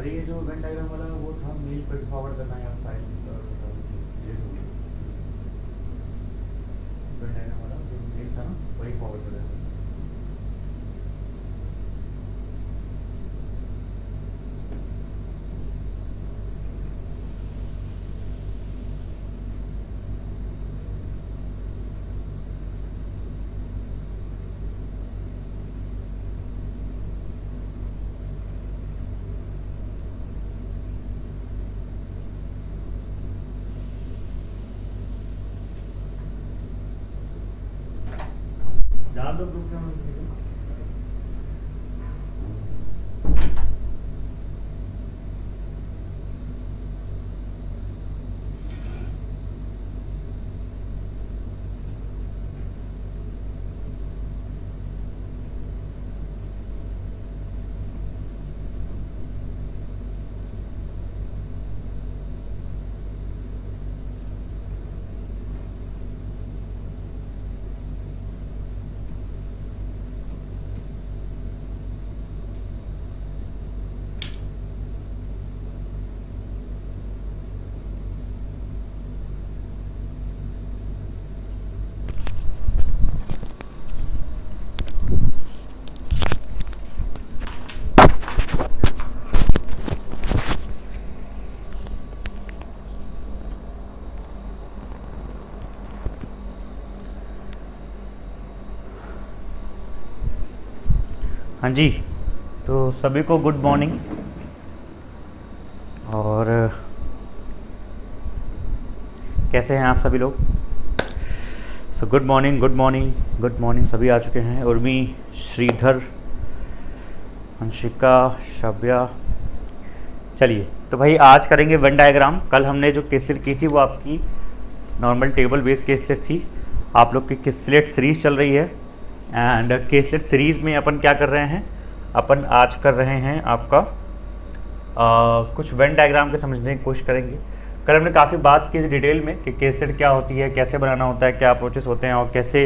अरे ये जो वेन डायग्राम वाला वो था, मेल पर फॉरवर्ड करना है आप फाइल वेन डायग्राम वाला जो मेल था ना, वही फॉरवर्ड कर देना। डाल दो ग्रुप में। हाँ जी, तो सभी को गुड मॉर्निंग। और कैसे हैं आप सभी लोग? So good morning, good morning, good morning. सभी आ चुके हैं, उर्मी, श्रीधर, अंशिका, शव्या। चलिए, तो भाई आज करेंगे वेन डायग्राम। कल हमने जो केसलेट की थी वो आपकी नॉर्मल टेबल बेस्ड केसलेट थी। आप लोग की केसलेट सीरीज़ चल रही है, एंड केसलेट सीरीज़ में अपन क्या कर रहे हैं, अपन आज कर रहे हैं आपका कुछ वेन डायग्राम के समझने की कोशिश करेंगे। कल हमने काफ़ी बात की थी डिटेल में कि केसलेट क्या होती है, कैसे बनाना होता है, क्या अप्रोचेस होते हैं और कैसे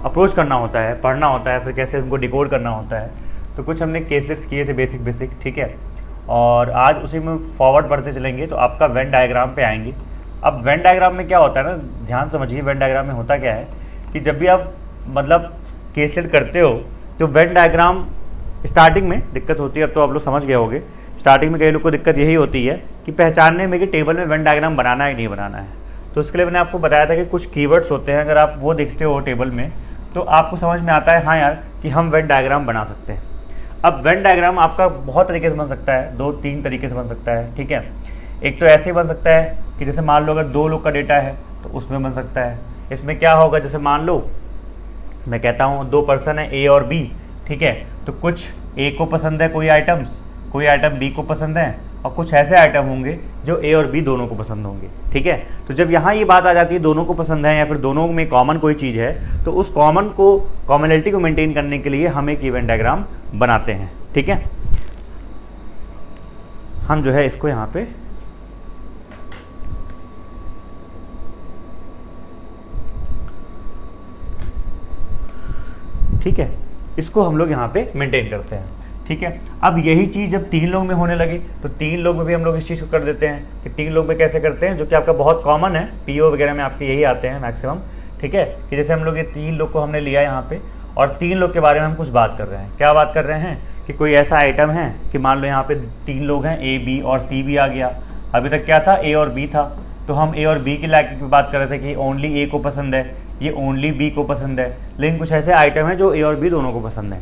अप्रोच करना होता है, पढ़ना होता है, फिर कैसे उनको डिकोड करना होता है। तो कुछ हमने केसलेट्स किए थे बेसिक, ठीक है। और आज उसी में फॉरवर्ड बढ़ते चलेंगे, तो आपका वेन डायग्राम पे आएंगे। अब वेन डायग्राम में क्या होता है ना, ध्यान समझिए, वेन डायग्राम में होता क्या है कि जब भी आप मतलब केसलेट करते हो तो वेन डायग्राम स्टार्टिंग में दिक्कत होती है। अब तो आप लोग समझ गए होंगे, स्टार्टिंग में कई लोग को दिक्कत यही होती है कि पहचानने में कि टेबल में वेन डायग्राम बनाना है कि नहीं बनाना है। तो उसके लिए मैंने आपको बताया था कि कुछ कीवर्ड्स होते हैं, अगर आप वो देखते हो टेबल में तो आपको समझ में आता है हाँ यार कि हम वेन डायग्राम बना सकते हैं। अब वेन डायग्राम आपका बहुत तरीके से बन सकता है, 2-3 तरीके से बन सकता है, ठीक है। एक तो ऐसे ही बन सकता है कि जैसे मान लो अगर 2 लोग का डेटा है तो उसमें बन सकता है। इसमें क्या होगा, जैसे मान लो मैं कहता हूँ 2 पर्सन है ए और बी, ठीक है। तो कुछ ए को पसंद है कोई आइटम बी को पसंद है, और कुछ ऐसे आइटम होंगे जो ए और बी दोनों को पसंद होंगे, ठीक है। तो जब यहाँ ये बात आ जाती है दोनों को पसंद है या फिर दोनों में कॉमन कोई चीज़ है, तो उस कॉमनैलिटी को मेंटेन करने के लिए हम एक इवेंट डायग्राम बनाते हैं, ठीक है। हम जो है इसको यहाँ पे ठीक है, इसको हम लोग यहाँ पे मेंटेन करते हैं, ठीक है। अब यही चीज़ जब 3 लोग में होने लगे तो 3 लोग में भी हम लोग इस चीज़ को कर देते हैं कि 3 लोग में कैसे करते हैं, जो कि आपका बहुत कॉमन है, पीओ वगैरह में आपके यही आते हैं मैक्सिमम, ठीक है। कि जैसे हम लोग ये 3 लोग को हमने लिया यहाँ पे और 3 लोग के बारे में हम कुछ बात कर रहे हैं। क्या बात कर रहे हैं कि कोई ऐसा आइटम है कि मान लो यहाँ पे 3 लोग हैं, ए, बी और सी भी आ गया। अभी तक क्या था, ए और बी था, तो हम ए और बी की लाइकिंग की बात कर रहे थे कि ओनली ए को पसंद है, ये ओनली बी को पसंद है। लेकिन कुछ ऐसे आइटम है जो ए और बी दोनों को पसंद है।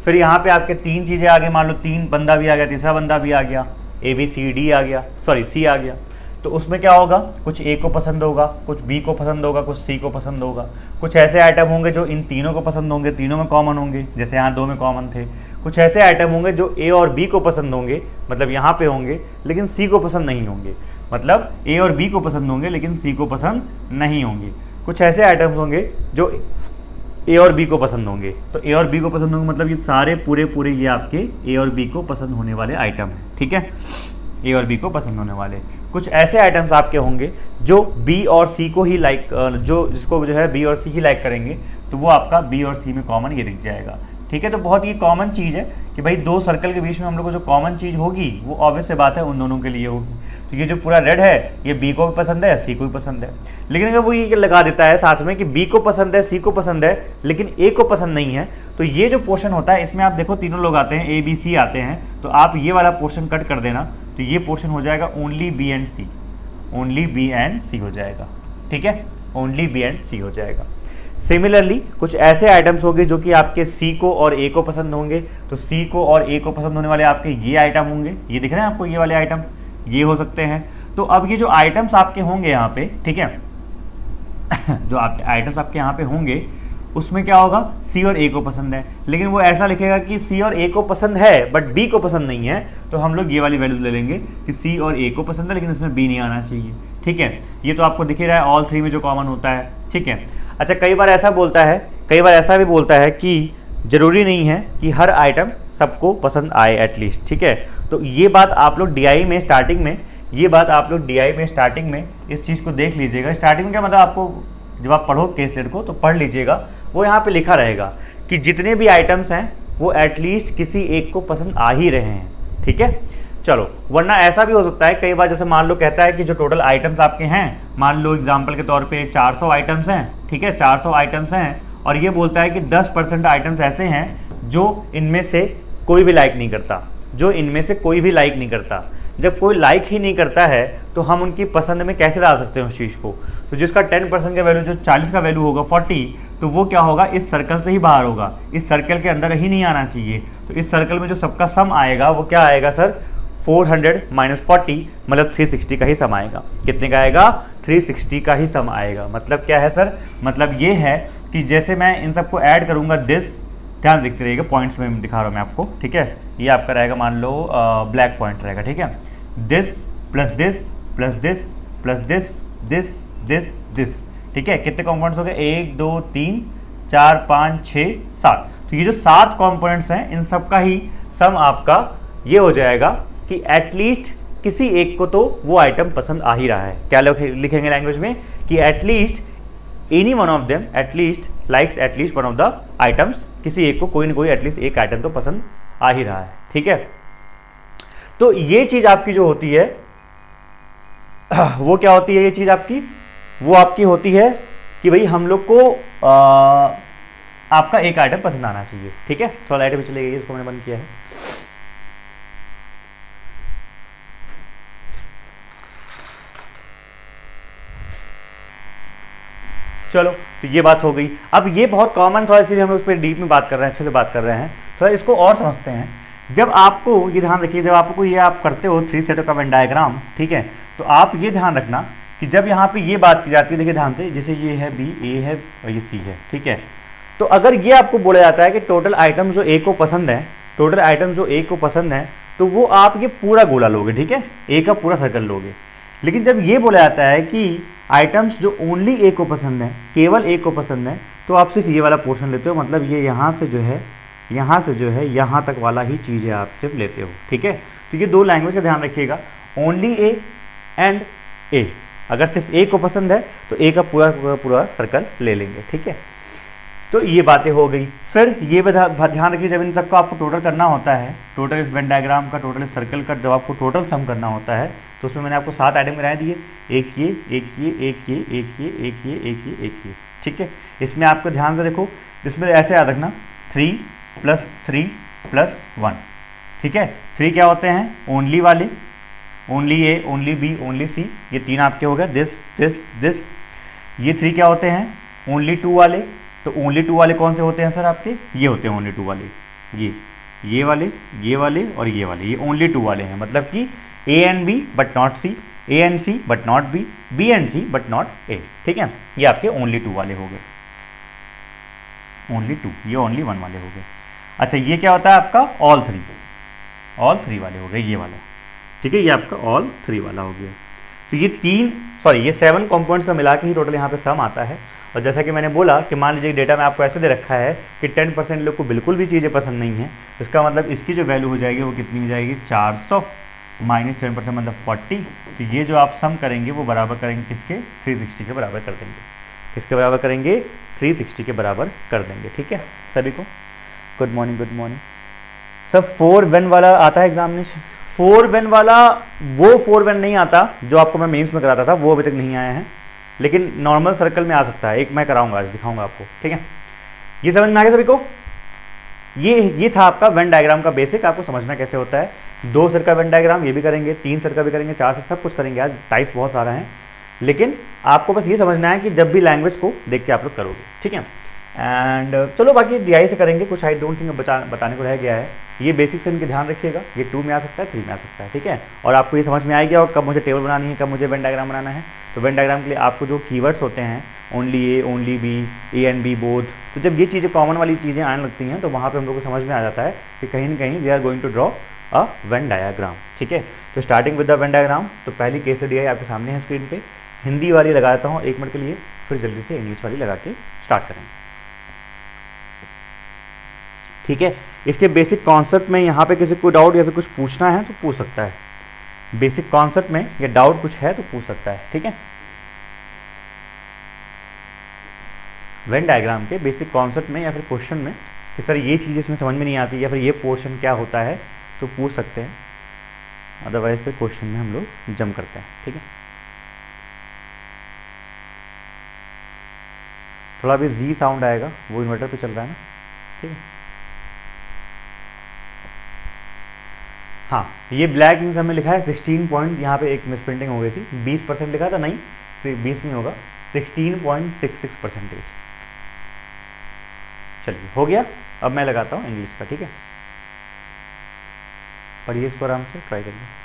फिर यहाँ पे आपके 3 चीज़ें आ गई, मान लो 3 बंदा भी आ गया, तीसरा बंदा भी आ गया, ए बी सी डी आ गया, सॉरी सी आ गया। तो उसमें क्या होगा, कुछ ए को पसंद होगा, कुछ बी को पसंद होगा, कुछ सी को पसंद होगा। कुछ ऐसे आइटम होंगे जो इन तीनों को पसंद होंगे, तीनों में कॉमन होंगे, जैसे यहाँ 2 में कॉमन थे। कुछ ऐसे आइटम होंगे जो ए और बी को पसंद होंगे, मतलब यहाँ पे होंगे, लेकिन सी को पसंद नहीं होंगे, मतलब ए और बी को पसंद होंगे लेकिन सी को पसंद नहीं होंगे। कुछ ऐसे आइटम्स होंगे जो ए और बी को पसंद होंगे, तो ए और बी को पसंद होंगे मतलब ये सारे पूरे ये आपके ए और बी को पसंद होने वाले आइटम हैं, ठीक है, ए और बी को पसंद होने वाले। कुछ ऐसे आइटम्स आपके होंगे जो बी और सी को ही लाइक, जो जिसको जो है बी और सी ही लाइक करेंगे, तो वो आपका बी और सी में कॉमन ये दिख जाएगा। ठीक है। तो बहुत ये कॉमन चीज़ है कि भाई दो सर्कल के बीच में हम लोग को जो कॉमन चीज़ होगी वो ऑब्वियस से बात है उन दोनों के लिए होगी। तो ये जो पूरा रेड है ये बी को भी पसंद है, सी को भी पसंद है। लेकिन अगर वो ये लगा देता है साथ में कि बी को पसंद है, सी को पसंद है, लेकिन ए को पसंद नहीं है, तो ये जो पोर्शन होता है इसमें आप देखो तीनों लोग आते हैं, ए बी सी आते हैं, तो आप ये वाला पोर्शन कट कर देना, तो ये पोर्शन हो जाएगा only B and C, only B and C हो जाएगा। ठीक है, ओनली बी एंड सी हो जाएगा। सिमिलरली कुछ ऐसे आइटम्स होंगे जो कि आपके सी को और ए को पसंद होंगे, तो सी को और ए को पसंद होने वाले आपके ये आइटम होंगे, ये दिख रहे हैं आपको, ये वाले आइटम ये हो सकते हैं। तो अब ये जो आइटम्स आपके होंगे यहाँ पे, ठीक है जो आइटम्स आपके यहाँ पे होंगे उसमें क्या होगा, सी और ए को पसंद है, लेकिन वो ऐसा लिखेगा कि सी और ए को पसंद है बट बी को पसंद नहीं है, तो हम लोग ये वाली वैल्यूज ले लेंगे कि सी और ए को पसंद है लेकिन इसमें बी नहीं आना चाहिए। ठीक है, ये तो आपको दिख ही रहा है ऑल थ्री में जो कॉमन होता है। ठीक है, अच्छा कई बार ऐसा बोलता है, कई बार ऐसा भी बोलता है कि ज़रूरी नहीं है कि हर आइटम सबको पसंद आए एटलीस्ट। ठीक है, तो ये बात आप लोग डीआई में स्टार्टिंग में, ये बात आप लोग डीआई में स्टार्टिंग में इस चीज़ को देख लीजिएगा। स्टार्टिंग में क्या मतलब, आपको जब आप पढ़ो केस लेट को तो पढ़ लीजिएगा, वो यहाँ पे लिखा रहेगा कि जितने भी आइटम्स हैं वो एटलीस्ट किसी एक को पसंद आ ही रहे हैं। ठीक है, चलो, वरना ऐसा भी हो सकता है कई बार, जैसे मान लो कहता है कि जो टोटल आइटम्स आपके हैं, मान लो एग्जांपल के तौर पे 400 आइटम्स हैं, ठीक है 400 आइटम्स हैं, और ये बोलता है कि 10% आइटम्स ऐसे हैं जो इनमें से कोई भी लाइक नहीं करता, जो इनमें से कोई भी लाइक नहीं करता। जब कोई लाइक ही नहीं करता है तो हम उनकी पसंद में कैसे डाल सकते हैं उस चीज़ को, तो जिसका 10% का वैल्यू, जो 40 का वैल्यू होगा 40, तो वो क्या होगा, इस सर्कल से ही बाहर होगा, इस सर्कल के अंदर ही नहीं आना चाहिए। तो इस सर्कल में जो सबका सम आएगा वो क्या आएगा सर, 400 माइनस 40 मतलब 360 का ही सम आएगा। कितने का आएगा, 360 का ही सम आएगा। मतलब क्या है सर, मतलब ये है कि जैसे मैं इन सबको ऐड करूँगा, दिस, ध्यान देखते रहिएगा, पॉइंट्स में दिखा रहा हूँ मैं आपको। ठीक है, ये आपका रहेगा मान लो ब्लैक पॉइंट रहेगा। ठीक है, this plus this plus this plus this this this this. ठीक है, कितने कॉम्पोनेंट्स हो गए, 1 2 3 4 5 6 7। तो ये जो 7 कॉम्पोनेंट्स हैं इन सब का ही सम आपका ये हो जाएगा कि एटलीस्ट किसी एक को तो वो आइटम पसंद आ ही रहा है। क्या लिखेंगे लैंग्वेज में कि at least any one of them at least likes at least one of the items, किसी एक को कोई ना कोई एटलीस्ट एक आइटम तो पसंद आ ही रहा है। ठीक है, तो ये चीज आपकी जो होती है वो क्या होती है, ये चीज आपकी वो आपकी होती है कि भाई हम लोग को आपका एक आइटम पसंद आना चाहिए। ठीक है, थोड़ा लाइट भी चली गई, इसको मैंने बंद किया है। चलो, तो ये बात हो गई। अब ये बहुत कॉमन था, इसलिए हम लोग उस पर डीप में बात कर रहे हैं, अच्छे से बात कर रहे हैं। थोड़ा इसको और समझते हैं। जब आपको ये ध्यान रखिए, जब आपको ये आप करते हो 3 सेटों का वेन डायग्राम, ठीक है, तो आप ये ध्यान रखना कि जब यहाँ पे ये बात की जाती है, देखिए ध्यान से, जैसे ये है बी, ए है और ये सी है। ठीक है, तो अगर ये आपको बोला जाता है कि टोटल आइटम जो ए को पसंद है, टोटल आइटम जो ए को पसंद है, तो वो आप ये पूरा गोला लोगे। ठीक है, ए का पूरा सर्कल लोगे। लेकिन जब ये बोला जाता है कि आइटम्स जो ओनली ए को पसंद है, केवल ए को पसंद है, तो आप सिर्फ ये वाला पोर्शन लेते हो। मतलब ये यहाँ से जो है, यहाँ से जो है यहाँ तक वाला ही चीज़ें आप सिर्फ लेते हो। ठीक है, तो ये दो लैंग्वेज का ध्यान रखिएगा, ओनली ए एंड ए। अगर सिर्फ ए को पसंद है तो ए का पूरा पूरा सर्कल ले लेंगे। ठीक है, तो ये बातें हो गई। फिर ये ध्यान रखिए, जब इन सबको आपको टोटल करना होता है, टोटल इस वेन डायग्राम का, टोटल इस सर्कल का जब आपको टोटल सम करना होता है, तो उसमें मैंने आपको 7 आइटम गिनाए दिए, एक ये, एक ये, एक ये, एक ये, एक ये, एक ये, एक ये। ठीक है, इसमें आपको ध्यान से देखो, इसमें ऐसे याद रखना 3 + 3 + 1। ठीक है, 3 क्या होते हैं, ओनली वाले, only A, only B, only सी, ये 3 आपके हो गए, दिस दिस दिस। ये 3 क्या होते हैं, ओनली 2 वाले। तो ओनली 2 वाले कौन से होते हैं सर आपके, ये होते हैं ओनली 2 वाले, ये वाले, ये वाले और ये वाले, ये ओनली 2 वाले हैं। मतलब कि A and B but not C, A and C but not B, B and C but not A. ठीक है, ये आपके ओनली 2 वाले हो गए, ओनली 2, ये ओनली 1 वाले हो गए। अच्छा, ये क्या होता है आपका, ऑल 3 वाले हो गए, ये वाला। ठीक है, ये आपका ऑल 3 वाला हो गया। तो ये 7 कंपोनेंट्स का मिला के ही टोटल यहाँ पे सम आता है। और जैसा कि मैंने बोला कि मान लीजिए डेटा में आपको ऐसे दे रखा है कि 10% लोग को बिल्कुल भी चीज़ें पसंद नहीं है, इसका मतलब इसकी जो वैल्यू हो जाएगी वो कितनी हो जाएगी, 400 माइनस 10% मतलब 40। तो ये जो आप सम करेंगे वो बराबर करेंगे किसके, 360 के बराबर कर देंगे। किसके बराबर करेंगे, 360 के बराबर कर देंगे। ठीक है सभी को। Good morning good morning. Sir 4 one वाला आता है एग्जामिनेशन? 4 वन वाला वो 4 वन नहीं आता जो आपको मैं मेंस में कराता था, वो अभी तक नहीं आया है, लेकिन नॉर्मल सर्कल में आ सकता है। एक मैं कराऊंगा, आज दिखाऊंगा आपको, ठीक है। ये समझ में आ गया सभी को? ये था आपका वेन डायग्राम का बेसिक, आपको समझना कैसे होता है। 2 सिर का वेन डायग्राम ये भी करेंगे, 3 सिर का भी करेंगे, 4 सिर, सब कुछ करेंगे। आज टाइप्स बहुत सारा है, लेकिन आपको बस ये समझना है कि जब भी लैंग्वेज को देख के आप लोग करोगे, ठीक है। एंड चलो बाकी डीआई से करेंगे, कुछ आई डोंट थिंक बताने को रह गया है। ये बेसिक से इनके ध्यान रखिएगा, ये 2 में आ सकता है, 3 में आ सकता है, ठीक है। और आपको ये समझ में आ गया और कब मुझे टेबल बनानी है, कब मुझे वेन डायग्राम बनाना है। तो वेन डायग्राम के लिए आपको जो कीवर्ड्स होते हैं, only A, only B, A and B both, तो जब ये चीज़ें कॉमन वाली चीज़ें आने लगती हैं तो वहाँ पे हम लोग को समझ में आ जाता है कि कहीं ना कहीं we are going to draw a Venn diagram, ठीक है। तो starting with the Venn diagram, तो पहली केस स्टडी है आपके सामने है स्क्रीन पे। हिंदी वाली लगा देता हूँ 1 मिनट के लिए, फिर जल्दी से इंग्लिश वाली लगा के स्टार्ट करेंगे, ठीक है। इसके बेसिक कॉन्सेप्ट में यहाँ पे किसी को डाउट या फिर कुछ पूछना है तो पूछ सकता है। बेसिक कॉन्सेप्ट में या डाउट कुछ है तो पूछ सकता है, ठीक है। वेन डायग्राम के बेसिक कॉन्सेप्ट में या फिर क्वेश्चन में कि सर ये चीज़ इसमें समझ में नहीं आती या फिर ये पोर्शन क्या होता है, तो पूछ सकते हैं। अदरवाइज फिर क्वेश्चन में हम लोग जम करते हैं, ठीक है। थोड़ा भी जी साउंड आएगा, वो इन्वर्टर पे चल रहा है ना, ठीक है। हाँ, ये ब्लैक इंक में लिखा है 16 पॉइंट, यहाँ पे एक मिसप्रिंटिंग हो गई थी, 20% लिखा था, नहीं 20 नहीं होगा, 16.66%। चलिए हो गया। अब मैं लगाता हूँ इंग्लिश का, ठीक है। पढ़िए इसको आराम से, ट्राई करिए।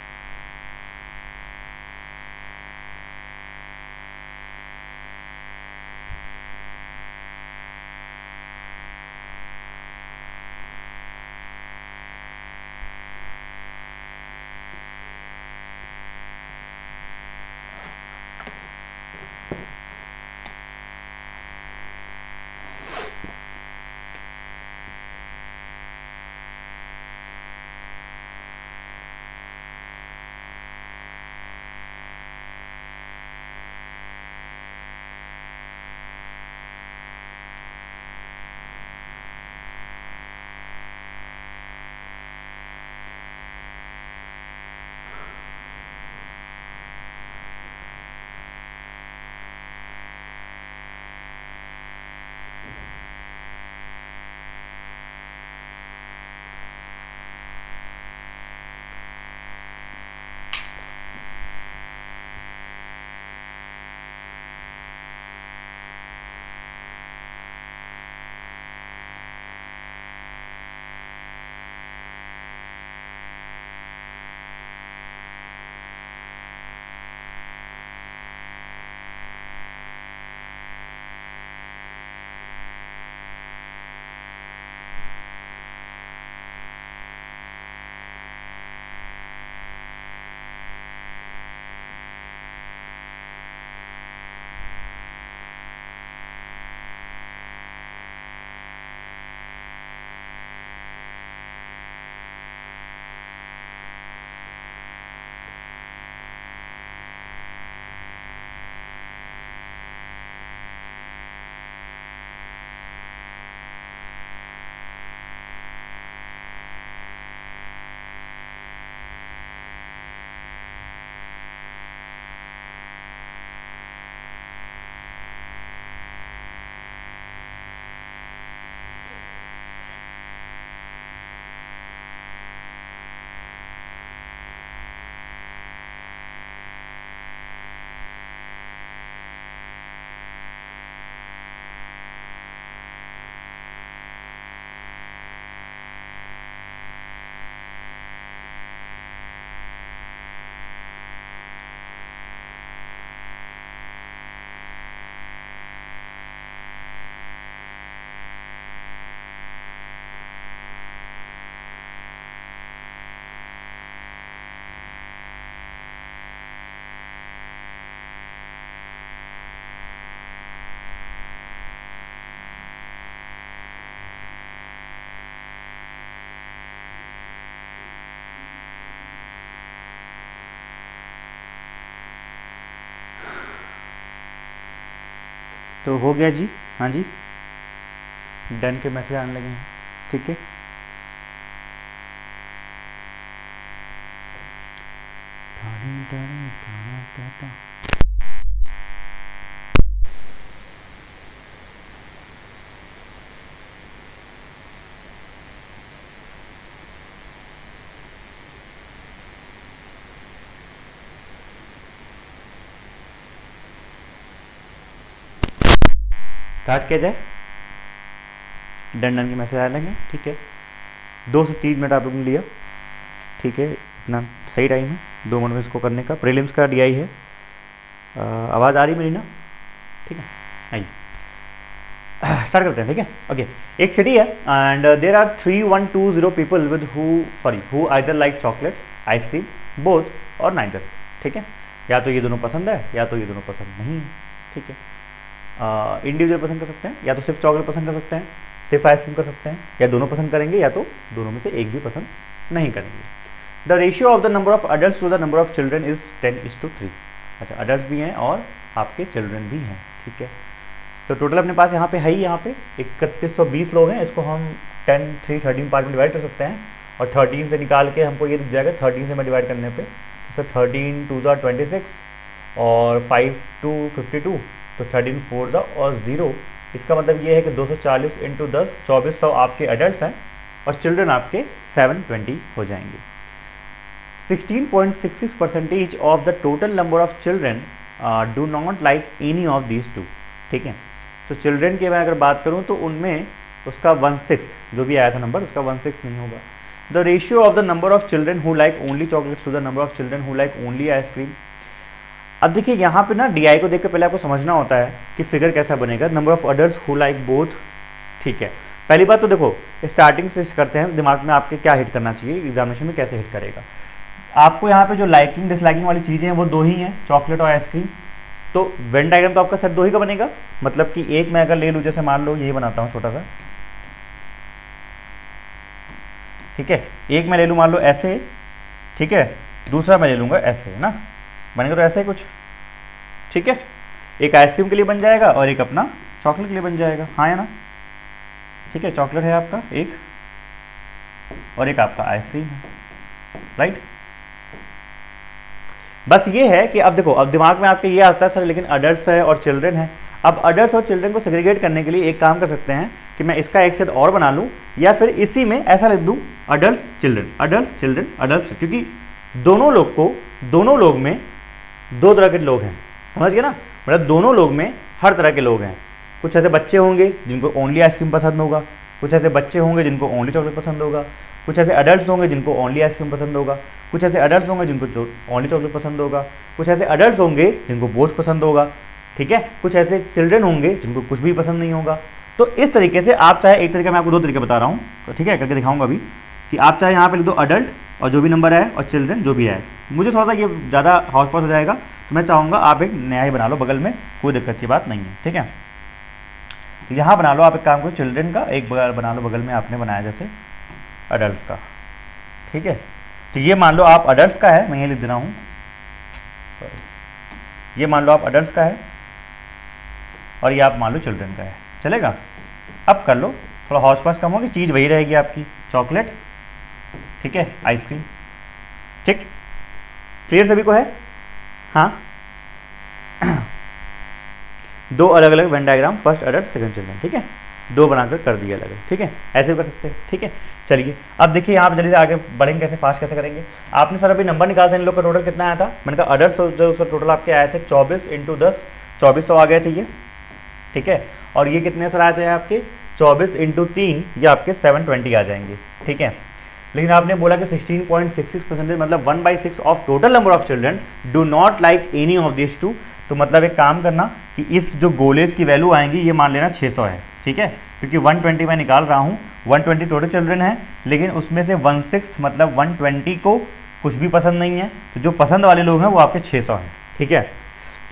तो हो गया जी, हाँ जी, डन के मैसेज आने लगे हैं। ठीक है। स्टार्ट किया जाए, डन के मैसेज आ लेंगे, ठीक है। 2 से 3 मिनट आप लोगों ने लिया, ठीक है, इतना सही टाइम है 2 मिनट में इसको करने का। प्रीलिम्स का DI है, आवाज़ आ रही मेरी ना, ठीक है, आइए स्टार्ट करते हैं, ठीक है। ओके, एक सिटी है and there are 3120 people with who either like chocolates, ice cream, both और नाइदर, ठीक है। या तो ये दोनों पसंद है या तो ये दोनों पसंद नहीं है, ठीक है। इंडिविजुअल पसंद कर सकते हैं, या तो सिर्फ चॉकलेट पसंद कर सकते हैं, सिर्फ आइसक्रीम कर सकते हैं, या दोनों पसंद करेंगे या तो दोनों में से एक भी पसंद नहीं करेंगे। The ratio of the number of adult to the number of children is 10:3। अच्छा, अडल्ट भी हैं और आपके चिल्ड्रन भी हैं, ठीक है। तो टोटल अपने पास यहाँ पे है ही, यहाँ पे 3120 लोग हैं। इसको हम 10, 3, 13 पार्ट में डिवाइड कर सकते हैं और 13 से निकाल के हमको ये दिख जाएगा 13 से मैं डिवाइड करने पे, तो 13 2 26 और 5 2 52, तो 13 4 और 0। इसका मतलब ये है कि 240 × 10 2400 आपके एडल्ट हैं और चिल्ड्रन आपके 720 हो जाएंगे। 16.66% of the total number of children do not like any of these to, ठीक है। तो चिल्ड्रन की मैं अगर बात करूं तो उनमें उसका 1/6 जो भी आया था नंबर, उसका 1/6 नहीं होगा। The ratio of the number of children who like only chocolates to the number of children who like only ice cream. अब देखिए यहाँ पे ना DI को देख के पहले आपको समझना होता है कि फिगर कैसा बनेगा। Number of adult who like both, ठीक है। पहली बात तो देखो, स्टार्टिंग से करते हैं, दिमाग में आपके क्या हिट करना चाहिए, एग्जामिनेशन में कैसे हिट करेगा। आपको यहाँ पे जो लाइकिंग डिसलाइकिंग वाली चीज़ें हैं वो 2 ही हैं, चॉकलेट और आइसक्रीम। तो वेन डायग्राम तो आपका सेट 2 ही का बनेगा, मतलब कि एक मैं अगर ले लूँ, जैसे मान लो यही बनाता हूँ छोटा सा, ठीक है। एक मैं ले लूँ मान लो ऐसे, ठीक है, दूसरा मैं ले लूँगा ऐसे, है ना, बनेगा तो ऐसे ही कुछ, ठीक है। एक आइसक्रीम के लिए बन जाएगा और एक अपना चॉकलेट के लिए बन जाएगा, हाँ या ना, ठीक है। चॉकलेट है आपका एक और एक आपका आइसक्रीम है, राइट। बस ये है कि अब देखो, अब दिमाग में आपके ये आता है सर लेकिन अडल्ट्स है और चिल्ड्रन है। अब अडल्ट्स और चिल्ड्रन को सेग्रीगेट करने के लिए एक काम कर सकते हैं कि मैं इसका एक सेट और बना लूँ, या फिर इसी में ऐसा लिख दूँ adults children, adults children, adults, क्योंकि दोनों लोग में 2 तरह के लोग हैं, समझ गए ना, मतलब दोनों लोग में हर तरह के लोग हैं। कुछ ऐसे बच्चे होंगे जिनको ओनली आइसक्रीम पसंद होगा, कुछ ऐसे बच्चे होंगे जिनको ओनली चॉकलेट पसंद होगा, कुछ ऐसे अडल्ट्स होंगे जिनको ओनली आइसक्रीम पसंद होगा, कुछ ऐसे अडल्ट्स होंगे जिनको ओनली चॉकलेट पसंद होगा, कुछ ऐसे अडल्ट्स होंगे जिनको बोथ पसंद होगा, ठीक है। कुछ ऐसे चिल्ड्रन होंगे जिनको कुछ भी पसंद नहीं होगा। तो इस तरीके से आप चाहे, एक तरीका मैं आपको 2 तरीके बता रहा हूँ, तो ठीक है, करके दिखाऊंगा अभी, कि आप चाहे यहाँ पे लिख दो अडल्ट और जो भी नंबर है और चिल्ड्रन जो भी है। मुझे थोड़ा सा ये ज़्यादा हाउस पास हो जाएगा, तो मैं चाहूँगा आप एक नया ही बना लो बगल में, कोई दिक्कत की बात नहीं है, ठीक है। तो यहाँ बना लो आप एक काम करो, चिल्ड्रन का एक बना लो बगल में आपने बनाया जैसे अडल्ट का, ठीक है। तो ये मान लो आप अडल्ट का है, मैं ये लिख दे रहा हूँ, ये मान लो आप अडल्ट का है और ये आप मान लो चिल्ड्रन का है, चलेगा। अब कर लो, थोड़ा हौस पास कम होगी, चीज़ वही रहेगी आपकी, चॉकलेट, ठीक है, आइसक्रीम, ठीक, क्लियर सभी को है, हाँ। 2 अलग अलग Venn diagram, first adult second children, ठीक है, 2 बनाकर कर दिया अलग, ठीक है, ऐसे भी कर सकते हैं, ठीक है। चलिए अब देखिए यहाँ पे जल्दी से आगे बढ़ेंगे, कैसे फास्ट कैसे करेंगे। आपने सर अभी नंबर निकालते हैं, इन लोग का टोटल कितना आया था, मैंने कहा अडल्ट जो सर टोटल आपके आए थे 24 × 10 2400 आ गए थे ये, ठीक है। और ये कितने सर आए थे आपके 24 × 3, ये आपके 720 आ जाएंगे, ठीक है। लेकिन आपने बोला कि 16.66% मतलब 1/6 of total number of children do not like any of this two. तो मतलब एक काम करना कि इस जो गोलेज की वैल्यू आएंगी ये मान लेना 600 है, ठीक है, क्योंकि 120 मैं निकाल रहा हूँ, 120 टोटल चिल्ड्रन है, लेकिन उसमें से 1/6 मतलब 120 को कुछ भी पसंद नहीं है, तो जो पसंद वाले लोग हैं वो आपके 600 हैं, ठीक है।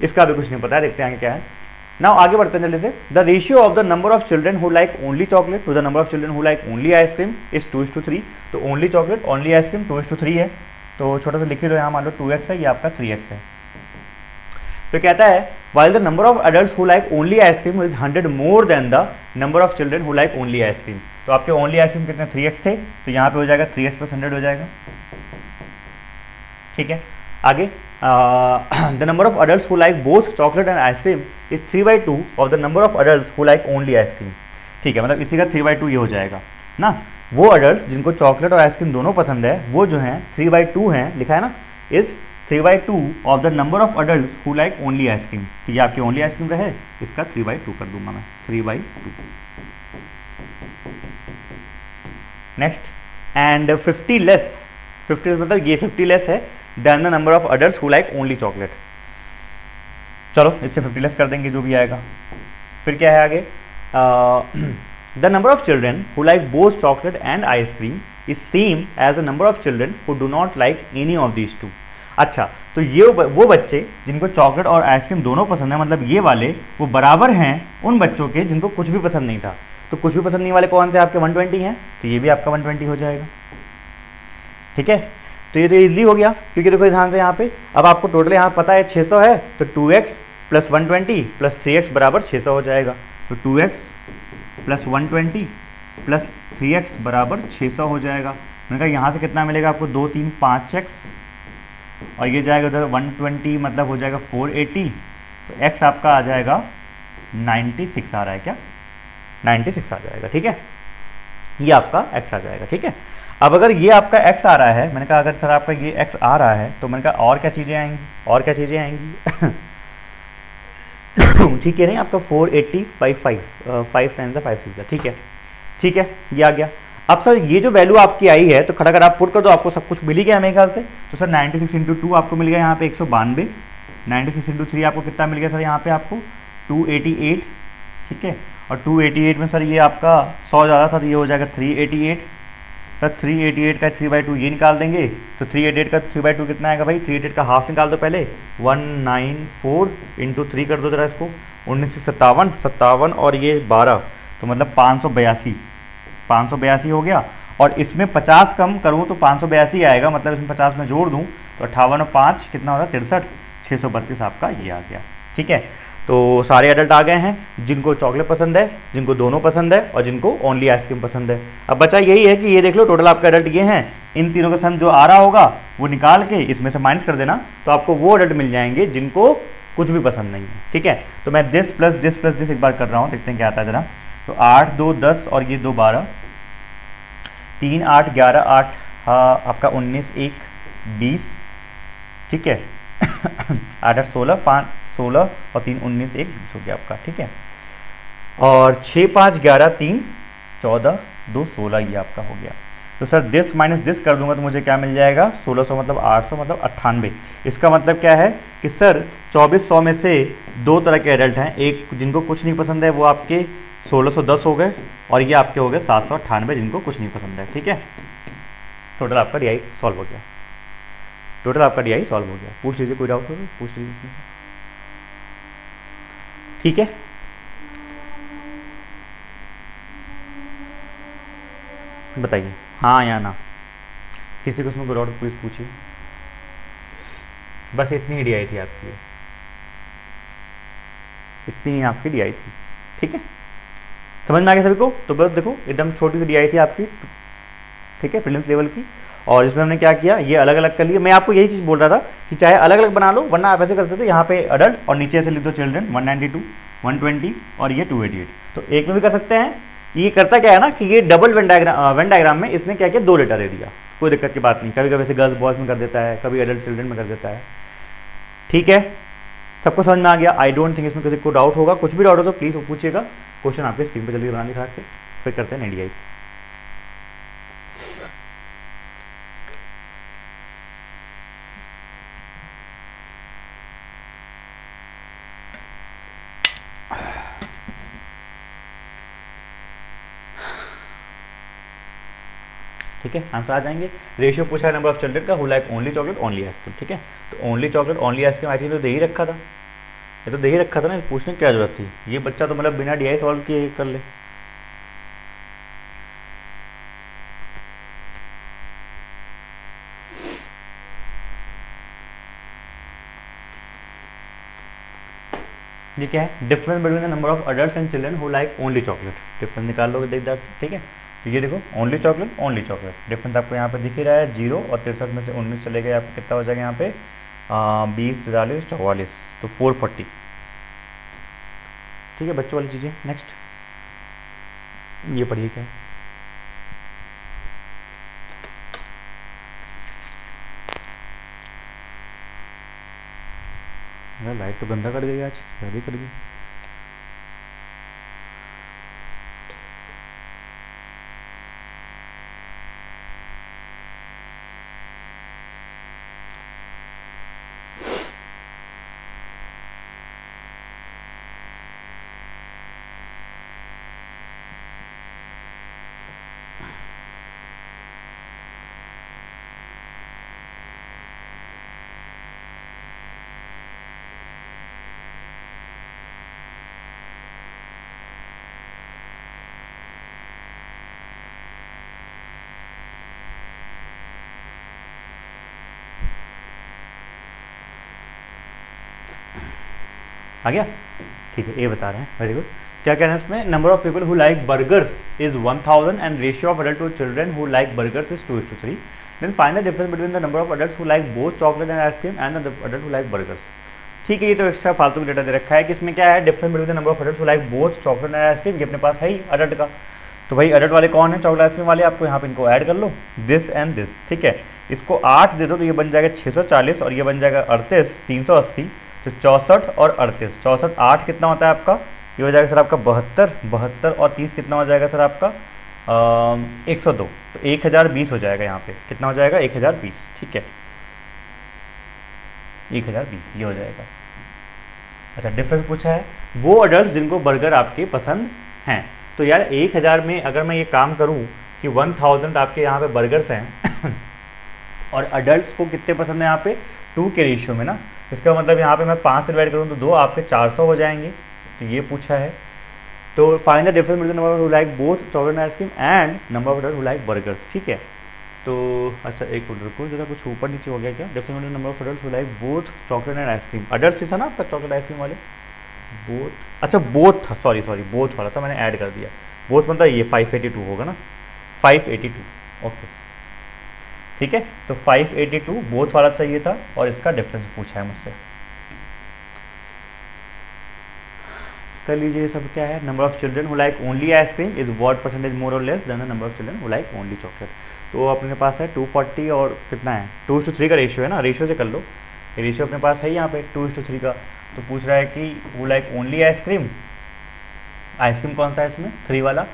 इसका भी कुछ नहीं पता है, देखते हैं आगे क्या है। नाउ आगे बढ़ते हैं जल्दी से। The ratio of the number of children who like only chocolate to the number of children who like only ice cream is 2:3। तो ओनली चॉकलेट ओनली आइसक्रीम 2:3 है, तो छोटा सा लिख लो यहाँ, मान लो 2x है, ये आपका 3x है। तो कहता है while the number of adults who like only ice cream is 100 more than the number of children who like only ice cream। तो आपके ओनली आइसक्रीम कितने 3x थे, तो यहाँ पे हो जाएगा 3x + 100 हो जाएगा। ठीक है, आगे the number of adult who like both chocolate and ice cream is 3/2 of the number of adult who like only ice cream. ठीक है, मतलब इसी का 3/2 ये हो जाएगा ना। वो अडल्ट जिनको चॉकलेट और आइसक्रीम दोनों पसंद है वो जो हैं 3/2 हैं, लिखा है ना, is 3/2 of the number of adult who like only ice cream. तो ये आपकी ओनली आइसक्रीम रहे, इसका 3/2 कर दूंगा मैं, 3/2। नेक्स्ट, एंड 50 लेस, 50 मतलब ये 50 लेस है than the number of adult who like only chocolate. चलो इससे 50 लेस कर देंगे जो भी आएगा। फिर क्या है आगे, the number of children who like both chocolate and ice cream is same as the number of children who do not like any of these two. अच्छा, तो ये वो बच्चे जिनको चॉकलेट और आइसक्रीम दोनों पसंद है, मतलब ये वाले, वो बराबर हैं उन बच्चों के जिनको कुछ भी पसंद नहीं था। तो कुछ भी पसंद नहीं वाले कौन से आपके 120 हैं, तो ये भी आपका 120 हो जाएगा। ठीक है, तो ये तो इजीली हो गया, क्योंकि देखो ध्यान से यहाँ पे अब आपको टोटल यहाँ पता है 600 है, तो 2x + 120 + 3x बराबर 600 हो जाएगा। तो 2x + 120 + 3x बराबर 600 हो जाएगा। मैंने कहा यहाँ से कितना मिलेगा आपको, 2 3 5x, और ये जाएगा उधर 120, मतलब हो जाएगा 480। तो x आपका आ जाएगा 96 आ रहा है क्या, 96 आ जाएगा। ठीक है, ये आपका x आ जाएगा। ठीक है, अब अगर ये आपका x आ रहा है, मैंने कहा अगर सर आपका ये x आ रहा है, तो मैंने कहा और क्या चीज़ें आएंगी, और क्या चीज़ें आएंगी। ठीक है, नहीं आपका 480/5, 5 × 5 6। ठीक है, ठीक है, ये आ गया। अब सर ये जो वैल्यू आपकी आई है, तो खड़ा कर आप पुट कर दो, आपको सब कुछ मिल ही गया मेरे ख्याल से। तो सर 96 × 2 आपको मिल गया यहाँ पे 192, 96 × 3 आपको कितना मिल गया सर यहाँ पे आपको 288। ठीक है, और 288 में सर ये आपका 100 ज़्यादा था, तो ये हो जाएगा 388। सर 388 का 3/2 ये निकाल देंगे, तो 388 का 3/2 कितना आएगा भाई, 388 का हाफ निकाल दो पहले, 194 × 3 कर दो जरा इसको, 1957, 57 और ये 12, तो मतलब 582, 582 हो गया। और इसमें 50 कम करूँ तो 582 आएगा, मतलब इसमें 50 में जोड़ दूँ तो 58 और 5 कितना हो रहा है 63, 632 आपका ये आ गया। ठीक है, तो सारे एडल्ट आ गए हैं जिनको चॉकलेट पसंद है, जिनको दोनों पसंद है, और जिनको ओनली आइसक्रीम पसंद है। अब बचा यही है कि ये देख लो टोटल आपका एडल्ट ये हैं, इन तीनों का सम जो आ रहा होगा वो निकाल के इसमें से माइनस कर देना, तो आपको वो एडल्ट मिल जाएंगे जिनको कुछ भी पसंद नहीं है। ठीक है, तो मैं this plus this plus this एक बार कर रहा हूँ, देखते हैं क्या आता है जरा। तो 8 2 10 और ये 2 12, 3 8 11 8, हाँ आपका 19 1 20। ठीक है, 8 8 16, 5 16 और 3 19 1 20 हो गया आपका। ठीक है, और 6 5 11 3 14 2 16 ये आपका हो गया। तो सर दिस माइनस दिस कर दूंगा तो मुझे क्या मिल जाएगा, 1600 मतलब 800 मतलब 98। इसका मतलब क्या है कि सर 2400 में से दो तरह के एडल्ट हैं, एक जिनको कुछ नहीं पसंद है वो आपके 1610 हो गए, और ये आपके हो गए 798 जिनको कुछ नहीं पसंद है। ठीक है, टोटल आपका DI सॉल्व हो गया, टोटल आपका DI सॉल्व हो गया। पूछ लीजिए, कोई डाउट हो तो पूछ लीजिए। ठीक है, बताइए हाँ या ना, किसी को उसमें कोई डाउट प्लीज पूछिए। बस इतनी ही DI थी आपकी, इतनी ही आपकी DI थी। ठीक है, समझ में आ गया सभी को। तो बस देखो एकदम छोटी सी DI थी आपकी, ठीक है, प्रीलिम्स लेवल की, और इसमें हमने क्या किया, ये अलग अलग कर लिया। मैं आपको यही चीज़ बोल रहा था कि चाहे अलग अलग बना लो, वरना आप ऐसे कर सकते थे, यहाँ पे अडल्ट और नीचे से लिख दो चिल्ड्रन, 192 120 और ये 288। तो एक में भी कर सकते हैं। ये करता क्या है ना कि ये डबल वेन डायग्राम में इसने क्या किया, 2 डेटा दे दिया, कोई दिक्कत की बात नहीं। कभी कभी ऐसे गर्ल्स बॉयज़ में कर देता है, कभी अडल्ट चिल्ड्रन में कर देता है। ठीक है, सबको समझ में आ गया। आई डोंट थिंक इसमें किसी को डाउट होगा, कुछ भी डाउट हो तो प्लीज़ पूछिएगा। क्वेश्चन आपके स्क्रीन पर जल्दी बनाने खराब से, फिर करते हैं DI। ठीक है, आंसर आ जाएंगे। रेशियो पूछा है नंबर ऑफ चिल्ड्रन का who like only chocolate only ice cream. ठीक है, तो only chocolate only ice cream I think तो दे ही रखा था, ये तो दे ही रखा था ना, पूछने की क्या जरूरत थी। ये बच्चा तो मतलब बिना DI सॉल्व किए कर ले। ये क्या है, difference between the number of adults and children who like only chocolate. Difference निकाल लोगे, देख दैट। ठीक है, तो ये देखो ओनली चॉकलेट डिफरेंस आपको यहाँ पे दिख ही रहा है 0 और 63 में से 19 चले गए, आपको कितना हो जाएगा यहाँ पे 20, 43, 44, तो 440। ठीक है बच्चों वाली चीज़ें। नेक्स्ट ये पढ़िए क्या है। लाइट तो गंदा कर गई आज, ज़्यादा कर गई। आ गया? ठीक है, ये बता रहे हैं, वेरी गुड। क्या कहना है इसमें, number of people who like burgers is 1000 and ratio of adult to children who like burgers is 2:3। Then find the difference between the number of adult who like both chocolate and ice cream and the adult who like burgers. ठीक है, ये तो extra फालतू का data दे रखा है कि इसमें क्या है, difference between the number of adult who like both chocolate and ice cream, ये अपने पास है ही अडल्ट का। तो भाई अडल्ट वाले कौन है, चॉकलेट आइसक्रीम वाले, आपको यहाँ पे इनको ऐड कर लो, दिस एंड दिस। ठीक है, इसको 8 दे दो तो ये बन जाएगा 640 और ये बन जाएगा 38, 380, तो 64 और 38, 64 8 कितना होता है आपका, ये हो जाएगा सर आपका 72, 72 और 30 कितना हो जाएगा सर आपका 102, तो 1020 हो जाएगा यहाँ पे, कितना हो जाएगा 1020। ठीक है 1020 ये हो जाएगा। अच्छा डिफरेंस पूछा है, वो अडल्ट जिनको बर्गर आपके पसंद हैं। तो यार 1000 में अगर मैं ये काम करूँ कि 1000 आपके यहाँ पे बर्गर्स हैं और अडल्ट को कितने पसंद है यहाँ पे 2 के रेशियो में ना, इसका मतलब यहाँ पे मैं 5 से डिवाइड करूँ तो 2 आपके 400 हो जाएंगे। तो ये पूछा है, तो find the difference between number who like both chocolate ice cream and number of adult who like burgers. ठीक है, तो अच्छा एक मिनट रुको जरा, कुछ ऊपर नीचे हो गया क्या, difference between number of adult who like both chocolate and ice cream, adult ही था ना आपका चॉकलेट आइसक्रीम वाले, बोथ, अच्छा बोथ था, सॉरी बोथ वाला था, मैंने ऐड कर दिया, बोथ मतलब ये 582 होगा ना, 582, ओके ठीक है। तो 582 बोथ वाला चाहिए था और इसका डिफरेंस पूछा है मुझसे। कर लीजिए ये सब क्या है, number of children who like only ice cream is what percentage more और less than the number of children who like only chocolate. तो अपने पास है 240 और कितना है 2:3 का रेशियो है ना, रेशियो से कर लो, ये रेशियो अपने पास है यहाँ पे 2:3 का। तो पूछ रहा है कि who like only ice cream, ice cream कौन सा है इसमें 3 वाला,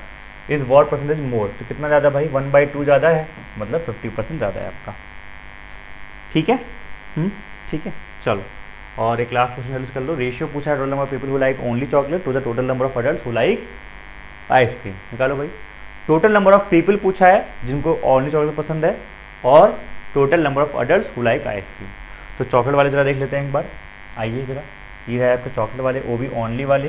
इज़ वॉट परसेंटेज मोर, तो कितना ज़्यादा भाई 1/2 ज़्यादा है, मतलब 50% ज़्यादा है आपका। ठीक है ठीक है चलो, और एक लास्ट क्वेश्चन जल्दी कर लो। रेशियो पूछा है total number of people who like only chocolate to the total number of adult who like ice cream, निकालो भाई। टोटल नंबर ऑफ पीपल पूछा है जिनको ओनली चॉकलेट पसंद है और total number of adult who like ice cream. तो चॉकलेट वाले ज़रा देख लेते हैं एक बार, आइए ज़रा, ये है आपके चॉकलेट वाले, वो भी ओनली वाले,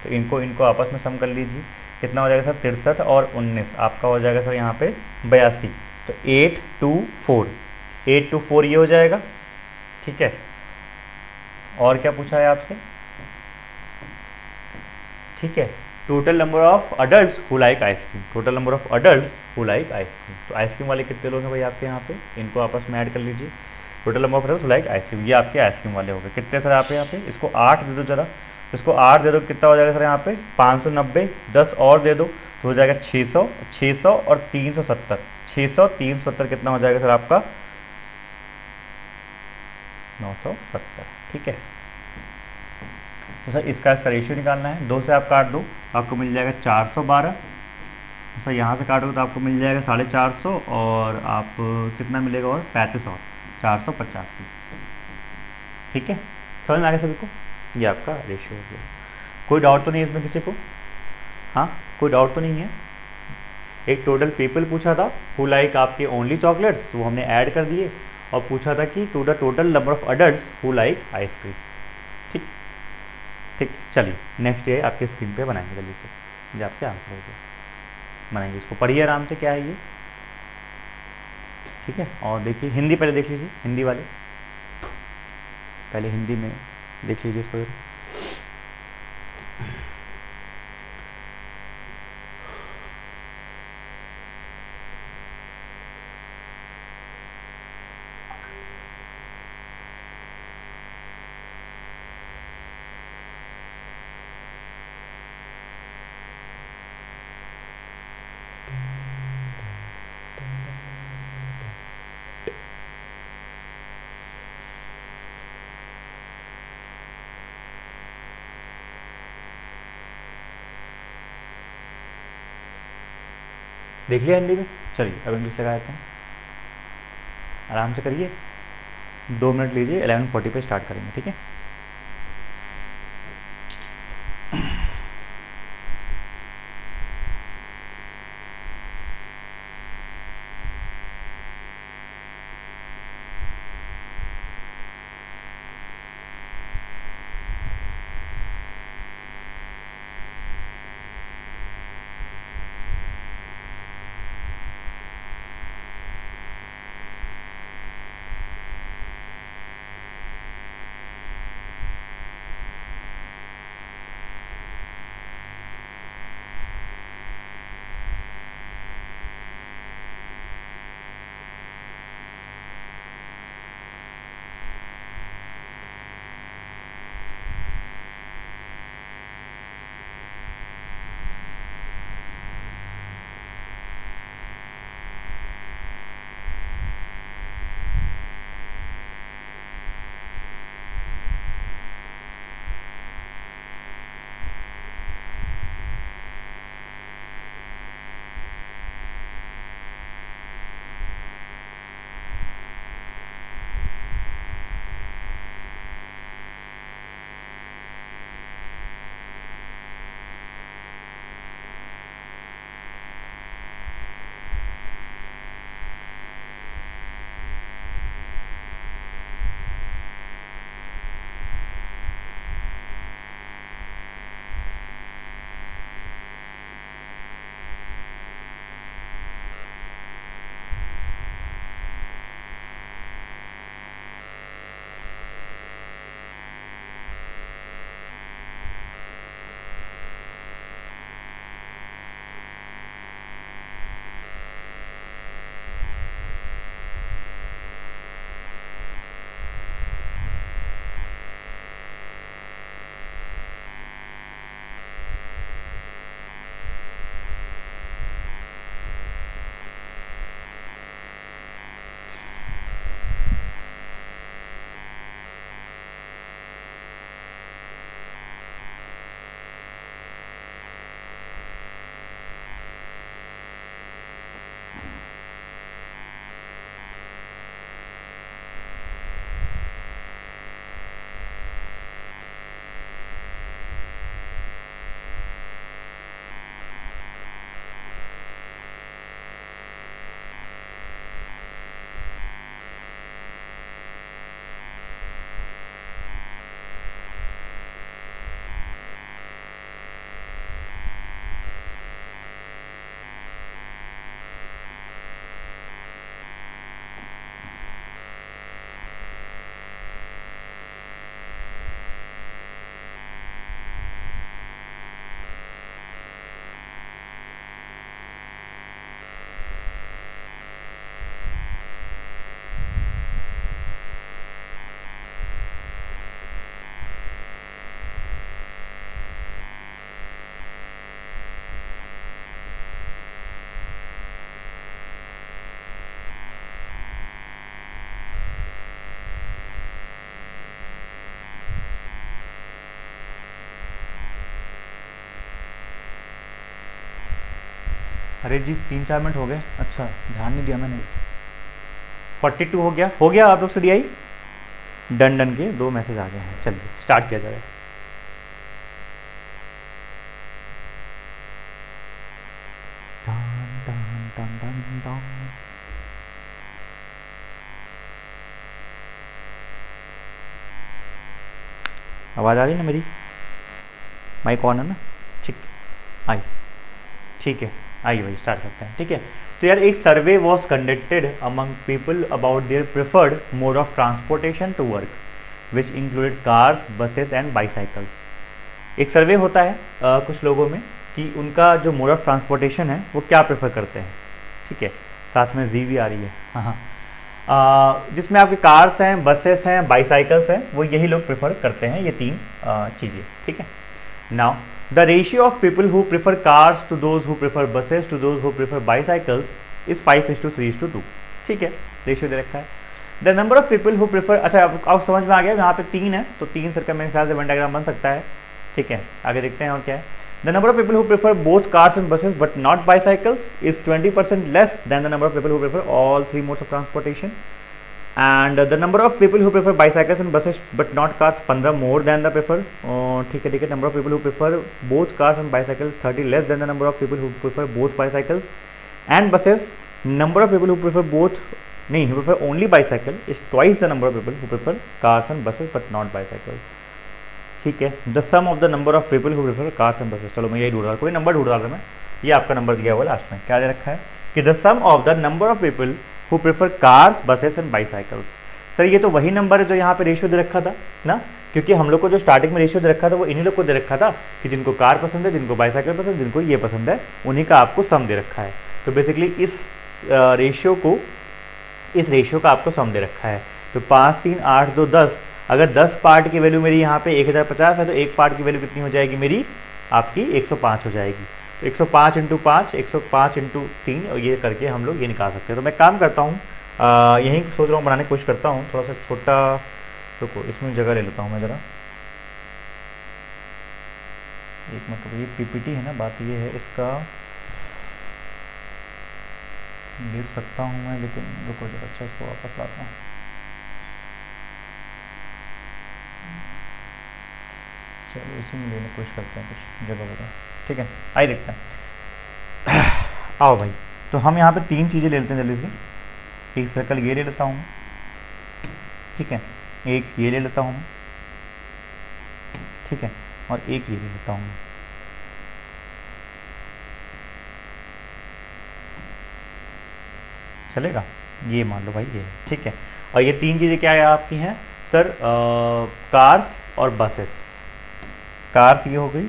तो इनको आपस में सम कर लीजिए, कितना हो जाएगा सर 63 और 19, आपका हो जाएगा सर यहाँ पे 82, तो 824 ये हो जाएगा। ठीक है, और क्या पूछा है आपसे, ठीक है, total number of adult who like ice cream, total number of adult who like ice cream, तो आइसक्रीम वाले कितने लोग हैं भाई आपके यहाँ पे, इनको आपस में ऐड कर लीजिए, total number of adult who like ice cream, ये आपके आइसक्रीम वाले हो गए। कितने सर आप यहाँ पे, इसको 8 दे दो जरा, इसको 8 दे दो, कितना हो जाएगा सर यहाँ पे 590, 10 और दे दो तो हो जाएगा 600 और 370, 600 370 कितना हो जाएगा सर आपका 970। ठीक है, तो सर इसका रेशियो निकालना है, 2 से आप काट दो आपको मिल जाएगा 412, सर यहाँ से काटोगे तो आपको मिल जाएगा 450 और आप कितना मिलेगा और 35 और 485। ठीक है, समझ में आ गया सभी को, ये आपका रेशियो हो गया। कोई डाउट तो नहीं है इसमें किसी को, हाँ कोई डाउट तो नहीं है। एक टोटल पीपल पूछा था हु लाइक आपके ओनली चॉकलेट्स, वो हमने ऐड कर दिए, और पूछा था कि to the total number of adult who like ice cream. ठीक ठीक, चलिए नेक्स्ट ये आपके स्क्रीन पे बनाएंगे जल्दी से, ये आपके आंसर हो गया, बनाएंगे इसको, पढ़िए आराम से क्या है ये। ठीक है, और देखिए हिंदी पहले देख लीजिए, हिंदी वाले पहले हिंदी में देख लीजिए इसको। देख लिया हिंदी में? चलिए अब इंग्लिश लगा देते हैं, आराम से करिए, 2 मिनट लीजिए, 11:40 पे स्टार्ट करेंगे, ठीक है। अरे जी 3-4 मिनट हो गए, अच्छा ध्यान नहीं दिया मैंने। 42 हो गया आप लोग से DI डन डन के 2 मैसेज आ गए हैं। चलिए स्टार्ट किया जाए। आवाज़ आ रही ना मेरी? माइक ऑन है ना? ठीक आई, ठीक है आइए भाई स्टार्ट करते हैं, ठीक है। तो यार एक survey was conducted among people about their preferred mode of transportation to work which included cars, buses and bicycles. एक सर्वे होता है कुछ लोगों में कि उनका जो मोड ऑफ ट्रांसपोर्टेशन है वो क्या प्रेफर करते हैं, ठीक है। साथ में जी भी आ रही है, हाँ जिसमें आपके कार्स हैं, बसेस हैं, बाईसाइकिल्स हैं, वो यही लोग प्रेफर करते हैं, ये 3 चीज़ें, ठीक है। Now the ratio of people who prefer cars to those who prefer buses to those who prefer bicycles is 5:3:2, ठीक है, रेशियो दे रखा है। the number of people who prefer, अच्छा अब समझ में आ गया, यहाँ पे 3 है तो 3 सर्कल मेरे ख्याल से वन डायग्राम बन सकता है, ठीक है। आगे देखते हैं और क्या है। The number of people who prefer both cars and buses but not bicycles is 20% less than the number of people who prefer all three modes of transportation and the number of people who prefer bicycles and buses but not cars 15 more than the prefer, ठीक है number of people who prefer both cars and bicycles 30 less than the number of people who prefer both bicycles and buses, number of people who prefer both नहीं who prefer only bicycle is twice the number of people who prefer cars and buses but not bicycle, ठीक है। The sum of the number of people who prefer cars and buses, चलो मैं यही ढूंढ रहा, कोई number ढूंढ रहा था मैं, ये आपका नंबर दिया हुआ लास्ट में, क्या दे रखा है कि the sum of the number of people who prefer cars buses and bicycles. Sir ये तो वही नंबर है जो यहाँ पे रेशियो दे रखा था ना, क्योंकि हम लोग को जो स्टार्टिंग में रेशियो दे रखा था वो इन्हीं लोग को दे रखा था कि जिनको कार पसंद है, जिनको बाईसाइकिल पसंद है, जिनको ये पसंद है, उन्हीं का आपको सम दे रखा है। तो बेसिकली इस रेशियो का आपको सम दे रखा है। तो 5 3 8 2 10, अगर 10 पार्ट की वैल्यू मेरी यहाँ पे 1050 है तो एक पार्ट की वैल्यू कितनी हो जाएगी मेरी, आपकी 105 हो जाएगी। तो 105 × 5, 105 × 3, और ये करके हम लोग ये निकाल सकते हैं। तो मैं काम करता हूँ, यहीं सोच रहा हूँ बनाने की कोशिश करता हूँ, थोड़ा सा छोटा, रुको इसमें जगह ले लेता हूँ मैं ज़रा, एक मतलब ये पीपीटी है ना, बात ये है इसका लिख सकता हूँ मैं, लेकिन रुको जरा, अच्छा इसको वापस लाता हूँ। चलो इसी में लेने की कोशिश करते हैं कुछ जगह वगैरह, ठीक है, आइए देखते हैं। आओ भाई, तो हम यहाँ पे 3 चीज़ें ले लेते हैं जल्दी से। एक सर्कल ये ले लेता हूँ, ठीक है, एक ये ले लेता हूँ, ठीक है, और एक ये ले लेता हूँ। चलेगा, ये मान लो भाई ये, ठीक है। और ये 3 चीज़ें क्या है आपकी हैं सर, कार्स और बसेस। कार्स ये हो गई,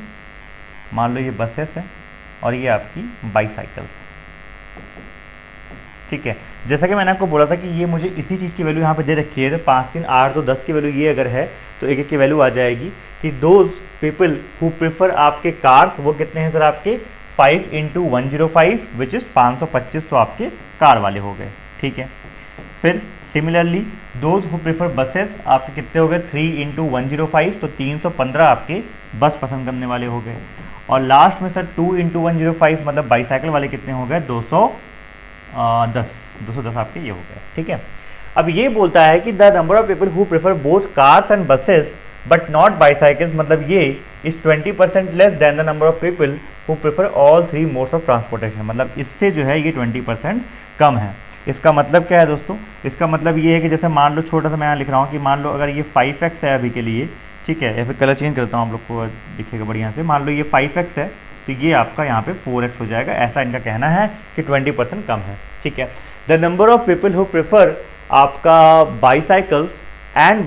मान लो ये बसेस है, और ये आपकी बाईसाइकिल्स है, ठीक है। जैसा कि मैंने आपको बोला था कि ये मुझे इसी चीज़ की वैल्यू यहाँ पे दे रखी है, तो 5 3 8 2 10 की वैल्यू ये अगर है तो एक की वैल्यू आ जाएगी कि दोज पीपल हु प्रेफर आपके कार्स, वो कितने हैं सर आपके 5 × 105 विच इज़ 525, तो आपके कार वाले हो गए, ठीक है। फिर similarly those who prefer buses आपके कितने हो गए 3 × 105, तो 315 आपके बस पसंद करने वाले हो गए। और लास्ट में सर 2 × 105 मतलब बाईसाइकिल वाले कितने हो गए 210 आपके ये हो गए, ठीक है। अब ये बोलता है कि the number of people who prefer both cars and buses but not bicycles, मतलब ये is 20% less than the number of people who prefer all 3 modes of transportation, मतलब इससे जो है ये 20% कम है। इसका मतलब क्या है दोस्तों, इसका मतलब ये है कि जैसे मान लो, छोटा सा मैं यहाँ लिख रहा हूँ कि मान लो अगर ये 5x है अभी के लिए, ठीक है, या फिर कलर चेंज करता हूँ आप लोग को दिखेगा बढ़िया से, मान लो ये 5x है तो ये आपका यहाँ पे 4x हो जाएगा, ऐसा इनका कहना है कि 20% कम है, ठीक है। The number of people who prefer आपका bicycles and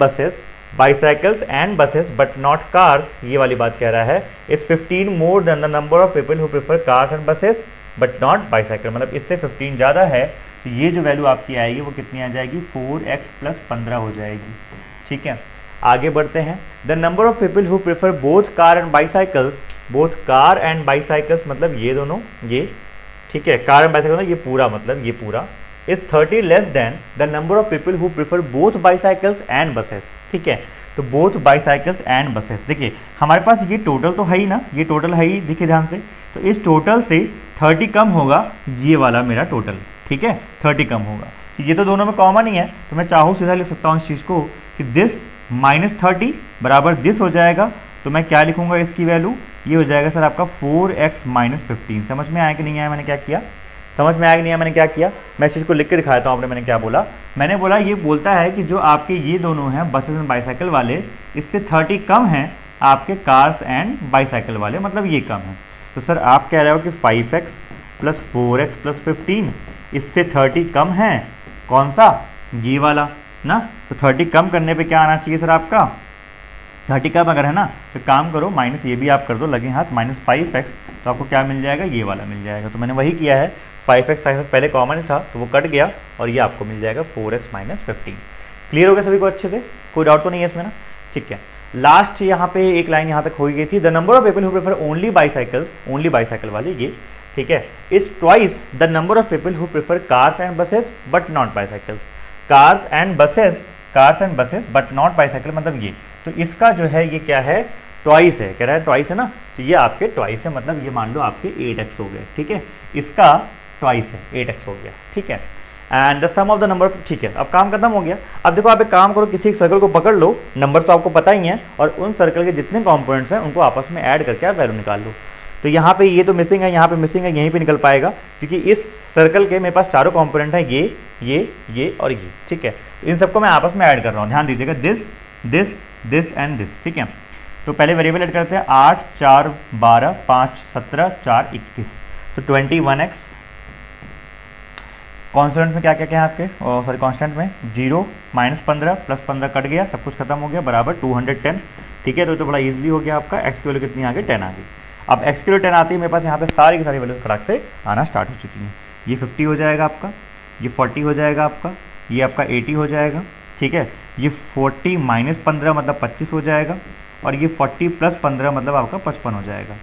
buses but not cars, ये वाली बात कह रहा है, is 15 more than the number of people who prefer cars and buses but not bicycle, मतलब इससे 15 ज़्यादा है, तो ये जो वैल्यू आपकी आएगी वो कितनी आ जाएगी 4x + 15 हो जाएगी, ठीक है। आगे बढ़ते हैं। The number of people who prefer both car and bicycles मतलब ये दोनों, ये ठीक है, कार एंड बाईसाइकिल ये पूरा, मतलब ये पूरा is 30 less than the number of people who prefer both bicycles and buses, ठीक है। तो बोथ बाईसाइकिल्स एंड बसेस, देखिए हमारे पास ये टोटल तो है ही ना, ये टोटल है ही, देखिए ध्यान से, तो इस टोटल से 30 कम होगा ये वाला मेरा टोटल, ठीक है, 30 कम होगा, ये तो दोनों में कॉमन ही है, तो मैं चाहूँ सीधा लिख सकता हूँ इस चीज़ को कि दिस -30 बराबर दिस हो जाएगा, तो मैं क्या लिखूंगा इसकी वैल्यू, ये हो जाएगा सर आपका 4x - 15। समझ में आया कि नहीं आया, मैंने क्या किया, समझ में आया कि नहीं आया मैंने क्या किया, मैं इस चीज़ को लिख के दिखाता हूँ आपने, मैंने क्या बोला, मैंने बोला ये बोलता है कि जो आपके ये दोनों हैं बसेस एंड बाईसाइकिल वाले, इससे 30 कम हैं आपके कार्स एंड बाईसाइकिल वाले, मतलब ये कम है। तो सर आप कह रहे हो कि 5x + 4x + 15 इससे 30 कम है, कौन सा, ये वाला ना, तो 30 कम करने पे क्या आना चाहिए सर आपका, 30 कम अगर है ना तो काम करो माइनस ये भी आप कर दो लगे हाथ, -5x, तो आपको क्या मिल जाएगा, ये वाला मिल जाएगा। तो मैंने वही किया है, 5x पहले कॉमन था तो वो कट गया और ये आपको मिल जाएगा 4x - 15। क्लियर हो गया सभी को अच्छे से, कोई डाउट तो नहीं है इसमें ना, ठीक है। लास्ट यहाँ पे एक लाइन यहाँ तक हो गई थी, the number of people who prefer only bicycle वाले, ये ठीक है, is twice the number of people who prefer cars and buses but not bicycles, cars and buses but not bicycle, मतलब ये, तो इसका जो है ये क्या है ट्वाइस है, कह रहा है ट्वाइस है ना, तो ये आपके ट्वाइस है, मतलब ये मान लो आपके 8x हो गए, ठीक है, इसका ट्वाइस है, 8x हो गया, ठीक है। And the sum of the number, ठीक है, अब काम खत्म हो गया। अब देखो आप एक काम करो, किसी एक सर्कल को पकड़ लो, नंबर तो आपको पता ही है, और उन सर्कल के जितने कॉम्पोनेंट्स हैं उनको आपस में ऐड करके आप वैल्यू निकाल लो। तो यहाँ पे ये तो मिसिंग है, यहाँ पे मिसिंग है, यहीं पे निकल पाएगा, क्योंकि इस सर्कल के मेरे पास चारों कॉम्पोनेंट हैं, ये और ये, ठीक है। इन सबको मैं आपस में ऐड कर रहा हूँ, ध्यान दीजिएगा, this this this and this, ठीक है। तो पहले वेरिएबल ऐड करते हैं, 8 4 12 5 17 4 21, तो 21x। कॉन्स्टेंट में क्या क्या क्या है आपके, सॉरी कॉन्स्टेंट में 0 -15 +15 कट गया, सब कुछ खत्म हो गया, बराबर 210, ठीक है। तो बड़ा इजीली हो गया आपका, x की वैल्यू कितनी आ गई, 10 आ गई। अब x की वैल्यू 10 आती है, मेरे पास यहाँ पे सारी की सारी वैल्यू खड़ाक से आना स्टार्ट हो चुकी हैं। ये 50 हो जाएगा आपका, ये 40 हो जाएगा आपका, ये आपका 80 हो जाएगा, ठीक है। ये 40 - 15 मतलब 25 हो जाएगा, और ये 40 + 15 मतलब आपका 55 हो जाएगा,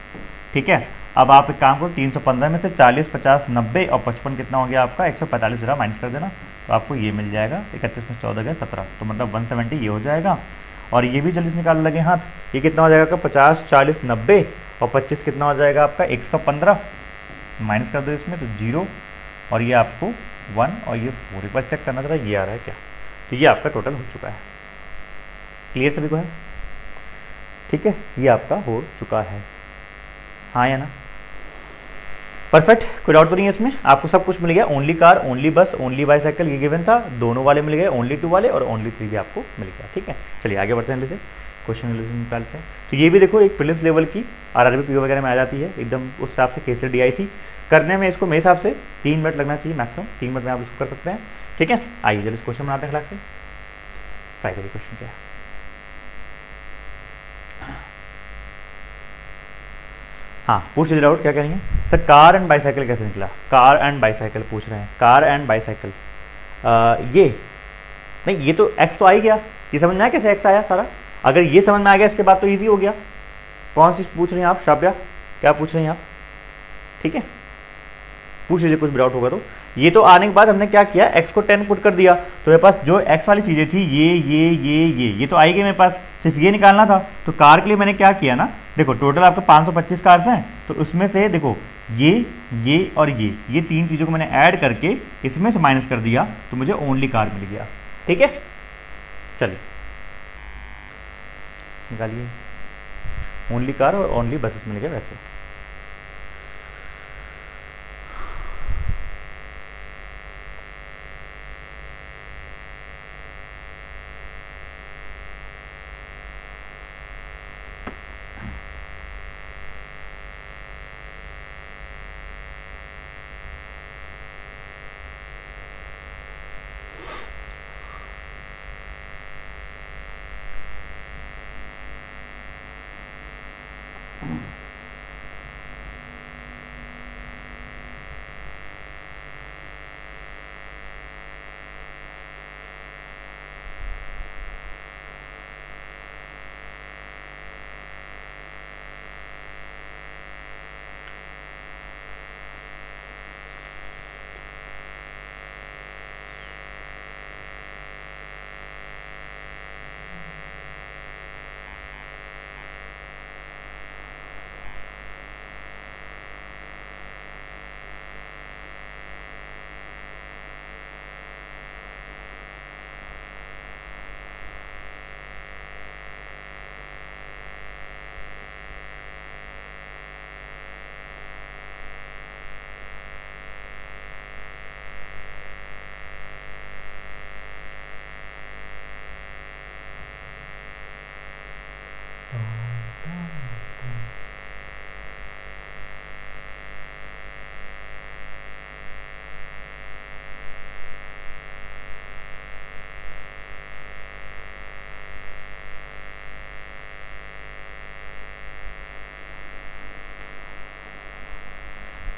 ठीक है। अब आप एक काम करो, 315 में से 40 50 90 और 55 कितना हो गया आपका, 145 जरा माइनस कर देना, तो आपको ये मिल जाएगा, 31 में 14 गया 17, तो मतलब 170 ये हो जाएगा। और ये भी जल्दी से निकाल लगे हाथ, ये कितना हो जाएगा आपका, 50 40 90 और 25 कितना हो जाएगा आपका, 115, माइनस कर दो इसमें, तो 0, और ये आपको 1 और ये 4, एक बार चेक करना जरा ये आ रहा है क्या। तो ये आपका टोटल हो चुका है, क्लियर सभी को है, ठीक है, ये आपका हो चुका है, हाँ या ना, परफेक्ट, कोई डाउट तो नहीं है इसमें, आपको सब कुछ मिल गया, ओनली कार, ओनली बस, ओनली बाईसाइकिल ये गिवन था, दोनों वाले मिल गए, ओनली 2 वाले और ओनली 3 भी आपको मिल गया, ठीक है। चलिए आगे बढ़ते हैं, जल्दी से क्वेश्चन निकालते हैं। तो ये भी देखो एक प्रीलिम्स लेवल की आरआरबी पीओ वगैरह में आ जाती है, एकदम उस हिसाब से केस स्टडी आई थी, करने में इसको मेरे हिसाब से 3 मिनट लगना चाहिए मैक्सिमम, 3 मिनट में आप इसको कर सकते हैं, ठीक है। आइए जल्दी क्वेश्चन बनाते हैं, खलाक से ट्राई करिए, क्वेश्चन क्या है। हाँ पूछ लीजिए डाउट, क्या कह रही है सर, कार एंड बाईसाइकिल कैसे निकला, कार एंड बाईसाइकिल पूछ रहे हैं, कार एंड बाईसाइकिल, ये नहीं, ये तो एक्स तो आ ही गया, ये समझ में आया कैसे एक्स आया सारा, अगर ये समझ में आ गया इसके बाद तो इजी हो गया। कौन सी पूछ रहे हैं आप, श्राव्या क्या पूछ रहे हैं आप, ठीक है, पूछ लीजिए, कुछ भी डाउट होगा तो। ये तो आने के बाद हमने क्या किया, x को 10 पुट कर दिया, तो मेरे पास जो x वाली चीज़ें थी ये तो आई गई मेरे पास, सिर्फ ये निकालना था। तो कार के लिए मैंने क्या किया ना, देखो टोटल आपके 525 कार्स हैं, तो उसमें से देखो ये और ये 3 चीज़ों को मैंने ऐड करके इसमें से माइनस कर दिया, तो मुझे ओनली कार मिल गया, ठीक है। चलिए निकालिए, ओनली कार और ओनली बसेस मिल गए वैसे।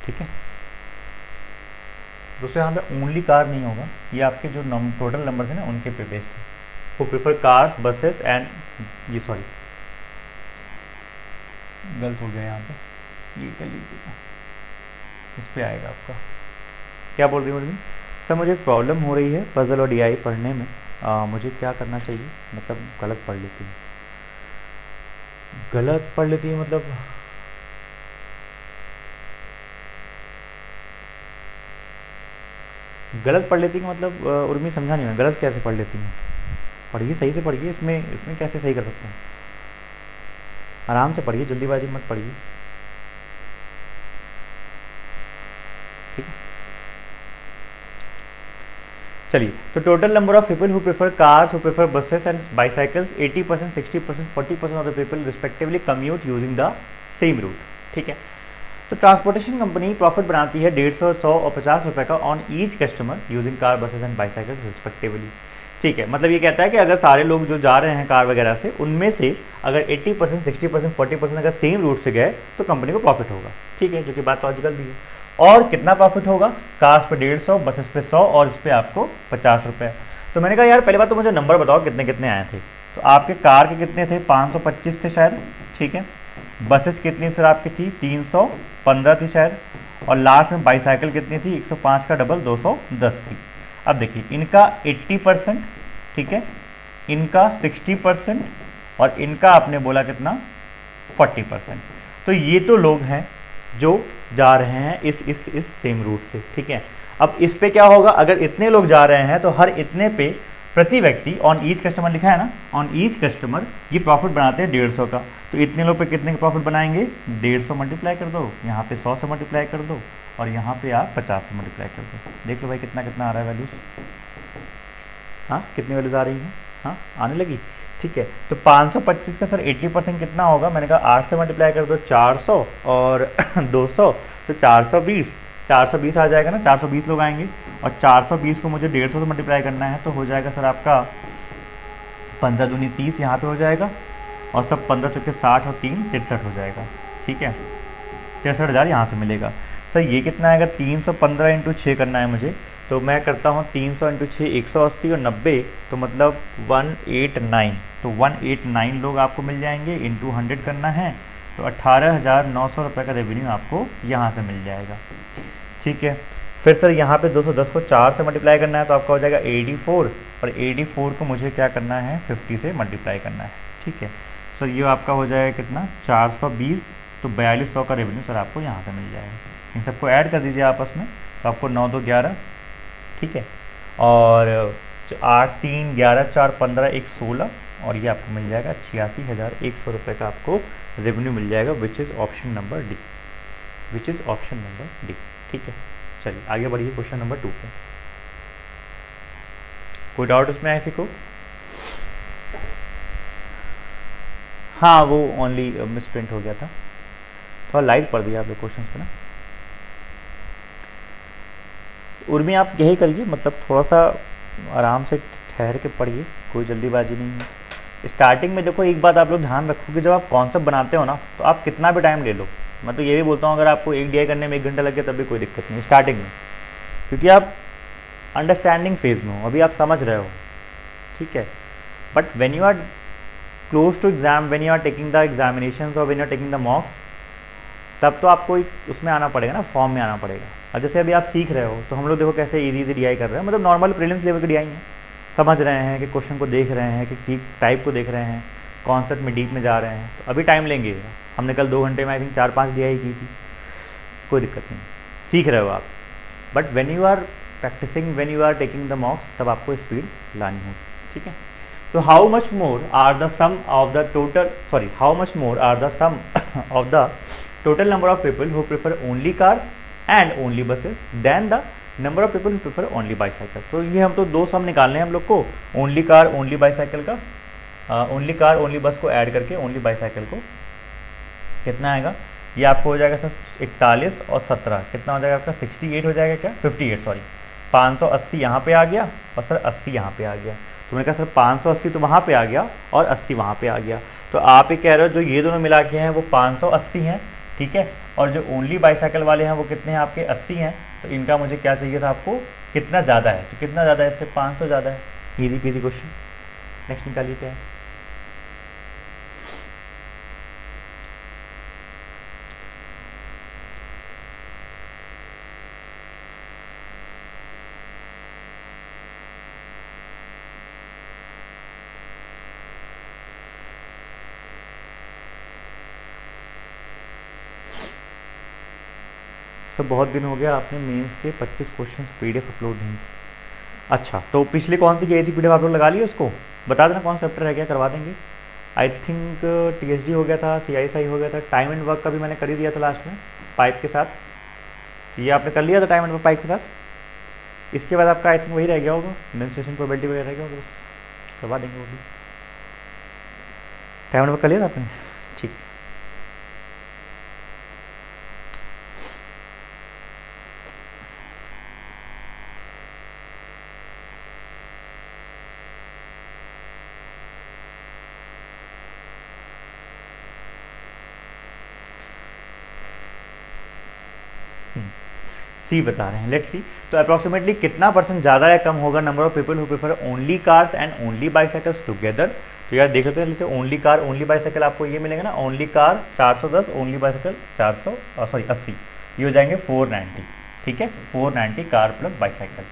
ठीक है, दोस्तों यहाँ पे ओनली कार नहीं होगा, ये आपके जो टोटल नंबर्स हैं ना उनके पे बेस्ड है। वो प्रेफर कार्स बसेस एंड, ये सॉरी गलत हो गया यहाँ पे, ये कर लीजिएगा, इस पे आएगा आपका। क्या बोल रही हूँ उर्मी सर, मुझे एक प्रॉब्लम हो रही है पजल और डीआई पढ़ने में, मुझे क्या करना चाहिए, मतलब गलत पढ़ लेती हूँ। गलत पढ़ लेती है मतलब, गलत पढ़ लेती है मतलब उर्मी समझा नहीं मैं, गलत कैसे पढ़ लेती हूँ? पढ़िए सही से पढ़िए, इसमें इसमें कैसे सही कर सकते हैं? आराम से पढ़िए, जल्दीबाजी मत पढ़िए, ठीक है। चलिए, तो total number of people who prefer cars, who prefer buses and bicycles 80%, 60%, 40% of the people respectively commute using the same route, ठीक है। तो ट्रांसपोर्टेशन कंपनी प्रॉफिट बनाती है 150, 100 और 50 रुपये का on each customer using car, buses and bicycles respectively, ठीक है। मतलब ये कहता है कि अगर सारे लोग जो जा रहे हैं कार वगैरह से, उनमें से अगर 80%, 60%, 40% अगर सेम रूट से गए तो कंपनी को प्रॉफिट होगा, ठीक है, जो कि बात लॉजिकल भी है। और कितना प्रॉफिट होगा? कार्स पे 150, बसेस पे 100 और इस पर आपको 50 रुपये। तो मैंने कहा यार पहले बात तो मुझे नंबर बताओ कितने कितने आए थे। तो आपके कार के कितने थे? 525 थे शायद, ठीक है। बसेस कितनी सर आपकी थी? 315 थी शायद। और लास्ट में बाईसाइकिल कितनी थी? 105 का डबल 210 थी। अब देखिए इनका 80%, ठीक है, इनका 60% और इनका आपने बोला कितना? 40%। तो ये तो लोग हैं जो जा रहे हैं इस सेम रूट से, ठीक है। अब इस पे क्या होगा? अगर इतने लोग जा रहे हैं तो हर इतने पे प्रति व्यक्ति ऑन ईच कस्टमर लिखा है ना, ऑन ईच कस्टमर ये प्रॉफिट बनाते हैं 150 का। तो इतने लोग पे कितने का प्रॉफिट बनाएंगे? 150 मल्टीप्लाई कर दो, यहाँ पे 100 से मल्टीप्लाई कर दो और यहाँ पे आप 50 से मल्टीप्लाई कर दो। देख लो भाई कितना कितना आ रहा है वैल्यूज। हाँ, कितनी वैल्यूज आ रही हैं? हाँ, आने लगी, ठीक है। तो 525 का सर 80% कितना होगा? मैंने कहा 8 से मल्टीप्लाई कर दो, 400 और 200, तो 420, 420 आ जाएगा ना, 420 लोग आएंगे। और 420 को मुझे 150 से मल्टीप्लाई करना है तो हो जाएगा सर आपका 15 दूनी 30 यहाँ पे हो जाएगा और सब 15 चौके 60 और 3 63 हो जाएगा, ठीक है। 63,000 यहाँ से मिलेगा। सर ये कितना आएगा? 315 इंटू 6 करना है मुझे, तो मैं करता हूँ 300 इंटू 6 180 और 90, तो मतलब 189। तो 189 लोग आपको मिल जाएंगे, इंटू 100 करना है तो 18,900 रुपये का रेवेन्यू आपको यहाँ से मिल जाएगा, ठीक है। फिर सर यहाँ पे 210 को 4 से मल्टीप्लाई करना है तो आपका हो जाएगा 84 और 84 को मुझे क्या करना है? 50 से मल्टीप्लाई करना है, ठीक है। सर ये आपका हो जाएगा कितना? 420, तो 4200 का रेवेन्यू सर आपको यहाँ से मिल जाएगा। इन सबको ऐड कर दीजिए आपस में तो आपको 9 2 11, ठीक है, और 8 3 11 4 15 1 16 और ये आपको मिल जाएगा 86,100 रुपये का आपको रेवेन्यू मिल जाएगा, which is option number D, which is option number D, ठीक है। चलिए आगे बढ़िए क्वेश्चन नंबर 2 पे। कोई डाउट उसमें ऐसे को? हाँ, वो ओनली मिसप्रिंट हो गया था, थोड़ा लाइट पढ़ दिया आपने क्वेश्चन पे ना। उर्मी आप यही करिए, मतलब थोड़ा सा आराम से ठहर के पढ़िए, कोई जल्दीबाजी नहीं है। स्टार्टिंग में देखो एक बात आप लोग ध्यान रखो कि जब आप कॉन्सेप्ट बनाते हो ना तो आप कितना भी टाइम ले लो, मैं तो ये भी बोलता हूँ अगर आपको एक डीआई करने में 1 घंटा लगे तब भी कोई दिक्कत नहीं स्टार्टिंग में, क्योंकि आप अंडरस्टैंडिंग फेज में हो, अभी आप समझ रहे हो, ठीक है। But when you are close to exam, when you are taking the examinations और when you are taking the mocks, तब तो आपको उसमें आना पड़ेगा ना, फॉर्म में आना पड़ेगा। अब जैसे अभी आप सीख रहे हो तो हम लोग देखो कैसे इजी इजी डीआई कर रहे हैं, मतलब नॉर्मल प्रीलिम्स लेवल की डीआई है, समझ रहे हैं कि क्वेश्चन को देख रहे हैं कि टाइप को देख रहे हैं, कॉन्सेप्ट में डीप में जा रहे हैं, तो अभी टाइम लेंगे। हमने कल 2 घंटे में आई थिंक 4-5 डीआई की थी, कोई दिक्कत नहीं, सीख रहे हो आप। But when you are practising, when you are taking the mocks, तब आपको स्पीड लानी होगी, ठीक है। तो how much more are the sum of the total, sorry, how much more are the sum of the total number of people who prefer only cars and only buses than the number of people who prefer only bicycle। तो ये हम तो 2 सम निकालने हैं हम लोग को, only car only bicycle का, ओनली कार ओनली बस को ऐड करके ओनली बाईसाइकिल को कितना आएगा? ये आपको हो जाएगा सर 41 और 17 कितना हो जाएगा आपका? 68 हो जाएगा क्या? 58 सॉरी, 580 यहाँ पे आ गया और सर 80 यहाँ पे आ गया। तो मैंने कहा सर 580 तो वहाँ पे आ गया और 80 वहाँ पे आ गया, तो आप ये कह रहे हो जो ये दोनों मिला के हैं वो 580 हैं, ठीक है, और जो ओनली बाईसाइकिल वाले हैं वो कितने हैं आपके? 80 हैं। तो इनका मुझे क्या चाहिए था आपको? कितना ज़्यादा है, तो कितना ज़्यादा है? इससे 500 ज़्यादा है। इजी पीजी क्वेश्चन, नेक्स्ट निकालिए क्या है। तो बहुत दिन हो गया आपने मेंस के 25 क्वेश्चन पीडीएफ अपलोड नहीं। अच्छा, तो पिछली कौन सी गई थी पीडीएफ अपलोड लगा ली उसको? बता देना कौन सा चैप्टर रह गया, करवा देंगे। आई थिंक टीएसडी हो गया था, सीआईएसआई हो गया था, टाइम एंड वर्क का भी मैंने कर ही दिया था लास्ट में पाइप के साथ। ये आपने कर लिया था टाइम एंड वर्क पाइप के साथ। इसके बाद आपका आई थिंक वही रह गया होगा, मेंस्ट्रुएशन प्रोबेबिलिटी वगैरह रह गया होगा, बस करवा देंगे वो भी। टाइम एंड वर्क कर लिया था आपने? ठीक। सी बता रहे हैं, लेट्स सी। तो अप्रॉक्सीमेटली कितना परसेंट ज़्यादा या कम होगा number of people who prefer only cars and only bicycles together. तो यार देख लेते हैं, लेते ओनली कार ओनली बाइसाइकिल आपको ये मिलेगा ना, ओनली कार 410, ओनली बाइसाइकिल 80, ये हो जाएंगे 490। ठीक है, 490 कार प्लस बाइसाइकिल।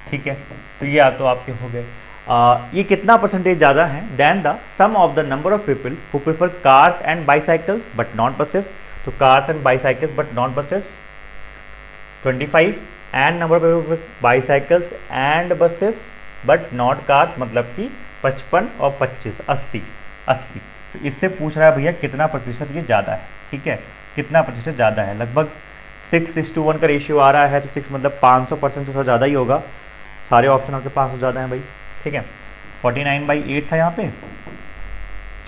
ठीक है, तो ये तो आपके हो गए। ये कितना परसेंटेज ज़्यादा है than the sum of the number of people who prefer cars and bicycles but not buses. तो cars and bicycles but not buses 25 and number of bicycles and buses but not cars, मतलब कि 55 और 25 80। तो इससे पूछ रहा है भैया कितना प्रतिशत ये ज़्यादा है। ठीक है, कितना प्रतिशत ज़्यादा है? लगभग 6:1 का रेशियो आ रहा है, तो 6 मतलब 500% से थोड़ा ज़्यादा ही होगा। सारे ऑप्शन आपके पास तो ज़्यादा हैं भाई। ठीक है, 49/8 था यहाँ पे,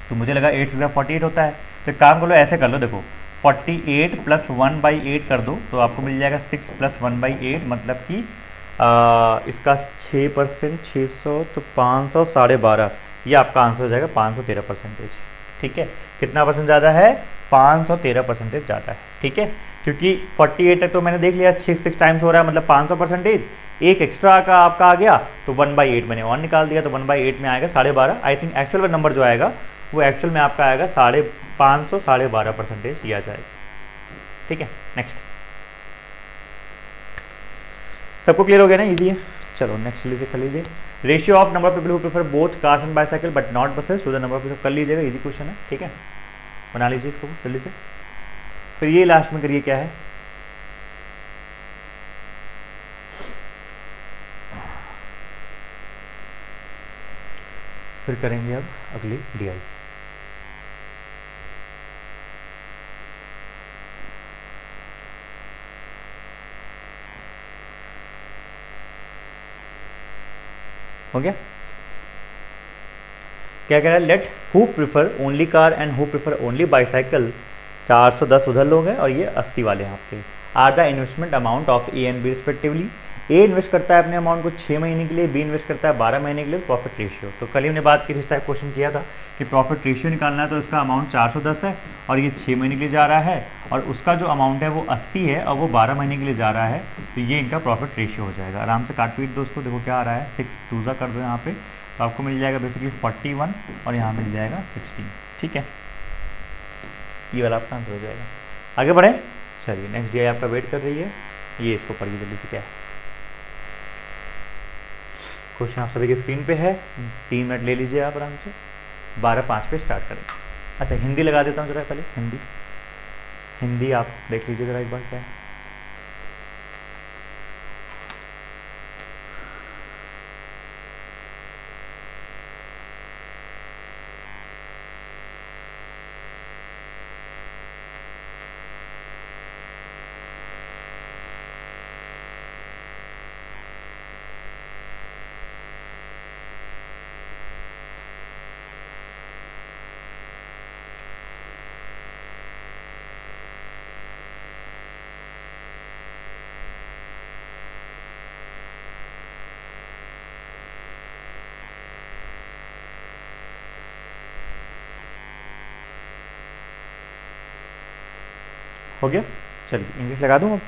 तो मुझे लगा 8 से 48 होता है। तो काम करो, ऐसे कर लो, देखो 48 + 1/8 कर दो तो आपको मिल जाएगा 6 + 1/8, मतलब कि इसका 6%, 600 तो 500 12.5, ये आपका आंसर हो जाएगा 513%। ठीक है, कितना परसेंट ज़्यादा है? 513% ज़्यादा है। ठीक है, क्योंकि 48 तक तो मैंने देख लिया 6 टाइम्स हो रहा है, मतलब 500%। एक एक्स्ट्रा का आपका आ गया तो 1/8 मैंने और निकाल दिया, तो 1/8 में आएगा 12.5। आई थिंक एक्चुअल नंबर जो आएगा वो एक्चुअल में आपका आएगा 500 12.5% ये आ जाएगा। ठीक है, नेक्स्ट। सबको क्लियर हो गया ना? इजी है। चलो नेक्स्ट लीजिए, कर लीजिए। Ratio of number of people who prefer both cars and bicycle but not buses to the number of people, कर लीजिएगा, इजी क्वेश्चन है। ठीक है, बना लीजिए इसको जल्दी से। फिर ये लास्ट में करिए क्या है, फिर करेंगे अब अगली डीआई। हो गया? क्या कह रहा है? Let who prefer only car and who prefer only bicycle, 410 उधर लोग हैं और ये 80 वाले हैं आपके। Are the investment amount of A and B respectively. A invest करता है अपने अमाउंट को 6 महीने के लिए, बी इन्वेस्ट करता है 12 महीने के लिए। प्रॉफिट रेशियो, तो कल ही हमने बात की थी, इस टाइप क्वेश्चन किया था कि प्रॉफिट रेशियो निकालना है, तो इसका अमाउंट 410 है और ये 6 महीने के लिए जा रहा है, और उसका जो अमाउंट है वो 80 है और वो 12 महीने के लिए जा रहा है। तो ये इनका प्रॉफिट रेशियो हो जाएगा। आराम से काट पीट दो उसको, देखो क्या आ रहा है, 6 2 कर दो यहाँ पे, तो आपको मिल जाएगा बेसिकली 41 और यहाँ मिल जाएगा 16। ठीक है, ये वाला आपका आंसर हो जाएगा। आगे बढ़ें, चलिए नेक्स्ट डे आपका वेट कर रही है, ये इसको पढ़िए जल्दी से। क्या है क्वेश्चन? आप सभी के स्क्रीन पे है, 3 मिनट ले लीजिए आप आराम से। 12:05 पे स्टार्ट करें। अच्छा, हिंदी लगा देता हूँ जरा पहले, हिंदी आप देख लीजिए जरा एक बार क्या है। हो गया? चलिए इंग्लिश लगा दूँ अब।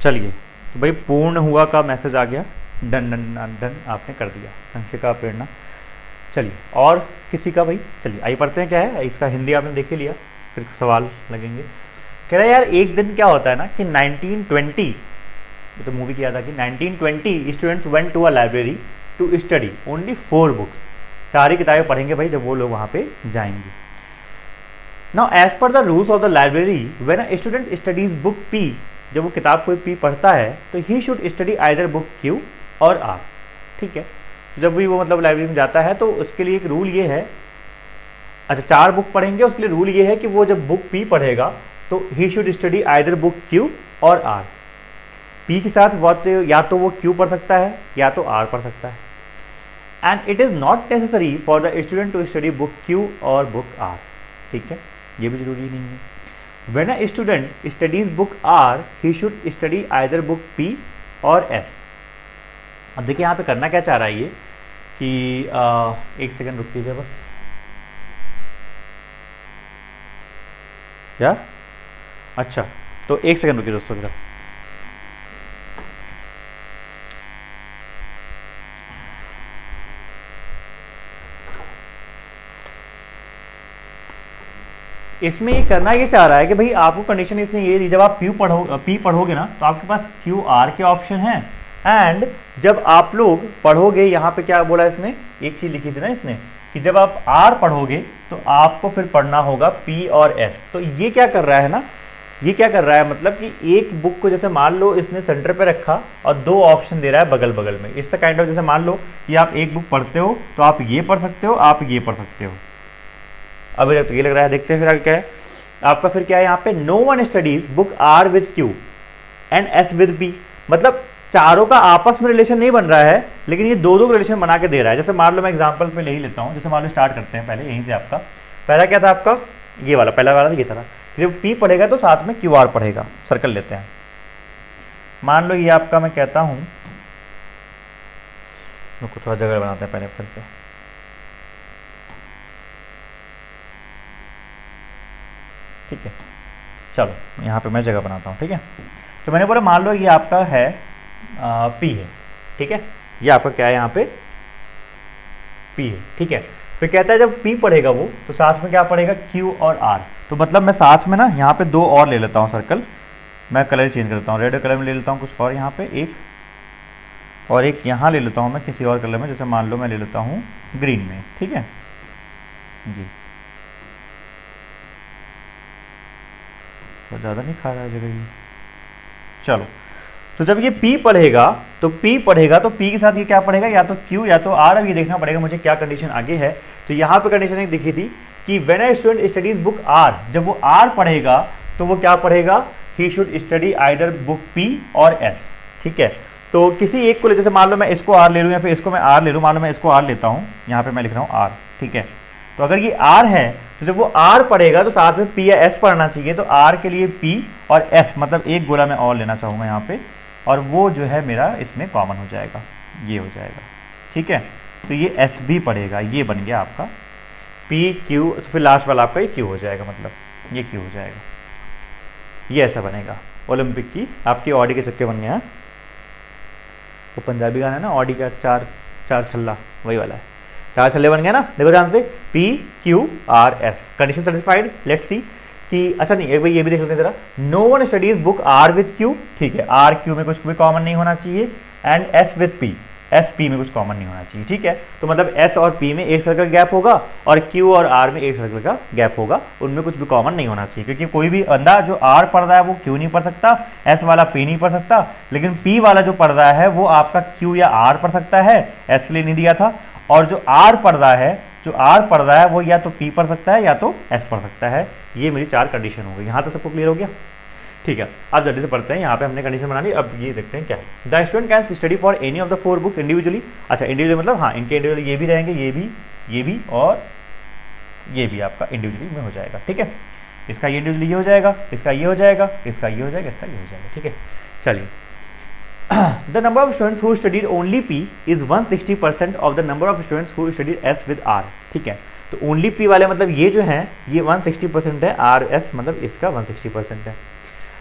चलिए, तो भाई पूर्ण हुआ का मैसेज आ गया, डन डन डन डन आपने कर दिया, संशिका प्रेरणा। चलिए और किसी का भाई, चलिए आइए पढ़ते हैं क्या है इसका। हिंदी आपने देख ही लिया, फिर सवाल लगेंगे। कह रहा है यार एक दिन क्या होता है ना कि 1920, ये तो मूवी किया था कि 1920 students went to a library to study only 4 books. 4 ही किताबें पढ़ेंगे भाई जब वो लोग वहाँ पे जाएंगे। Now as per the rules of the library when a student studies book P, जब वो किताब कोई पी पढ़ता है तो he should study either book Q or R. ठीक है, जब भी वो मतलब लाइब्रेरी में जाता है तो उसके लिए एक रूल ये है, अच्छा 4 बुक पढ़ेंगे, उसके लिए रूल ये है कि वो जब बुक पी पढ़ेगा तो he should study either book Q or are. P के साथ या तो वो क्यू पढ़ सकता है या तो आर पढ़ सकता है। And it is not necessary for the student to study book Q और बुक आर। ठीक है, ये भी जरूरी नहीं है। When a student studies book R, he should study either book P और S। अब देखिए यहाँ पे करना क्या चाह रहा है ये कि एक सेकंड रुक लीजिए बस क्या, अच्छा तो एक सेकंड रुकिए दोस्तों जरा। इसमें ये करना ये चाह रहा है कि भाई आपको कंडीशन इसने ये दी, जब आप पी पढ़ोगे ना तो आपके पास क्यू आर के ऑप्शन हैं। एंड जब आप लोग पढ़ोगे, यहाँ पे क्या बोला इसने, एक चीज़ लिखी थी ना इसने कि जब आप आर पढ़ोगे तो आपको फिर पढ़ना होगा पी और एस। तो ये क्या कर रहा है ना, ये क्या कर रहा है मतलब कि एक बुक को जैसे मान लो इसने सेंटर पे रखा और 2 ऑप्शन दे रहा है बगल बगल में। इससे काइंड ऑफ जैसे मान लो कि आप एक बुक पढ़ते हो तो आप ये पढ़ सकते हो, आप ये पढ़ सकते हो। अब तो ये लग रहा है, देखते हैं फिर आगे क्या है आपका। फिर क्या है यहाँ पे, no one studies book R with Q and S with B. मतलब चारों का आपस में रिलेशन नहीं बन रहा है, लेकिन ये 2 रिलेशन बना के दे रहा है। जैसे मान लो मैं एग्जांपल पे ले ही लेता हूँ, जैसे मान लो स्टार्ट करते हैं पहले यहीं से। आपका पहला क्या था, आपका ये वाला पहला वाला ये था, जब पी पढ़ेगा तो साथ में क्यू आर पढ़ेगा। सर्कल लेते हैं, मान लो ये आपका मैं कहता हूँ, थोड़ा जगह बनाते हैं पहले फिर से। ठीक है, चलो यहाँ पे मैं जगह बनाता हूँ। ठीक है, तो मैंने बोला मान लो ये आपका है पी है। ठीक है, ये आपका क्या है यहाँ पे पी है। ठीक है, फिर कहता है जब पी पढ़ेगा वो तो साथ में क्या पढ़ेगा क्यू और आर। तो मतलब मैं साथ में ना यहाँ पे 2 और ले लेता हूँ सर्कल, मैं कलर चेंज करता हूँ, रेड कलर में ले लेता हूँ कुछ और यहाँ पे एक, और एक यहाँ ले लेता हूँ मैं किसी और कलर में, जैसे मान लो मैं ले लेता हूँ ग्रीन में। ठीक है जी, तो ज़्यादा नहीं खा रहा है जगह ये। चलो, तो जब ये P पढ़ेगा तो P के साथ ये क्या पढ़ेगा, या तो Q या तो R। अब ये देखना पड़ेगा मुझे क्या कंडीशन आगे है। तो यहाँ पे कंडीशन एक दिखी थी कि when a student studies book R, जब वो R पढ़ेगा तो वो क्या पढ़ेगा, ही should study either book P और S। ठीक है, तो किसी एक को ले, जैसे मान लो मैं इसको R ले लूँ या फिर इसको मैं R ले लूँ। मान लो मैं इसको R लेता हूँ, यहाँ पे मैं लिख रहा हूँ R। ठीक है, तो अगर ये R है तो जब वो R पढ़ेगा तो साथ में P या S पढ़ना चाहिए। तो R के लिए P और S, मतलब एक गोला मैं और लेना चाहूँगा यहाँ पे, और वो जो है मेरा इसमें कॉमन हो जाएगा, ये हो जाएगा। ठीक है, तो ये S भी पढ़ेगा, ये बन गया आपका P Q, तो फिर लास्ट वाला आपका ये Q हो जाएगा, मतलब ये Q हो जाएगा। ये ऐसा बनेगा। ओलंपिक की आपकी ऑडी के चक्के बन गए हैं, वो पंजाबी गाना है ना ऑडी का, चार छल्ला, वही वाला है। 4 छल्ले बन गए ना, देखो ध्यान से, P Q R S। Condition satisfied. Let's see कि अच्छा नहीं, एक भाई ये भी देख लेते हैं जरा, no one studies book R with Q। ठीक है, R Q में कुछ भी कॉमन नहीं होना चाहिए, and S with P, S P में कुछ कॉमन नहीं होना चाहिए। ठीक है, तो मतलब S और P में एक सर्कल गैप होगा और Q और R में एक सर्कल का गैप होगा, उनमें कुछ भी कॉमन नहीं होना चाहिए। क्योंकि कोई भी बंदा जो R पढ़ रहा है वो Q नहीं पढ़ सकता, S वाला P नहीं पढ़ सकता, लेकिन P वाला जो पढ़ रहा है वो आपका Q या R पढ़ सकता है, S के लिए नहीं दिया था। और जो R पढ़ रहा है वो या तो P पढ़ सकता है या तो S पढ़ सकता है। ये मेरी 4 कंडीशन हो गई। यहाँ तक सबको क्लियर हो गया। ठीक है, अब जल्दी से पढ़ते हैं। यहाँ पे हमने कंडीशन बना ली, अब ये देखते हैं क्या है। The student can study for any of the 4 books individually. अच्छा, इंडिविजुअली मतलब हाँ, इनके इंडिविजुअली ये भी रहेंगे, ये भी और ये भी आपका इंडिविजुअली में हो जाएगा। ठीक है, इसका ये इंडिविजुअली ये हो जाएगा, इसका ये हो जाएगा, इसका ये हो जाएगा, इसका ये हो जाएगा। ठीक है, चलिए। The number of students who studied only P is 160% of the number of students who studied S with R। ठीक है, तो only P वाले मतलब ये जो हैं ये 160% है, R S मतलब इसका 160% है।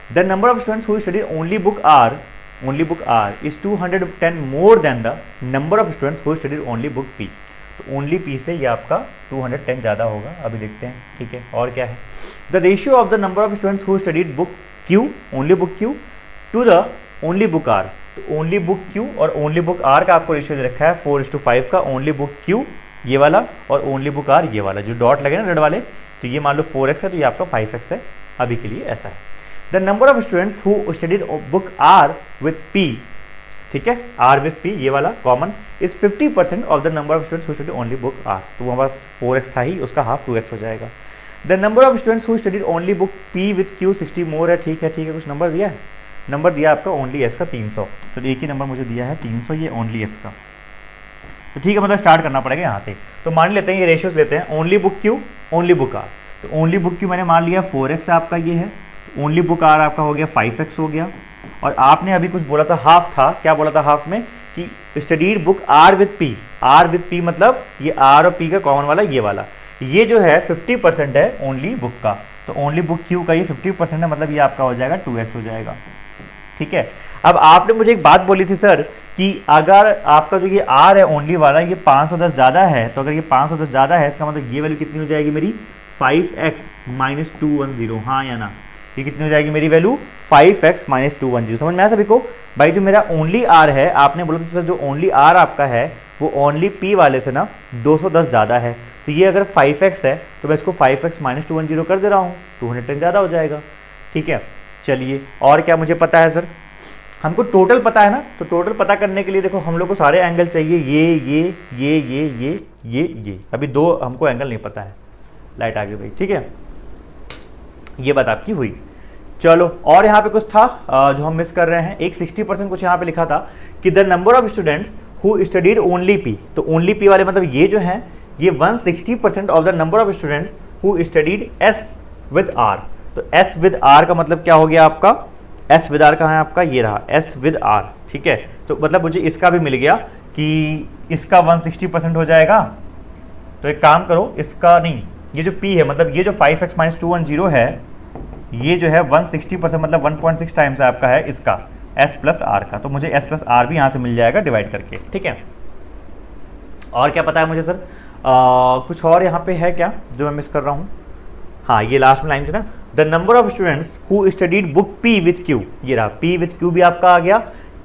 The number of students who study only book R is 210 more than the number of students who study only book P. तो ओनली पी से ये आपका 210 ज़्यादा होगा, अभी देखते हैं। ठीक है, और क्या है, the ratio of the number of students who studied book Q, only book Q to the only book R. तो ओनली बुक क्यू और ओनली बुक आर का आपको रेशियो दे रखा है 4:5 का। ओनली बुक क्यू ये वाला और ओनली बुक आर ये वाला, जो डॉट लगे ना रेड वाले, तो ये मान लो 4x है, तो ये आपका 5x है। अभी के लिए ऐसा है। The number of students who studied book R with P, ठीक है, आर विथ पी ये वाला common, is 50% of the number of students who study only book R. तो वहाँ पास 4x था ही, उसका हाफ 2x हो जाएगा। The number of students who studied only book P with Q 60 मोर है। ठीक है, कुछ नंबर दिया है, नंबर दिया आपका ओनली एस का 300। तो एक ही नंबर मुझे दिया है 300, ये ओनली एस का। तो ठीक है, मतलब स्टार्ट करना पड़ेगा यहाँ से। तो मान लेते हैं ये रेशियोज लेते हैं, only book Q only book R. तो ओनली बुक क्यू मैंने मान लिया 4x आपका ये है, ओनली बुक आर आपका हो गया 5x हो गया। और आपने अभी कुछ बोला था, हाफ था, क्या बोला था हाफ में, कि studied book R with P. R with P मतलब ये आर और पी का कॉमन वाला ये वाला, ये जो है 50% है ओनली बुक का। तो ओनली बुक क्यू का ये 50% है, मतलब ये आपका हो जाएगा 2x हो जाएगा। ठीक है, अब आपने मुझे एक बात बोली थी सर कि अगर आपका जो ये आर है ओनली वाला, ये 510 ज़्यादा है, तो अगर ये 510 ज़्यादा है, इसका मतलब ये वैल्यू कितनी हो जाएगी मेरी, 5x - 210। हाँ या ना, ये कितनी हो जाएगी मेरी वैल्यू, 5x - 210। समझ में आया सभी को? भाई जो मेरा ओनली आर है, आपने बोला था सर जो ओनली आर आपका है वो ओनली पी वाले से ना 210 ज़्यादा है। तो ये अगर 5x है तो मैं इसको 5x - 210 कर दे रहा हूँ, 210 ज़्यादा हो जाएगा। ठीक है, चलिए और क्या मुझे पता है सर, हमको टोटल पता है ना। तो टोटल पता करने के लिए देखो हम लोग को सारे एंगल चाहिए, ये। अभी दो हमको एंगल नहीं पता है। लाइट आ गई भाई, ठीक है, ये बात आपकी हुई। चलो, और यहाँ पे कुछ था जो हम मिस कर रहे हैं। एक 60% कुछ यहाँ पे लिखा था कि the number of students who studied only P. तो ओनली पी वाले मतलब ये जो है ये 160% of the number of students who studied S with R. तो एस विद आर का मतलब क्या हो गया आपका, एस विद आर कहाँ है आपका, ये रहा एस विद आर। ठीक है, तो मतलब मुझे इसका भी मिल गया कि इसका 160% हो जाएगा। तो एक काम करो, इसका नहीं, ये जो P है मतलब ये जो 5x - 210 है, ये जो है 160% मतलब 1.6 टाइम्स आपका है इसका S + R का। तो मुझे S + R भी यहाँ से मिल जाएगा डिवाइड करके। ठीक है, और क्या पता है मुझे सर, कुछ और यहाँ पे है क्या जो मैं मिस कर रहा हूँ? हाँ, ये लास्ट में लाइन थी ना, the number of students who studied book P with Q। ये रहा P विथ Q भी आपका आ गया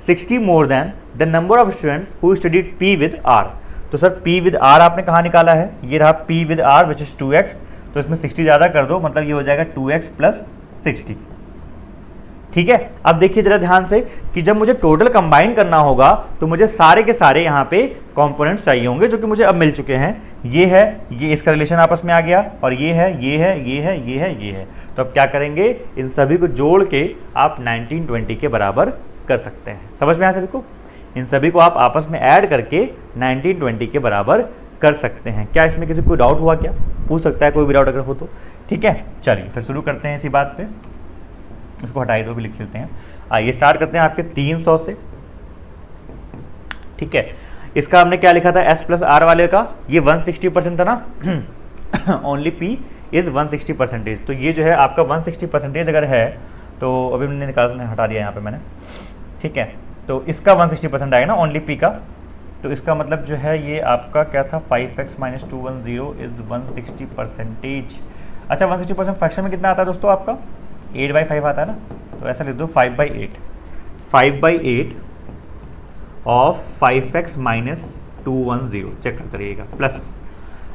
60 मोर than the number of students who studied P with R। तो सर P विद R आपने कहाँ निकाला है, ये रहा P with R which is 2x। तो इसमें 60 ज़्यादा कर दो, मतलब ये हो जाएगा 2x + 60। ठीक है, अब देखिए जरा ध्यान से कि जब मुझे टोटल कंबाइन करना होगा तो मुझे सारे के सारे यहाँ पे कंपोनेंट्स चाहिए होंगे, जो कि मुझे अब मिल चुके हैं। ये है, ये इसका रिलेशन आपस में आ गया, और ये है, ये है, ये है, ये है, ये है। तो अब क्या करेंगे, इन सभी को जोड़ के आप 1920 के बराबर कर सकते हैं। समझ में आया सभी को? इन सभी को आप आपस में ऐड करके 1920 के बराबर कर सकते हैं। क्या इसमें किसी को डाउट हुआ? क्या पूछ सकता है कोई भी डाउट अगर हो तो? ठीक है, चलिए फिर शुरू करते हैं इसी बात पे। इसको हटाई दो, भी लिख लेते हैं। आइए स्टार्ट करते हैं आपके 300 से। ठीक है, इसका हमने क्या लिखा था, S + R वाले का, ये 160% था ना ओनली P इज 160%। तो ये जो है आपका 160% अगर है, तो अभी मैंने निकालना हटा दिया यहाँ पे मैंने। ठीक है, तो इसका 160% आएगा ना ओनली P का। तो इसका मतलब जो है ये आपका क्या था, 5x - 210 इज 160%। अच्छा, 160% फ्रैक्शन में कितना आता है दोस्तों आपका, 8/5 आता है ना। तो ऐसा लिख दो 5/8, 5/8 ऑफ 5x - 210। चेक करते रहिएगा, प्लस,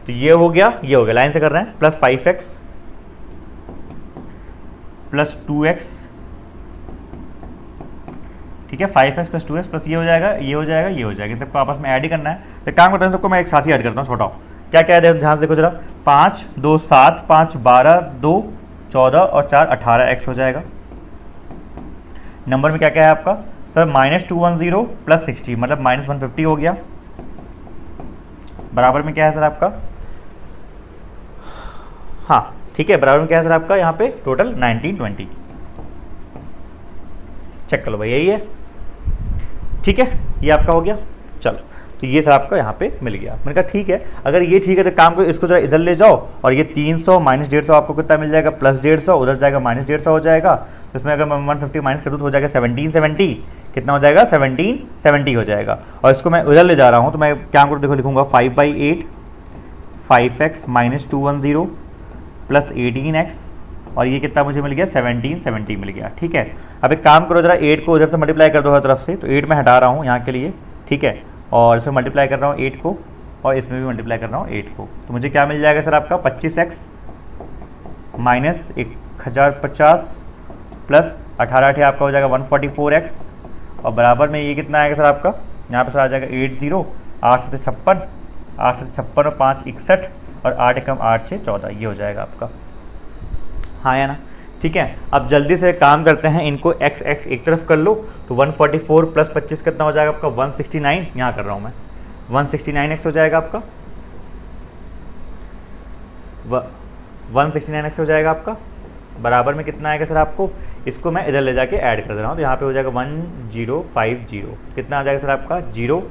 तो ये हो गया, ये हो गया, लाइन से कर रहे हैं, प्लस 5x + 2x। ठीक है, 5x + 2x प्लस ये हो जाएगा, ये हो जाएगा, ये हो जाएगा। सबको आपस में ऐड ही करना है। तो काम करते हैं, सबको मैं एक साथ ही ऐड करता हूँ। छोटाओ क्या क्या है, ध्यान से देखो जरा। 5 × 2 = 7, 5 × 12 = 2, 14 और 4 = 18x हो जाएगा। नंबर में क्या क्या है आपका सर, -210 + 60 मतलब -150 हो गया। बराबर में क्या है सर आपका, हाँ ठीक है, बराबर में क्या है सर आपका यहाँ पे टोटल 1920। चेक कर लो भाई, यही है। ठीक है, ये आपका हो गया। चलो तो ये सर आपका यहाँ पे मिल गया। मैंने कहा ठीक है, अगर ये ठीक है तो काम को इसको जरा इधर ले जाओ, और ये 300 माइनस 150 आपको कितना मिल जाएगा, प्लस 150, उधर जाएगा माइनस 150 हो जाएगा। तो इसमें अगर मैं 150 माइनस कर दूँ तो हो जाएगा 1770, कितना हो जाएगा 1770 हो जाएगा। और इसको मैं उधर ले जा रहा हूँ तो मैं क्या करूँ, देखो लिखूँगा 5/8 5x माइनस 210 प्लस 18x, और ये कितना मुझे मिल गया 1770 मिल गया। ठीक है, अब एक काम करो जरा 8 को उधर से मल्टीप्लाई कर दो हर तरफ से, तो 8 मैं हटा रहा हूँ यहाँ के लिए। ठीक है, और इसमें मल्टीप्लाई कर रहा हूँ 8 को, और इसमें भी मल्टीप्लाई कर रहा हूँ 8 को, तो मुझे क्या मिल जाएगा सर आपका 25x माइनस 1050 प्लस 18 आपका हो जाएगा 144x, और बराबर में ये कितना आएगा सर आपका, यहाँ पर सर आ जाएगा 80, 8 से 56, 8 से 56 और 5 61, और 8 एकम 8 6 14, ये हो जाएगा आपका। हाँ या ना? ठीक है, अब जल्दी से काम करते हैं, इनको x x एक तरफ कर लो, तो 144 प्लस 25 कितना हो जाएगा आपका 169, यहाँ कर रहा हूँ मैं 169x हो जाएगा आपका, 169x हो जाएगा आपका, बराबर में कितना आएगा सर आपको, इसको मैं इधर ले जाके ऐड कर दे रहा हूँ, तो यहाँ पे हो जाएगा 1050, कितना आ जाएगा सर आपका 0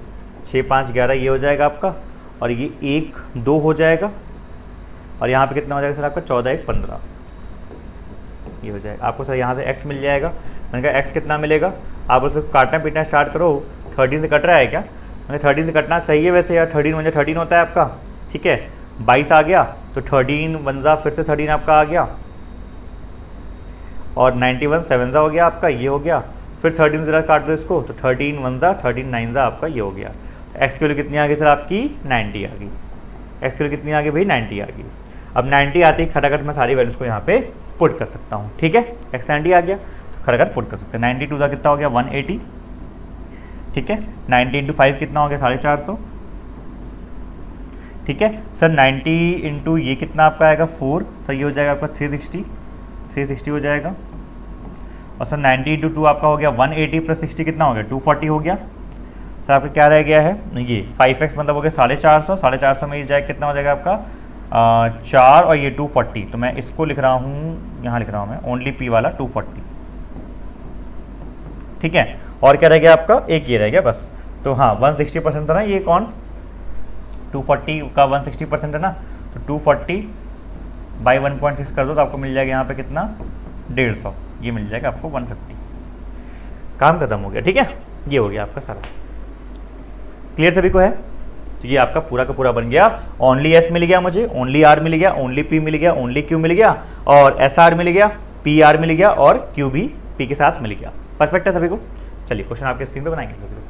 6 5 11, ये हो जाएगा आपका, और ये 1 2 हो जाएगा, और यहाँ पे कितना हो जाएगा सर आपका 14 1 15, ये हो जाएगा आपको सर। यहाँ से x मिल जाएगा, मैंने कहा x कितना मिलेगा, आप उसको काटना पीटना स्टार्ट करो। 13 से कट रहा है क्या, मैंने 13 से कटना चाहिए वैसे यार, 13 मुझे 13 होता है आपका। ठीक है, 22 आ गया, तो 13 1 फिर से 13 आपका आ गया, और 91 7 हो गया आपका, ये हो गया। फिर 13 से काट दो इसको, तो 13 1 13 9 आपका ये हो गया। x की वैल्यू कितनी आ गई सर आपकी 90 आ गई, x की वैल्यू कितनी आ गई भाई 90 आ गई। अब 90 आती है खटाखट मैं सारी वैल्यूज़ को यहाँ पे पुट कर सकता हूँ। ठीक है, x 90 आ गया तो खटाखट पुट कर सकते हैं। 92 का कितना हो गया 180। ठीक है, 90 × 5 कितना हो गया 450। ठीक है सर, 90 × ये कितना आपका आएगा 4, सर ये हो जाएगा आपका 360 हो जाएगा। और सर 90 × 2 आपका हो गया 180 प्लस 60 कितना हो गया 240 हो गया। सर आपका क्या रह गया है, ये 5x मतलब हो गया 450, 450 में ये जाएगा कितना हो जाएगा आपका 4, और ये 240, तो मैं इसको लिख रहा हूँ, यहाँ लिख रहा हूँ मैं ओनली p वाला 240। ठीक है, और क्या रह गया आपका, एक ये रह गया बस। तो हाँ 160% था ना ये, कौन 240 का 160% है ना, तो 240 बाई 1.6 कर दो तो आपको मिल जाएगा यहाँ पे कितना 150, ये मिल जाएगा आपको 150। काम खत्म हो गया। ठीक है, ये हो गया आपका सारा। क्लियर सभी को है? तो ये आपका पूरा का पूरा बन गया। ओनली s मिल गया मुझे, ओनली r मिल गया, ओनली p मिल गया, ओनली q मिल गया, और SR मिल गया, PR मिल गया, और q भी p के साथ मिल गया। परफेक्ट है सभी को? चलिए क्वेश्चन आपके स्क्रीन पे बनाएंगे सभी लोग।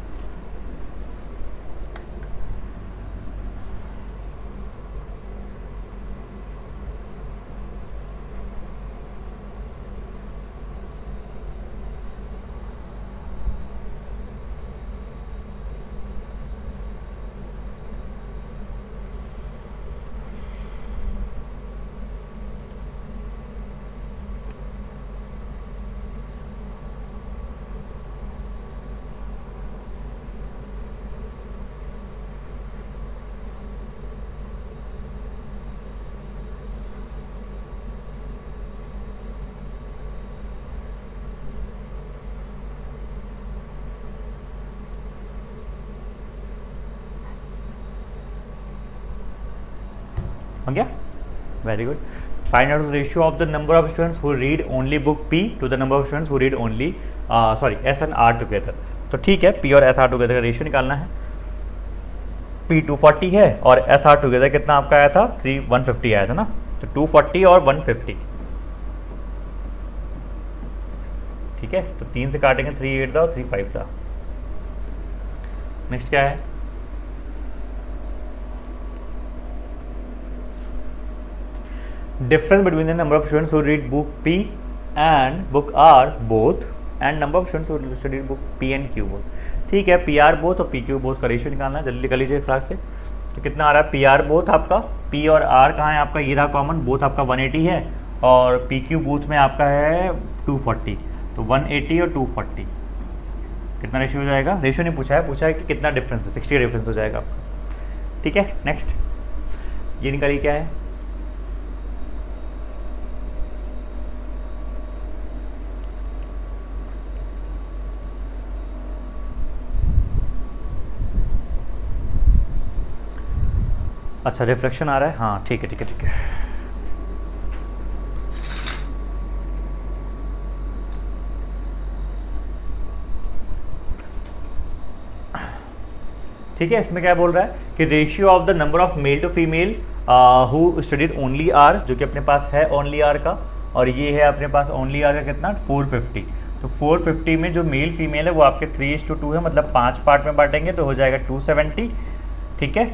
हो गया, very good. Find out the ratio of the number of students who read only book P to the number of students who read only S and R together. तो ठीक है, P और SR टुगेदर का ratio निकालना है। P 240 है और SR together कितना आपका आया था 150 आया था ना, तो 240 और 150। ठीक है, तो 3 से काटेंगे 3 8 और 3 5 था। नेक्स्ट क्या है, difference between the number of students who read book P and book R both and number of students who read book P and Q both। ठीक है, PR both और PQ both का रेशियो निकालना है, जल्दी कर लीजिए क्लास से। तो कितना आ रहा है, PR both आपका, P और R कहाँ है आपका, ये रहा कॉमन, बोथ आपका 180 है, और PQ both में आपका है 240, तो 180 और 240 कितना रेशियो हो जाएगा, रेशियो नहीं पूछा है, पूछा है कि कितना डिफरेंस है, 60 डिफरेंस हो जाएगा आपका। ठीक है, नेक्स्ट ये निकालिए क्या है, अच्छा रिफ्लेक्शन आ रहा है, हाँ ठीक है ठीक है ठीक है। ठीक है, इसमें क्या बोल रहा है कि ratio of the number of male to female who studied only R, जो कि अपने पास है ओनली आर का, और ये है अपने पास ओनली आर का कितना 450। तो 450 में जो मेल फीमेल है वो आपके 3:2 है, मतलब 5 पार्ट में बांटेंगे तो हो जाएगा 270, ठीक है,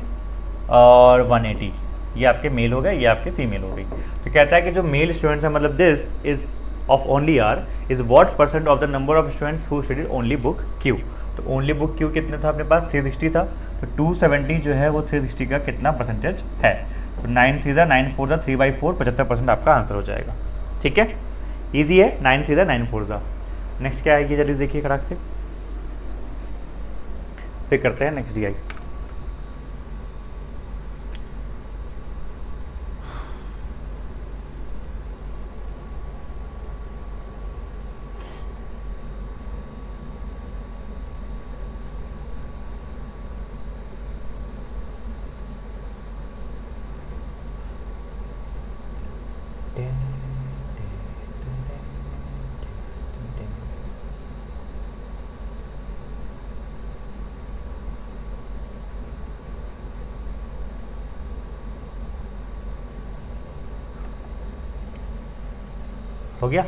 और 180। ये आपके मेल हो गए, ये आपके फीमेल हो गई। तो कहता है कि जो मेल स्टूडेंट्स है, मतलब this is of only R is what percent of the number of students who studied only book Q. तो ओनली बुक क्यू कितने था अपने पास 360 था, तो 270 जो है वो 360 का कितना परसेंटेज है। तो 9 3 9 4 3/4 75% आपका आंसर हो जाएगा। ठीक है, ईजी है, 9 3 9 4। नेक्स्ट क्या आएगी जल्दी देखिए खड़ाक से, फिर करते हैं नेक्स्ट डी आई। हो गया,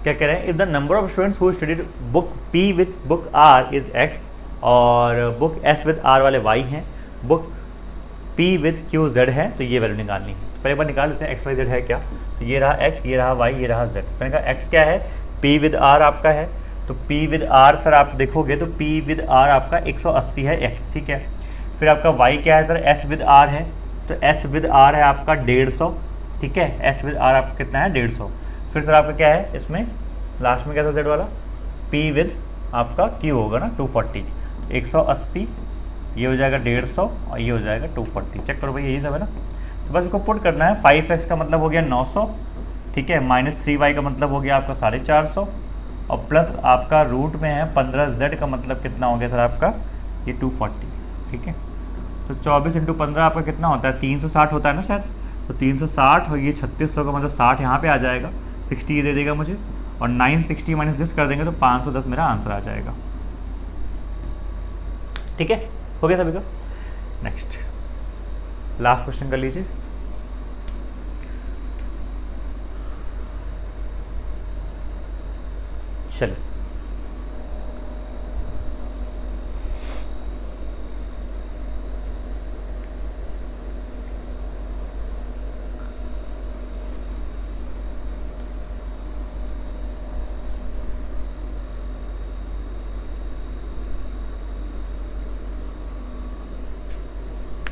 क्या कह रहे हैं, if the number of students who studied book P with book R is X, और बुक एस विद आर वाले वाई हैं, book P with Q Z है, तो ये वैल्यू निकालनी है। तो पहले बार निकाल लेते हैं एक्स वाई जेड है क्या। तो ये रहा एक्स, ये रहा वाई, ये रहा जेड। मैंने कहा एक्स क्या है, पी विद आर आपका है, तो पी विद आर सर आप देखोगे तो पी विद आर आपका 180 है एक्स, ठीक है। फिर आपका वाई क्या है सर, एस विद आर है, तो एस विद आर है आपका 150, ठीक है, एस विद आर आपका कितना है 150। फिर सर आपका क्या है इसमें लास्ट में क्या था जेड वाला, पी विद आपका क्यू होगा ना 240, 180 ये हो जाएगा 150 और ये हो जाएगा 240। चेक करो भाई यही सब है ना। तो बस इसको पुट करना है, 5x का मतलब हो गया 900, ठीक है, -3y का मतलब हो गया आपका 450, और प्लस आपका रूट में है 15z का मतलब कितना हो गया सर आपका ये 240, ठीक है। तो 24 × 15 आपका कितना होता है 360 होता है ना शायद, तो 360 और ये 3600 का मतलब 60 यहाँ पे आ जाएगा, 60 ये दे देगा मुझे, और 960 माइनस दिस कर देंगे तो 510 मेरा आंसर आ जाएगा। ठीक है, हो गया सभी का। नेक्स्ट लास्ट क्वेश्चन कर लीजिए। चलिए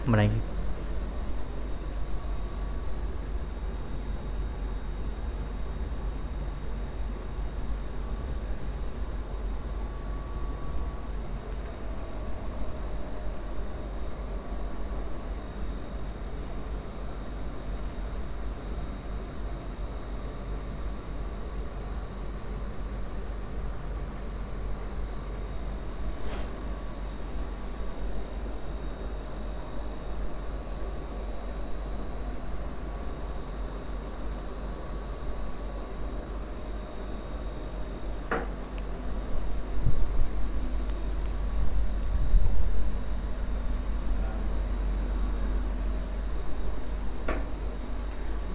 बनाएंगे।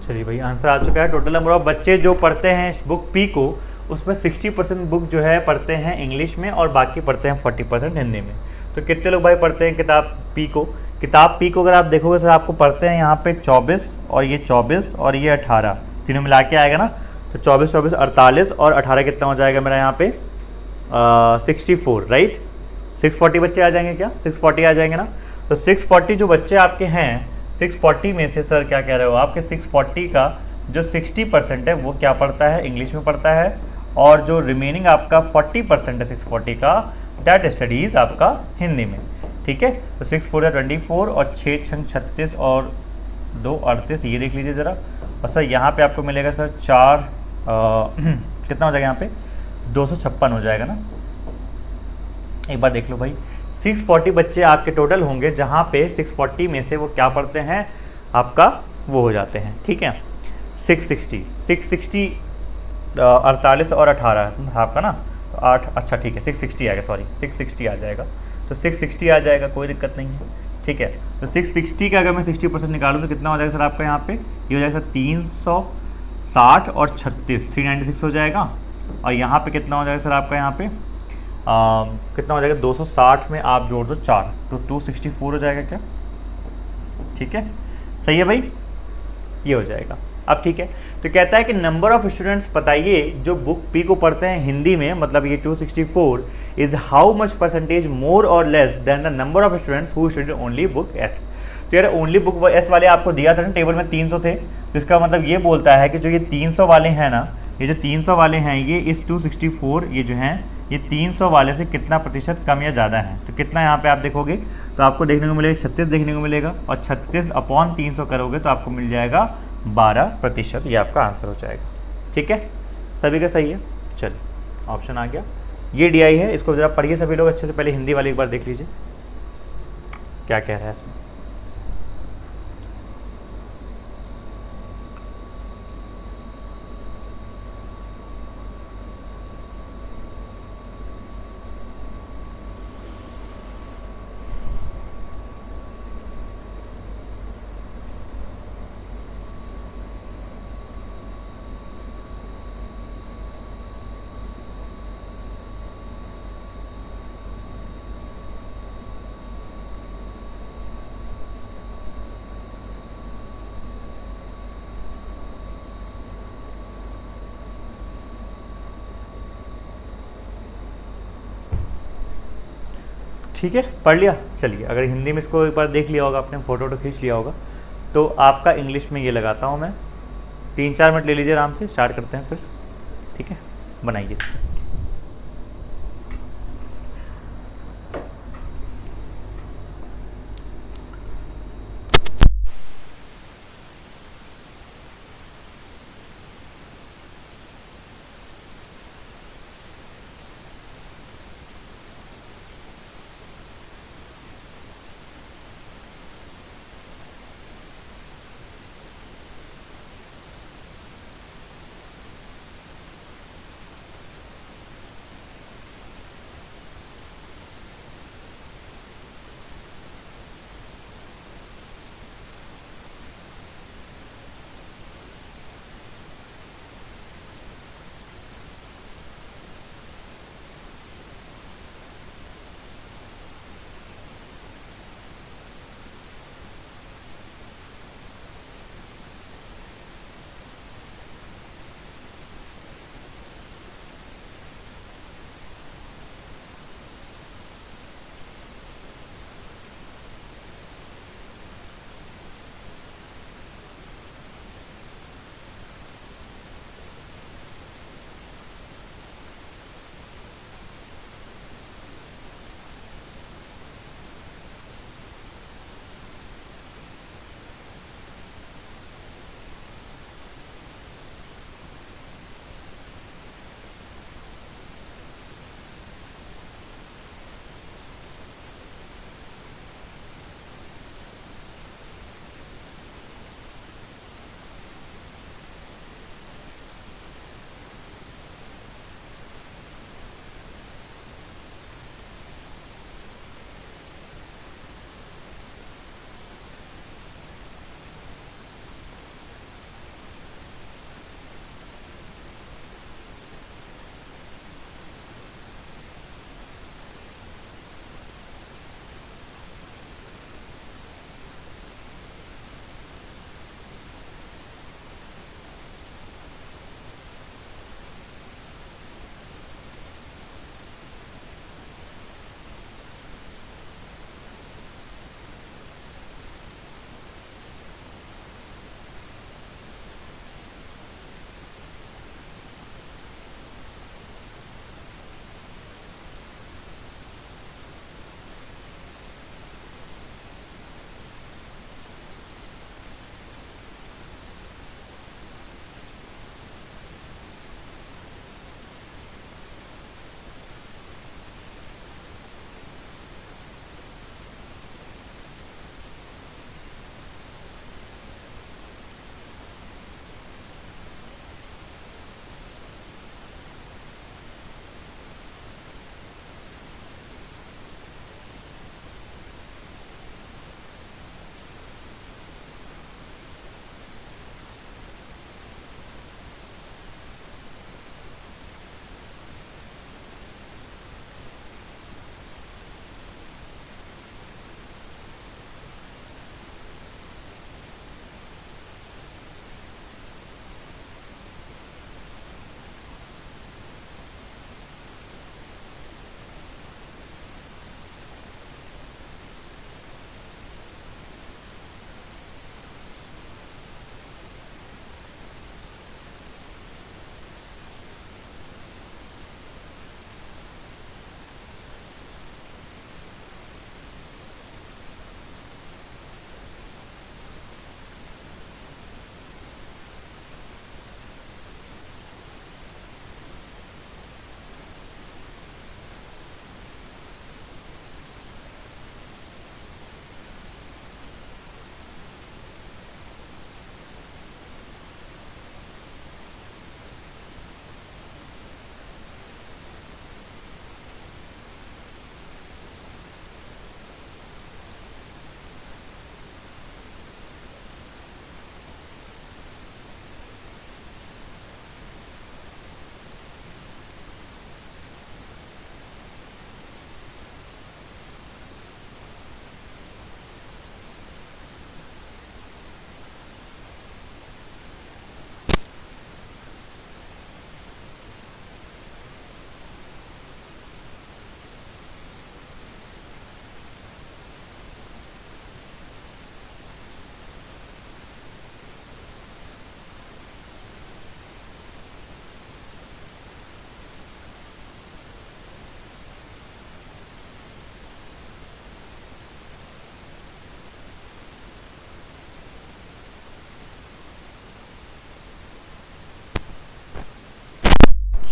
चलिए भाई आंसर आ चुका है। टोटल नंबर ऑफ बच्चे जो पढ़ते हैं इस बुक पी को, उसमें 60% बुक जो है पढ़ते हैं इंग्लिश में और बाकी पढ़ते हैं 40% हिंदी में। तो कितने लोग भाई पढ़ते हैं किताब पी को। किताब पी को अगर आप देखोगे सर आपको पढ़ते हैं यहाँ पे 24 और ये 24 और ये 18 तीनों मिला के आएगा ना। तो 24 24 48 और 18 कितना हो जाएगा मेरा यहाँ पे 64 राइट। 640 बच्चे आ जाएंगे क्या, 640 आ जाएंगे ना। तो 640 जो बच्चे आपके हैं 640 में से सर क्या कह रहे हो आपके 640 का जो 60% है वो क्या पढ़ता है इंग्लिश में पढ़ता है, और जो रिमेनिंग आपका 40% है 640 का दैट स्टडीज़ आपका हिंदी में। ठीक है, तो 6 4 24 और 6 6 36 और 2 38 ये देख लीजिए ज़रा। और सर यहाँ पे आपको मिलेगा सर 4 कितना हो जाएगा यहाँ पे 256 हो जाएगा ना। एक बार देख लो भाई 640 बच्चे आपके टोटल होंगे, जहाँ पे 640 में से वो क्या पढ़ते हैं आपका, वो हो जाते हैं, ठीक है। 660 48 और 18 आपका ना, तो 8, अच्छा ठीक है 660 आएगा, सॉरी 660 आ जाएगा, तो 660 आ जाएगा, कोई दिक्कत नहीं है, ठीक है। तो 660 का अगर मैं 60% निकालूँ तो कितना हो जाएगा सर आपका यहाँ पे, ये हो जाएगा सर 360 और 36, 396 हो जाएगा। और यहाँ पे कितना हो जाएगा सर आपका यहाँ पे कितना हो जाएगा, 260 में आप जोड़ दो 4, तो 264 हो जाएगा क्या, ठीक है, सही है भाई, ये हो जाएगा। अब ठीक है, तो कहता है कि नंबर ऑफ स्टूडेंट्स बताइए जो बुक पी को पढ़ते हैं हिंदी में, मतलब ये 264 is how much percentage more और less than the number of students who study only books. तो यार ओनली बुक एस वाले आपको दिया था ना, टेबल में 300 थे, तो इसका मतलब ये बोलता है कि जो ये 300 वाले हैं ना, ये जो 300 वाले हैं ये इस 264 ये जो हैं ये 300 वाले से कितना प्रतिशत कम या ज़्यादा है। तो कितना यहाँ पे आप देखोगे तो आपको देखने को मिलेगा 36 देखने को मिलेगा, और 36 अपॉन 300 करोगे तो आपको मिल जाएगा 12%, ये आपका आंसर हो जाएगा, ठीक है, सभी का सही है। चलिए ऑप्शन आ गया, ये डी आई है, इसको ज़रा पढ़िए सभी लोग अच्छे से, पहले हिंदी वाले एक बार देख लीजिए क्या कह रहा है इसमें। ठीक है, पढ़ लिया। चलिए अगर हिंदी में इसको एक बार देख लिया होगा आपने, फ़ोटो तो खींच लिया होगा, तो आपका इंग्लिश में ये लगाता हूँ मैं, 3-4 मिनट ले लीजिए आराम से, स्टार्ट करते हैं फिर, ठीक है, बनाइए इसको।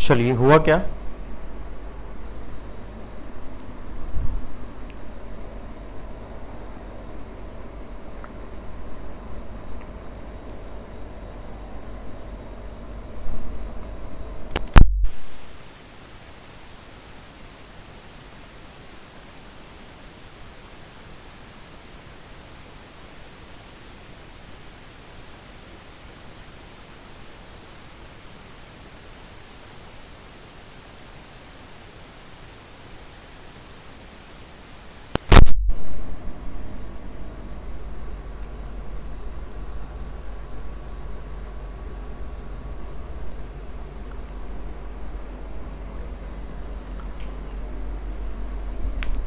चलिए हुआ क्या,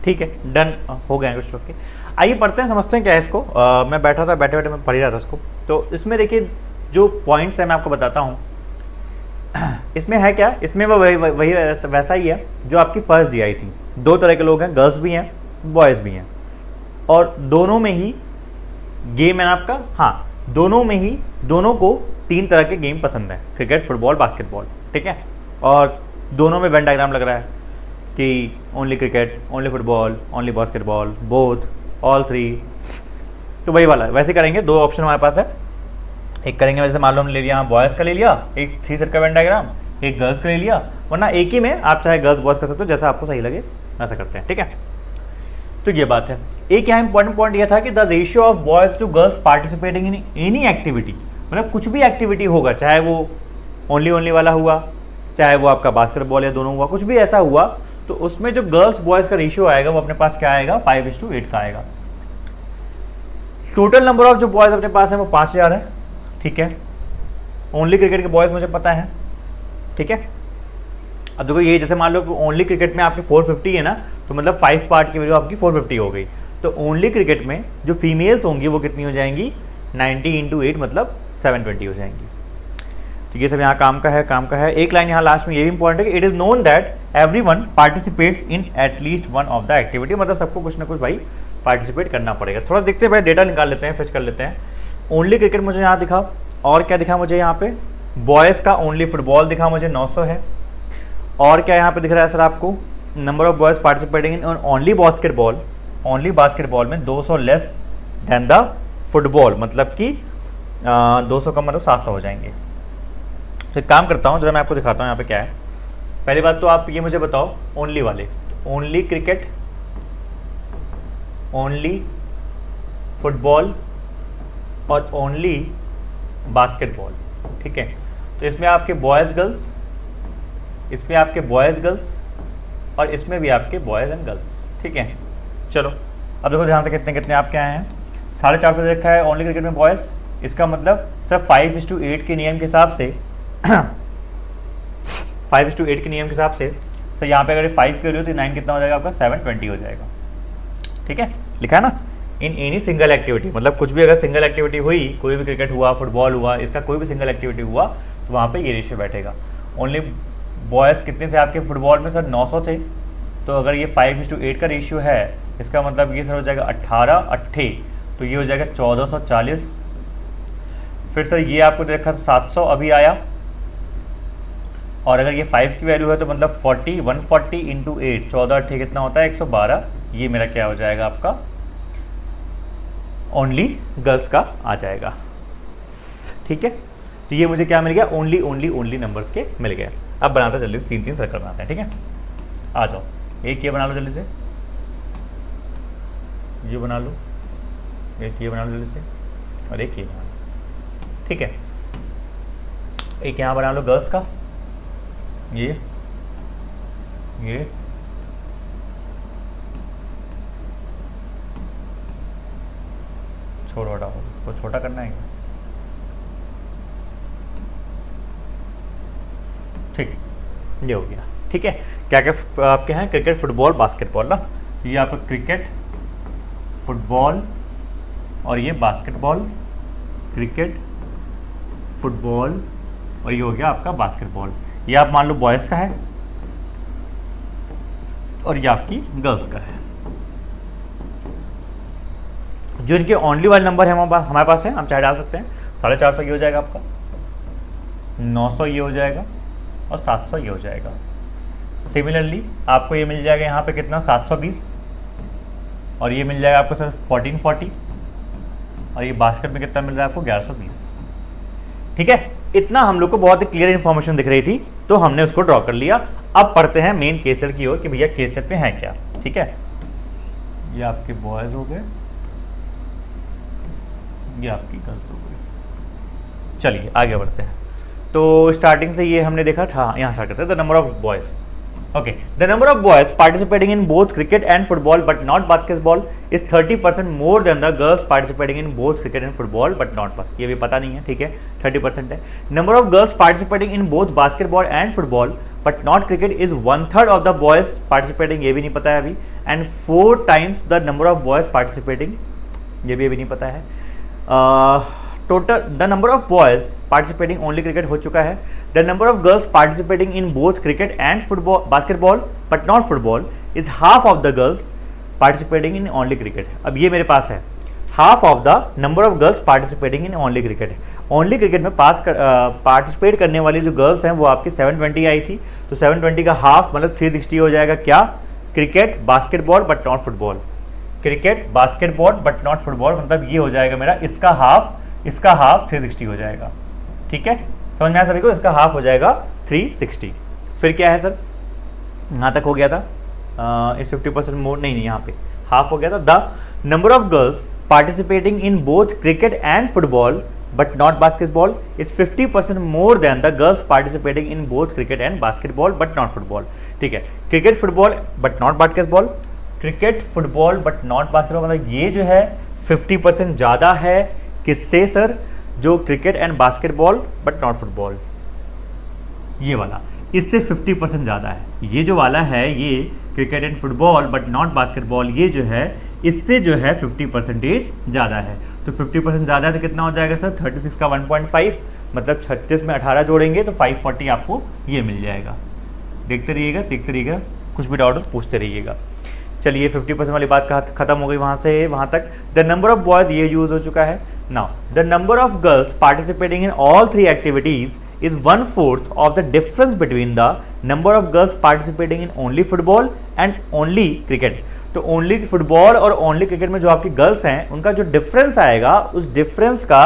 ठीक है डन हो गए कुछ लोग के। आइए पढ़ते हैं, समझते हैं क्या है इसको। मैं बैठा था, बैठे बैठे मैं पढ़ ही रहा था इसको। तो इसमें देखिए जो पॉइंट्स है मैं आपको बताता हूँ। इसमें है क्या, इसमें वो वही वैसा ही है जो आपकी फर्स्ट डी आई थी। दो तरह के लोग हैं, गर्ल्स भी हैं बॉयज़ भी हैं, और दोनों में ही गेम है आपका। हाँ, दोनों में ही दोनों को तीन तरह के गेम पसंद है, क्रिकेट, फुटबॉल, बास्केटबॉल, ठीक है। और दोनों में वेन डायग्राम लग रहा है कि only cricket, only football, only basketball, both, all three. तो वही वाला वैसे करेंगे। दो ऑप्शन हमारे पास है, एक करेंगे वैसे मान लो हमने ले लिया बॉयज़ का ले लिया, एक थ्री सेट का वेन डायग्राम, एक गर्ल्स का ले लिया, वरना एक ही में आप चाहे गर्ल्स बॉयज़ कर सकते हो, जैसा आपको सही लगे ऐसा करते हैं, ठीक है। तो ये बात है। एक यहाँ इंपॉर्टेंट पॉइंट यह था कि the ratio of boys to girls participating in any activity, मतलब कुछ भी एक्टिविटी होगा, चाहे वो ओनली वाला हुआ, चाहे वो आपका बास्केटबॉल या दोनों हुआ, कुछ भी ऐसा हुआ, तो उसमें जो गर्ल्स बॉयज़ का रेशियो आएगा वो अपने पास क्या आएगा, 5:8 का आएगा। टोटल नंबर ऑफ जो बॉयज़ अपने पास है वो 5000 है, ठीक है। ओनली क्रिकेट के बॉयज़ मुझे पता है, ठीक है। अब देखो ये जैसे मान लो कि ओनली क्रिकेट में आपकी 450 है ना, तो मतलब 5 पार्ट की वैल्यू आपकी 450 हो गई। तो ओनली क्रिकेट में जो फीमेल्स होंगी वो कितनी हो जाएंगी, 90 × 8 मतलब 720 हो जाएंगी। तो ये सब यहाँ काम का है। एक लाइन यहाँ लास्ट में ये भी इंपॉर्टेंट है कि it is known that everyone participates in at least one of the activity, मतलब सबको कुछ ना कुछ भाई पार्टिसिपेट करना पड़ेगा। थोड़ा देखते हैं भाई, डेटा निकाल लेते हैं, फिच कर लेते हैं। ओनली क्रिकेट मुझे यहाँ दिखा, और क्या दिखा मुझे यहाँ पे, बॉयज़ का ओनली फुटबॉल दिखा मुझे 900 है, और क्या यहाँ पे दिख रहा है सर आपको, number of boys participating in only basketball, only basketball में 200 लेस देन द फुटबॉल, मतलब कि 200 का मतलब 700 हो जाएंगे। तो एक काम करता हूँ, जरा मैं आपको दिखाता हूँ यहाँ पे क्या है। पहली बात तो आप ये मुझे बताओ ओनली वाले, ओनली क्रिकेट, ओनली फुटबॉल और ओनली बास्केटबॉल, ठीक है। तो इसमें आपके बॉयज़ गर्ल्स, इसमें आपके बॉयज़ गर्ल्स, और इसमें भी आपके बॉयज़ एंड गर्ल्स, ठीक है। चलो अब देखो ध्यान से कितने कितने आपके आए हैं। 450 देखा है ओनली क्रिकेट में बॉयज़, इसका मतलब सर 5:8 के नियम के हिसाब से 5:8 के नियम के हिसाब से सर यहाँ पे अगर 5 की वैल्यू तो 9 कितना हो जाएगा आपका, 720 हो जाएगा, ठीक है। लिखा है ना, इन एनी सिंगल एक्टिविटी, मतलब कुछ भी अगर सिंगल एक्टिविटी हुई, कोई भी क्रिकेट हुआ, फुटबॉल हुआ, इसका कोई भी सिंगल एक्टिविटी हुआ, तो वहाँ पे ये रेशियो बैठेगा। ओनली बॉयज़ कितने थे आपके फुटबॉल में सर, 900 थे, तो अगर ये 5:8 का रेशियो है, इसका मतलब ये सर हो जाएगा 18 8, तो ये हो जाएगा 1440। फिर सर ये आपको देखा 700 अभी आया, और अगर ये 5 की वैल्यू है तो मतलब 140 × 8, 14 8 कितना होता है, 112। ये मेरा क्या हो जाएगा आपका, ओनली गर्ल्स का आ जाएगा, ठीक है। तो ये मुझे क्या मिल गया, ओनली नंबर्स के मिल गए। अब बनाते जल्दी से 3-3 सर्कल बनाते हैं, ठीक है। आ जाओ, एक ये बना लो जल्दी से, ये बना लो, एक ये बना लो जल्दी से, और एक ये बना लो, ठीक है। एक यहाँ बना लो गर्ल्स का, ये छोड़ो हटाओ, को छोटा करना है, ठीक, ये हो गया, ठीक है। क्या क्या आपके हैं, क्रिकेट, फुटबॉल, बास्केटबॉल ना, ये आपका क्रिकेट, फुटबॉल और ये बास्केटबॉल, क्रिकेट, फुटबॉल, और ये हो गया आपका बास्केटबॉल। ये आप मान लो बॉयज़ का है, और ये आपकी गर्ल्स का है। जो इनके ओनली वाले नंबर है हमारे पास है, हम चाहे डाल सकते हैं। 450 ये हो जाएगा आपका, 900 ये हो जाएगा, और 700 ये हो जाएगा। सिमिलरली आपको ये मिल जाएगा यहाँ पे कितना 720 और ये मिल जाएगा आपको सर 1440 और ये बास्केट में कितना मिल रहा है आपको 1120। ठीक है, इतना हम लोग को बहुत ही क्लियर इन्फॉर्मेशन दिख रही थी तो हमने उसको ड्रॉ कर लिया। अब पढ़ते हैं मेन केस सेट की ओर कि भैया केस सेट में है क्या। ठीक है, ये आपके बॉयज हो गए, ये आपकी गर्ल्स हो गई। चलिए आगे बढ़ते हैं। तो स्टार्टिंग से ये हमने देखा था, यहाँ स्टार्ट करते हैं। The number of boys, okay, the number of boys participating in both cricket and football but not basketball is 30% more than the girls participating in both cricket and football but not basketball। ये भी पता नहीं है, ठीक है, 30% है। Number of girls participating in both basketball and football but not cricket is 1/3 of the boys participating, ये भी नहीं पता है अभी, and 4 times the number of boys participating, ये भी अभी नहीं पता है। Total the number of boys participating only cricket हो चुका है। The number of girls participating in both cricket and football basketball but not football is half of the girls participating in only cricket. अब ये मेरे पास है half of the number of girls participating in only cricket. Only cricket में participate करने वाली जो girls हैं वो आपकी 720 आई थी, तो 720 का हाफ मतलब 360 हो जाएगा। क्या? Cricket basketball but not football, cricket basketball but not football, मतलब ये हो जाएगा मेरा इसका हाफ 360 हो जाएगा। ठीक है, समझ में आया सभी को? इसका हाफ हो जाएगा 360। फिर क्या है सर, यहाँ तक हो गया था। इस 50% मोर नहीं, यहाँ पे हाफ हो गया था। The number of girls participating in both cricket and football but not basketball is 50% more than the girls participating in both cricket and basketball but not football. ठीक है, cricket football but not basketball, cricket football but not basketball, मतलब ये जो है 50% ज़्यादा है किससे sir? जो cricket and basketball but not football, ये वाला, इससे 50% ज़्यादा है। ये जो वाला है ये cricket and football but not basketball, ये जो है इससे जो है 50% ज़्यादा है। तो 50% ज़्यादा है तो कितना हो जाएगा सर? 36 का 1.5, मतलब 36 में 18 जोड़ेंगे तो 540 आपको ये मिल जाएगा। देखते रहिएगा, सीखते रहिएगा, कुछ भी डाउट हो पूछते रहिएगा। चलिए 50% वाली बात खत्म हो गई, वहाँ से वहाँ तक। द नंबर ऑफ बॉयज ये यूज हो चुका है। Now the number of girls participating in all 3 activities is 1/4 of the difference between the number of girls participating in only football and only cricket. तो ओनली फुटबॉल और only cricket में जो आपकी girls हैं उनका जो डिफरेंस आएगा, उस डिफरेंस का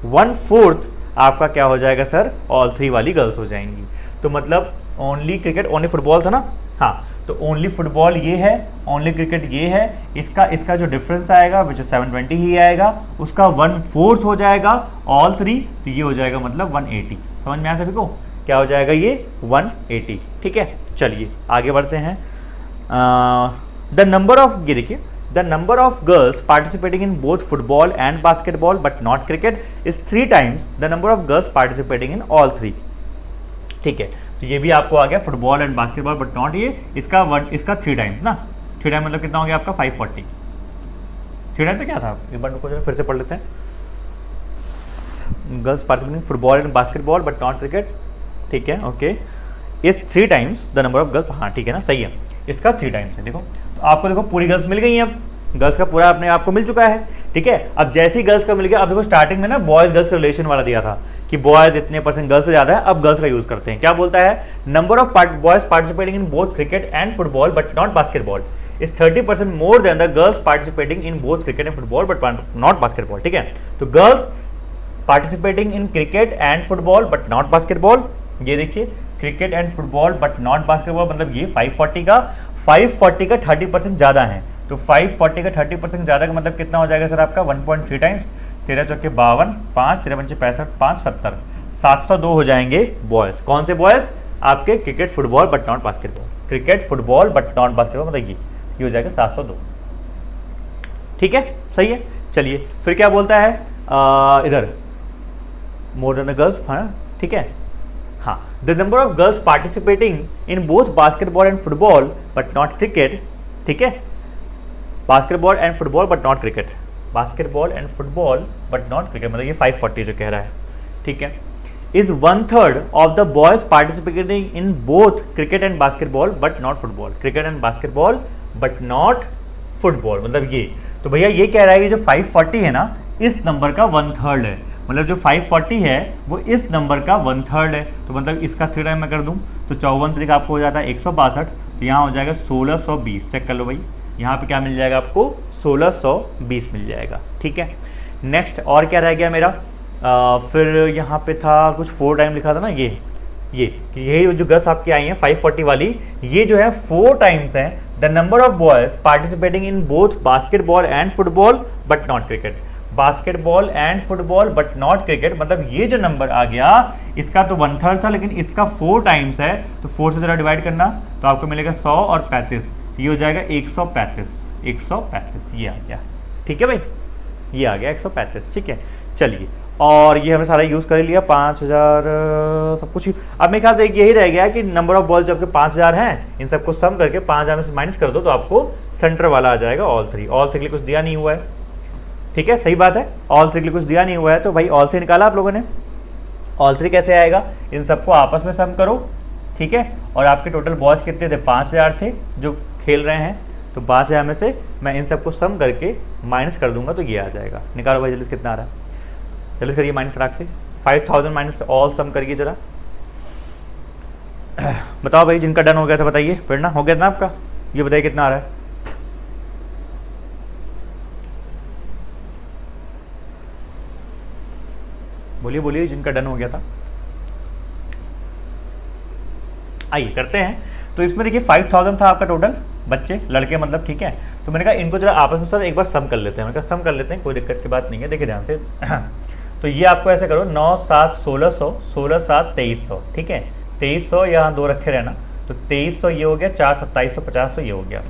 1/4 आपका क्या हो जाएगा सर? ऑल 3 वाली गर्ल्स हो जाएंगी। तो मतलब ओनली क्रिकेट ओनली फुटबॉल था ना, हाँ, तो ओनली फुटबॉल ये है, ओनली क्रिकेट ये है, इसका जो डिफरेंस आएगा विच 720 ही आएगा, उसका 1/4 हो जाएगा ऑल 3, तो ये हो जाएगा मतलब 180। समझ में आया सभी को? क्या हो जाएगा ये? 180। ठीक है, चलिए आगे बढ़ते हैं। द नंबर ऑफ, ये देखिए, the number of girls participating in both football and basketball but not cricket is 3 times the number of girls participating in all 3। ठीक है, तो ये भी आपको आ गया football and basketball but not, ये इसका 3 times ना, 3 times मतलब कितना हो गया आपका? 540। 3 times तो क्या था? एक बार रुको फिर से पढ़ लेते हैं। Girls participating football and basketball but not cricket, ठीक है, ओके, इस 3 times the number of girls, हाँ ठीक है ना, सही है, इसका 3 times है। देखो तो आपको देखो पूरी गर्ल्स मिल गई हैं, अब गर्ल्स का पूरा अपने आपको मिल चुका है। ठीक है, अब जैसे ही गर्ल्स का मिल गया, अब देखो स्टार्टिंग में ना बॉयज गर्ल्स का रिलेशन वाला दिया था कि बॉयज इतने % गर्ल्स से ज़्यादा है, अब गर्ल्स का यूज करते हैं। क्या बोलता है? Number of boys participating in both cricket and football but not basketball is 30% more than the girls participating in both cricket and football but not basketball. ठीक है, तो girls participating in cricket and football but not basketball, ये देखिए cricket and football but not basketball, मतलब ये 540 का 30% ज़्यादा है। तो 540 का 30% ज़्यादा का मतलब कितना हो जाएगा सर आपका? 1.3 times, 13 चौके 52, 5 13 पंचे 65, 5 70, 702 हो जाएंगे बॉयज़। कौन से बॉयज़? आपके cricket football but not basketball, cricket football but not basketball, मतलब ये हो जाएगा 702। ठीक है, सही है। चलिए फिर क्या बोलता है इधर? मोर देन द गर्ल्स, हाँ ठीक है, हाँ, the number of girls participating in both basketball and football but not cricket, ठीक है, basketball and football but not cricket, basketball and football but not cricket, मतलब ये 540 जो कह रहा है। ठीक है, is 1/3 of the boys participating in both cricket and basketball but not football, cricket and basketball but not football, मतलब ये। तो भैया ये कह रहा है कि जो 540 है ना, इस नंबर का 1/3 है। मतलब जो 540 है वो इस नंबर का 1/3 है, तो मतलब इसका 3 टाइम मैं कर दूँ तो 54 तरीका आपको हो जाता है 162, तो यहाँ हो जाएगा 1620। चेक कर लो भाई, यहाँ पे क्या मिल जाएगा आपको 1620 मिल जाएगा। ठीक है, नेक्स्ट और क्या रह गया मेरा, फिर यहाँ पे था कुछ 4 टाइम लिखा था ना, ये जो गस आपकी आई है 540 वाली, ये जो है 4 टाइम्स है the number of boys participating in both basketball and football but not cricket. Basketball and football but not cricket, मतलब ये जो नंबर आ गया इसका तो 1/3 था, लेकिन इसका 4 टाइम्स है, तो 4 से ज़रा डिवाइड करना तो आपको मिलेगा 100 और 35, ये हो जाएगा 135 ये आ गया। ठीक है भाई, ये आ गया 135। ठीक है, चलिए, और ये हमने सारा यूज़ कर लिया 5000 सब कुछ। अब मेरे ख्याल से यही रह गया कि नंबर ऑफ बॉल्स जो आपके 5000 हैं, इन सबको सम करके 5000 में से माइनस कर दो तो आपको सेंटर वाला आ जाएगा ऑल थ्री के लिए कुछ दिया नहीं हुआ है। ठीक है, सही बात है, ऑल थ्री के लिए कुछ दिया नहीं हुआ है, तो भाई ऑल थ्री निकाला आप लोगों ने। ऑल थ्री कैसे आएगा, इन सबको आपस में सम करो। ठीक है, और आपके टोटल बॉल्स कितने थे, 5000 थे जो खेल रहे हैं, तो 5000 में से मैं इन सबको सम करके माइनस कर दूंगा तो ये आ जाएगा। निकालो भाई जल्दी से कितना आ रहा है, जल्दी करिए माइनस फटाक से। 5000 माइनस ऑल सम करिए जरा। बताओ भाई, जिनका डन हो गया था बताइए, फिर ना हो गया था ना आपका, ये बताइए कितना आ रहा है। बोलिए बोलिए, जिनका डन हो गया था। आइए करते हैं। तो इसमें देखिए 5000 था आपका टोटल बच्चे, लड़के मतलब। ठीक है, तो मैंने कहा इनको जरा आपस में सर एक बार सम कर लेते हैं। मैंने कहा सम कर लेते हैं, कोई दिक्कत की बात नहीं है। देखिए ध्यान से तो ये आपको ऐसे करो, 9 7 1600, 16 7 2300। ठीक है, 2300 यहाँ 2 रखे रहना, तो 2300 ये हो गया, 4 2750 तो ये हो गया,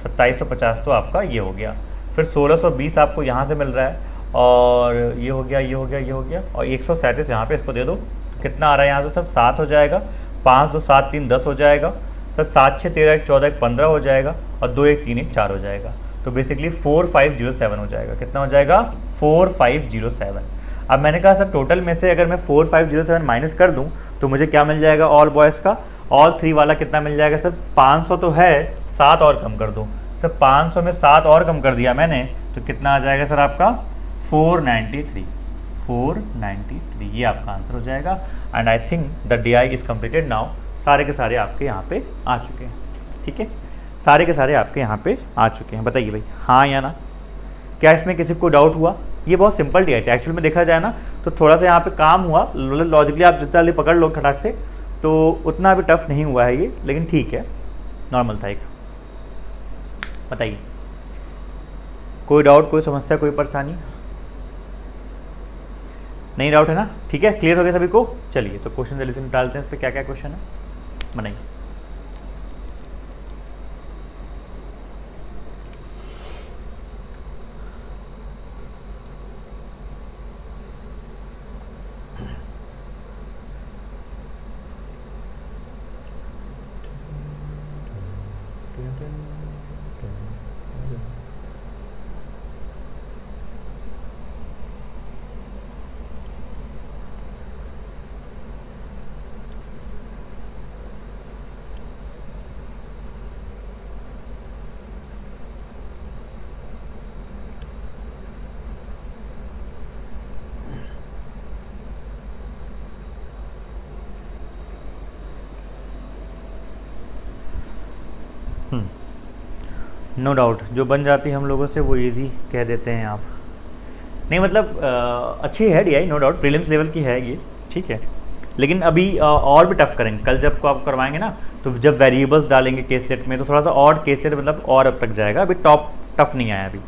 2750 तो आपका ये हो गया। फिर 1620 आपको यहाँ से मिल रहा है, और ये हो गया, ये हो गया, ये हो गया, और 137 यहाँ पे इसको दे दो। कितना आ रहा है यहाँ से सर, 7 हो जाएगा, 5 2 7 3 10 हो जाएगा सर, 7 6 13 1 14 1 15 हो जाएगा, और 2 1 3 1 4 हो जाएगा। तो बेसिकली 4507 हो जाएगा। कितना हो जाएगा, 4507। अब मैंने कहा सर टोटल में से अगर मैं 4507 माइनस कर दूं तो मुझे क्या मिल जाएगा, ऑल बॉयज़ का ऑल थ्री वाला कितना मिल जाएगा सर, 500 तो है, 7 और कम कर दूं सर, 500 में 7 और कम कर दिया मैंने, तो कितना आ जाएगा सर आपका 493। ये आपका आंसर हो जाएगा। And I think the DI is completed now. सारे के सारे आपके यहाँ पे आ चुके हैं। ठीक है, सारे के सारे आपके यहाँ पे आ चुके हैं। बताइए भाई हाँ या ना, क्या इसमें किसी को डाउट हुआ। ये बहुत सिंपल DI था एक्चुअल में, देखा जाए ना तो थोड़ा सा यहाँ पे काम हुआ, लॉजिकली आप जितना जल्दी पकड़ लो खटाक से तो उतना भी टफ नहीं हुआ है ये, लेकिन ठीक है नॉर्मल था एक। बताइए कोई डाउट, कोई समस्या, कोई परेशानी नहीं, डाउट है ना। ठीक है, क्लियर हो गया सभी को। चलिए तो क्वेश्चन जल्दी से निकालते हैं, इस पर क्या क्या क्वेश्चन है बनाइए। नो डाउट, जो बन जाती है हम लोगों से वो इजी कह देते हैं आप। नहीं मतलब अच्छी है DI, no doubt prelims level की है ये। ठीक है, लेकिन अभी और भी टफ करेंगे। कल जब को आप करवाएंगे ना, तो जब वेरिएबल्स डालेंगे केसलेट में तो थोड़ा सा और केसलेट मतलब और अब तक जाएगा। अभी टॉप टफ नहीं आया अभी।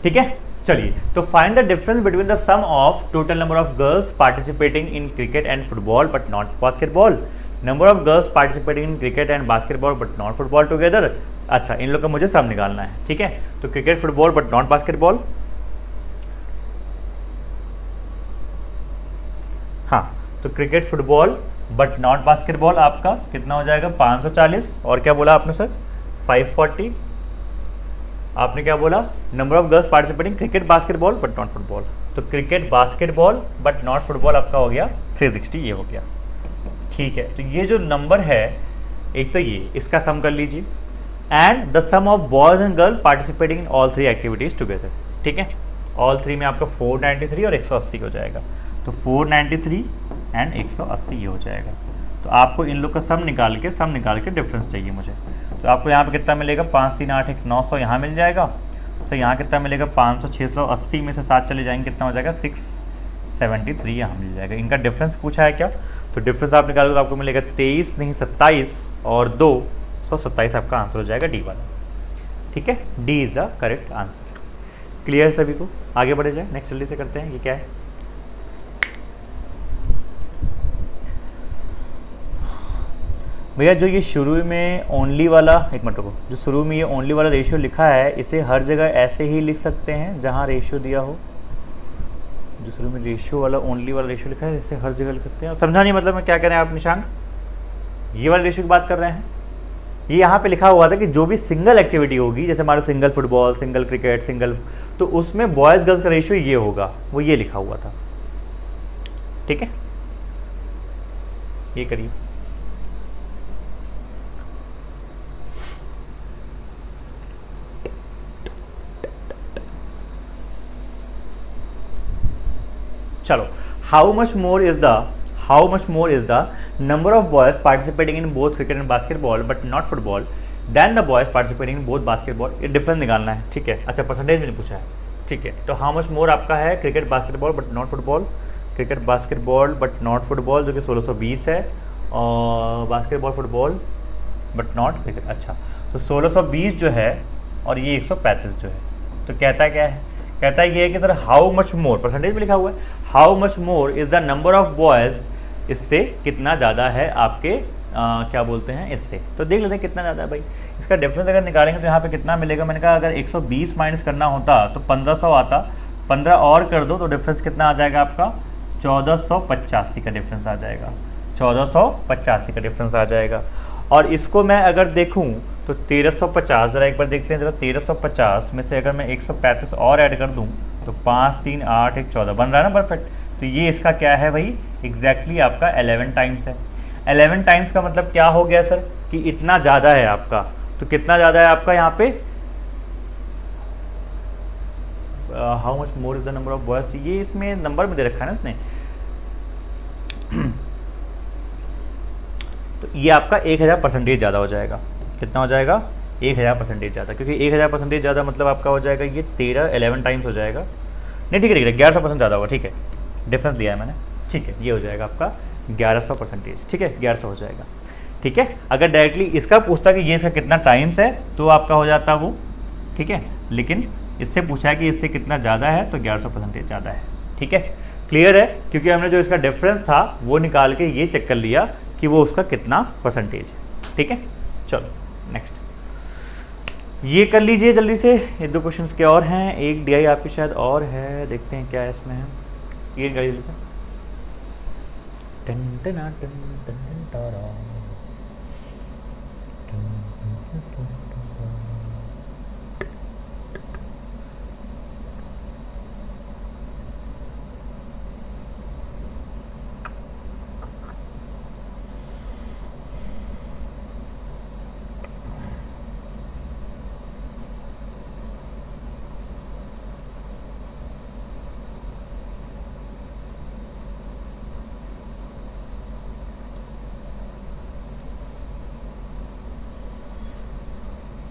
ठीक है, चलिए तो find the difference between the sum of total number of girls participating in cricket and football but not basketball, number of girls participating in cricket and basketball but not football together. अच्छा, इन लोग का मुझे सम निकालना है। ठीक है, तो cricket football but not basketball, हाँ तो cricket football but not basketball आपका कितना हो जाएगा 540। और क्या बोला आपने सर 540। आपने क्या बोला, number of girls participating cricket basketball but not football, तो cricket basketball but not football आपका हो गया 360, ये हो गया। ठीक है, तो ये जो नंबर है एक तो ये, इसका सम कर लीजिए, and the sum of boys and girl participating in all three activities together. ठीक है, ऑल थ्री में आपका 493 और 180 हो जाएगा। तो 493 एंड 180 ये हो जाएगा। तो आपको इन लोग का सम निकाल के डिफरेंस चाहिए मुझे। तो आपको यहाँ पे कितना मिलेगा, 5 3 8 1 900 यहाँ मिल जाएगा। तो यहाँ कितना मिलेगा, 500 680 में से 7 चले जाएंगे, कितना हो जाएगा 673 यहाँ मिल जाएगा। इनका डिफरेंस पूछा है क्या, तो डिफरेंस आप निकालोगे तो आपको मिलेगा 23 नहीं 27 और 227 आपका आंसर हो जाएगा डी वाला। ठीक है, D is the correct answer. Clear सभी को, आगे बढ़े जाए, नेक्स्ट जल्दी से करते हैं। ये क्या है, भैया जो ये शुरू में ओनली वाला, एक मिनट रुको, जो शुरू में ये ओनली वाला रेशियो लिखा है इसे हर जगह ऐसे ही लिख सकते हैं जहाँ रेशियो दिया हो। जो शुरू में रेशियो वाला ओनली वाला रेशियो लिखा है इसे हर जगह लिख सकते हैं। समझा नहीं मतलब मैं क्या कह रहे हैं आप निशांक, ये वाले रेशियो की बात कर रहे हैं। ये यहाँ पे लिखा हुआ था कि जो भी सिंगल एक्टिविटी होगी, जैसे हमारा single football, single cricket, single, तो उसमें बॉयज़ गर्ल्स का रेशियो ये होगा, वो ये लिखा हुआ था। ठीक है, ये करिए। चलो, how much more is the number of boys participating in both cricket and basketball but not football than the boys participating in both basketball. ये डिफरेंस निकालना है। ठीक है, अच्छा परसेंटेज में नहीं पूछा है। ठीक है, तो हाउ मच मोर आपका है cricket basketball but not football, cricket basketball but not football जो कि 1620 है, और basketball football but not cricket. अच्छा, तो 1620 जो है और ये 135 जो है, तो कहता है क्या है, कहता है ये है कि sir how much more, percentage में लिखा हुआ है, how much more is the number of boys, इससे कितना ज़्यादा है आपके क्या बोलते हैं इससे। तो देख लेते हैं कितना ज़्यादा है भाई। इसका डिफरेंस अगर निकालेंगे तो यहाँ पे कितना मिलेगा, मैंने कहा अगर 120 माइनस करना होता तो 1500 आता, 15 और कर दो तो डिफरेंस कितना आ जाएगा आपका, 1485 का डिफरेंस आ जाएगा, 1485 का डिफरेंस आ जाएगा। और इसको मैं अगर देखूँ तो 1350, ज़रा एक बार देखते हैं जरा, 1350 में से अगर मैं 135 और ऐड कर दूं तो 5 3 8 1 14 बन रहा है ना परफेक्ट। तो ये इसका क्या है भाई, एग्जैक्टली आपका 11 टाइम्स है। 11 टाइम्स का मतलब क्या हो गया सर, कि इतना ज़्यादा है आपका। तो कितना ज़्यादा है आपका यहाँ पे, how much more is the number of boys, ये इसमें नंबर में दे रखा है ना इसने। तो ये आपका 1000% ज़्यादा हो जाएगा। कितना हो जाएगा, 1000% ज़्यादा, क्योंकि 1000% ज़्यादा मतलब आपका हो जाएगा ये 11 टाइम्स हो जाएगा। नहीं ठीक है 1100% ज़्यादा होगा। ठीक है, डिफरेंस दिया है मैंने। ठीक है, ये हो जाएगा आपका 1100%। ठीक है, 1100 हो जाएगा। ठीक है, अगर डायरेक्टली इसका पूछता कि ये इसका कितना टाइम्स है तो आपका हो जाता वो। ठीक है, लेकिन इससे पूछा है कि इससे कितना ज़्यादा है तो 1100% ज़्यादा है। ठीक है, क्लियर है, क्योंकि हमने जो इसका डिफरेंस था वो निकाल के ये चेक कर लिया कि वो उसका कितना परसेंटेज है। ठीक है, चलो नेक्स्ट ये कर लीजिए जल्दी से। ये 2 क्वेश्चंस के और हैं, एक डीआई आपकी शायद और है, देखते हैं क्या है इसमें है। ये कर जल्दी से। टन टना टन टन टन टारा।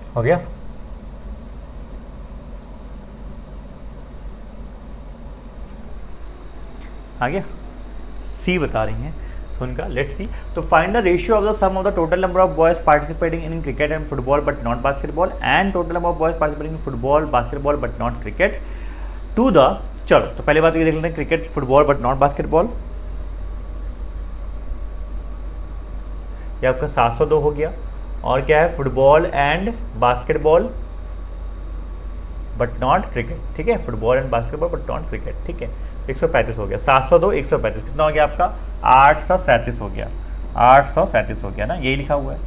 हो गया, आ गया। सी बता रही हैं सुनका, लेट्स सी। तो find the ratio of the sum of the total number of boys participating in cricket and football but not basketball and total number of boys participating in football basketball but not cricket to the. चलो तो पहले बात ये देख लेते हैं, cricket football but not basketball, ये आपका 702 हो गया। और क्या है, football and basketball but not cricket. ठीक है, football and basketball but not cricket. ठीक है, 135 हो गया, 702 135 कितना हो गया आपका, 837 हो गया, 837 हो गया ना, यही लिखा हुआ है।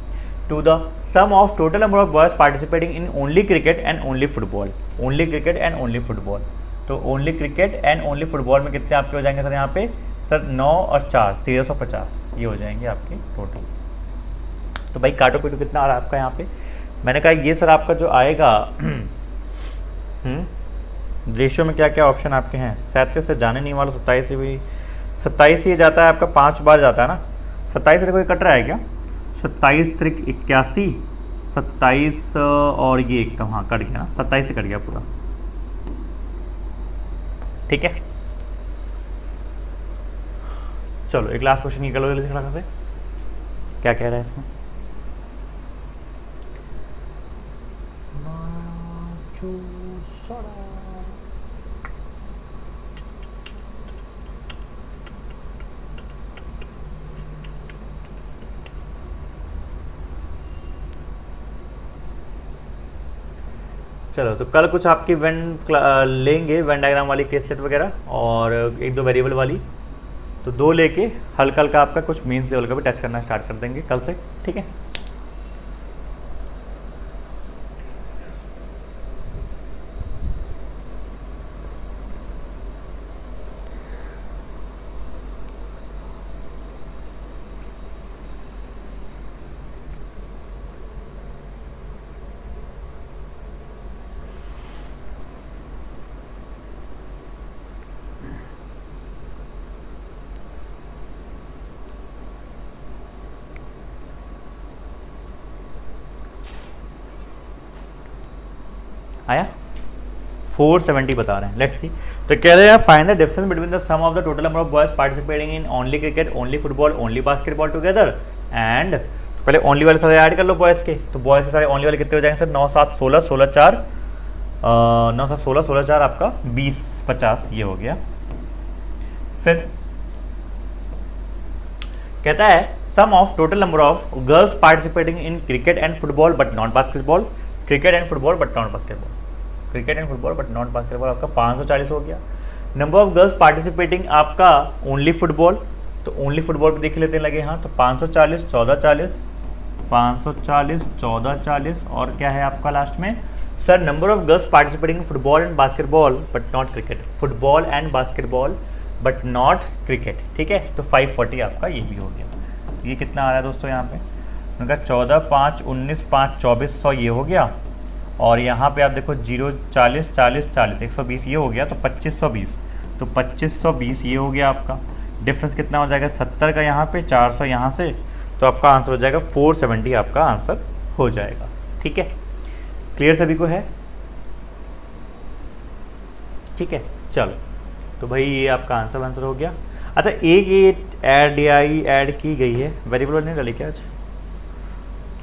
To the sum of total number of boys participating in only cricket and only football, only cricket and only football. तो only cricket and only football में कितने आपके हो जाएंगे सर, यहाँ पे सर 9 और 4 1350 ये हो जाएंगे आपके टोटल। तो भाई काटो पीटो कितना आ रहा है आपका यहाँ पे, मैंने कहा ये सर आपका जो आएगा रेशियो में क्या क्या ऑप्शन आपके हैं? 37 से जाने नहीं वाला, 27 से भी, 27 से ये जाता है आपका 5 बार जाता है ना। 27 से कोई कट रहा है क्या? 27 त्रिक 81, 27 और ये एक हाँ कट गया ना, 27 से कट गया पूरा। ठीक है, चलो एक लास्ट क्वेश्चन निकलो जल्दी से, क्या कह रहा है इसमें? चलो तो कल कुछ आपकी वेन लेंगे, वेन डायग्राम वाली केस सेट वगैरह, और एक दो वेरिएबल वाली, तो 2 लेके हल्का हल्का आपका कुछ मीन्स लेवल का भी टच करना स्टार्ट कर देंगे कल से। ठीक है, आया 470 बता रहे हैं। लेट्स सी, तो कह रहे हैं find the difference between the sum of the total number of boys participating in only cricket, only football, only basketball together and, पहले ओनली वाले सारे ऐड कर लो बॉयज़ के, तो बॉयज़ के सारे ओनली वाले कितने हो जाएंगे सर? 9 7 16 16 4 9 7 16 16 4 आपका 20 50 ये हो गया। फिर कहता है sum of total number of girls participating in cricket and football but not basketball, cricket and football but not basketball, cricket and football but not basketball आपका 540 हो गया। नंबर ऑफ गर्ल्स पार्टिसिपेटिंग आपका ओनली फुटबॉल, तो only football पे देख लेते हैं लगे, हाँ तो 540 14 40 540 14 40 और क्या है आपका लास्ट में sir? Number of girls participating in football and basketball but not cricket, football and basketball but not cricket. ठीक है, तो 540 आपका ये भी हो गया। ये कितना आ रहा है दोस्तों यहाँ पे? उनका 14 5 19 5 2400 ये हो गया, और यहाँ पे आप देखो 0 40 40 40 120 ये हो गया, तो 2520, तो 2520 ये हो गया आपका। डिफरेंस कितना हो जाएगा? 70 का यहाँ पे, 400 यहाँ से, तो आपका आंसर हो जाएगा 470 आपका आंसर हो जाएगा। ठीक है, क्लियर सभी को है? ठीक है, चलो तो भाई ये आपका आंसर हो गया। अच्छा, एक ये ऐड की गई है, वेरिएबल नहीं डाली क्या आज?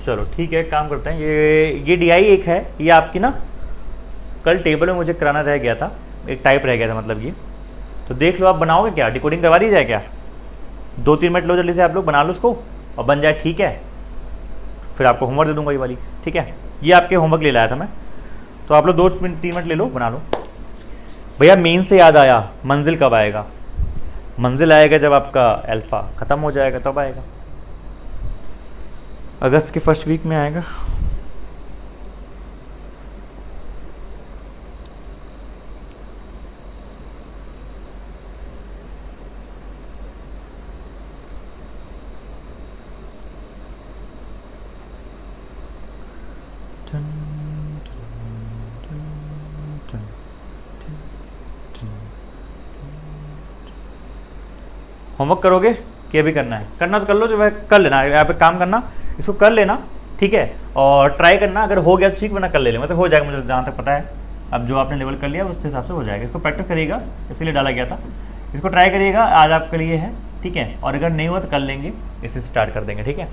चलो ठीक है, काम करते हैं, ये DI एक है, ये आपकी ना कल टेबल में मुझे कराना रह गया था, एक टाइप रह गया था मतलब ये, तो देख लो आप बनाओगे क्या? डिकोडिंग करवा दी जाए क्या? 2-3 मिनट लो जल्दी से आप लोग बना लो उसको और बन जाए। ठीक है, फिर आपको होमवर्क दे दूंगा ये वाली। ठीक है, ये आपके होमवर्क ले लाया था मैं, तो आप लोग 2-3 मिनट ले लो, बना लो। भैया मेन से याद आया, मंजिल कब आएगा? मंजिल आएगा जब आपका अल्फ़ा ख़त्म हो जाएगा, तब आएगा, अगस्त के फर्स्ट वीक में आएगा। होमवर्क करोगे कि अभी करना है? करना तो कर लो, जो है कर लेना, यहाँ पे काम करना, इसको कर लेना। ठीक है, और ट्राई करना, अगर हो गया तो ठीक, वरना कर ले, मतलब हो जाएगा, मुझे जहाँ तक पता है। अब जो आपने लेवल कर लिया उस हिसाब से हो जाएगा। इसको प्रैक्टिस करिएगा, इसीलिए डाला गया था, इसको ट्राई करिएगा, आज आपके लिए है। ठीक है, और अगर नहीं हुआ तो कर लेंगे, इसे स्टार्ट कर देंगे। ठीक है,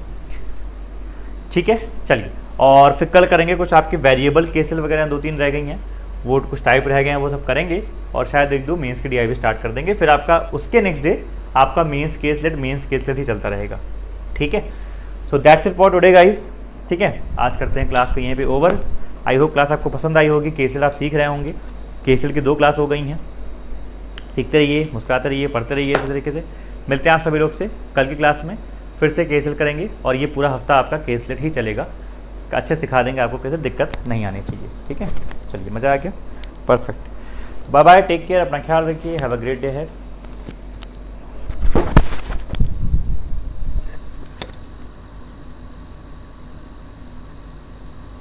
ठीक है, चलिए, और फिर कल करेंगे कुछ आपकी वेरिएबल केसेस वगैरह 2-3 रह गई हैं, वो कुछ टाइप रह गए हैं, वो सब करेंगे, और शायद 1-2 मेंस की DI भी स्टार्ट कर देंगे। फिर आपका उसके नेक्स्ट डे आपका मेंस केसलेट ही चलता रहेगा। ठीक है, so that's it for today guys. ठीक है, आज करते हैं क्लास को यहीं पे ओवर। आई होप क्लास आपको पसंद आई होगी, केसलेट आप सीख रहे होंगे। केसलेट की 2 क्लास हो गई हैं, सीखते रहिए, मुस्कुराते रहिए, पढ़ते रहिए। इसी तरीके से मिलते हैं आप सभी लोग से कल की क्लास में, फिर से केसलेट करेंगे, और ये पूरा हफ्ता आपका केसलेट ही चलेगा। अच्छे सिखा देंगे आपको, कैसे दिक्कत नहीं आनी चाहिए। ठीक है, चलिए, मज़ा आ गया, perfect. Bye bye, take care, अपना ख्याल रखिए, हैव अ ग्रेट डे है।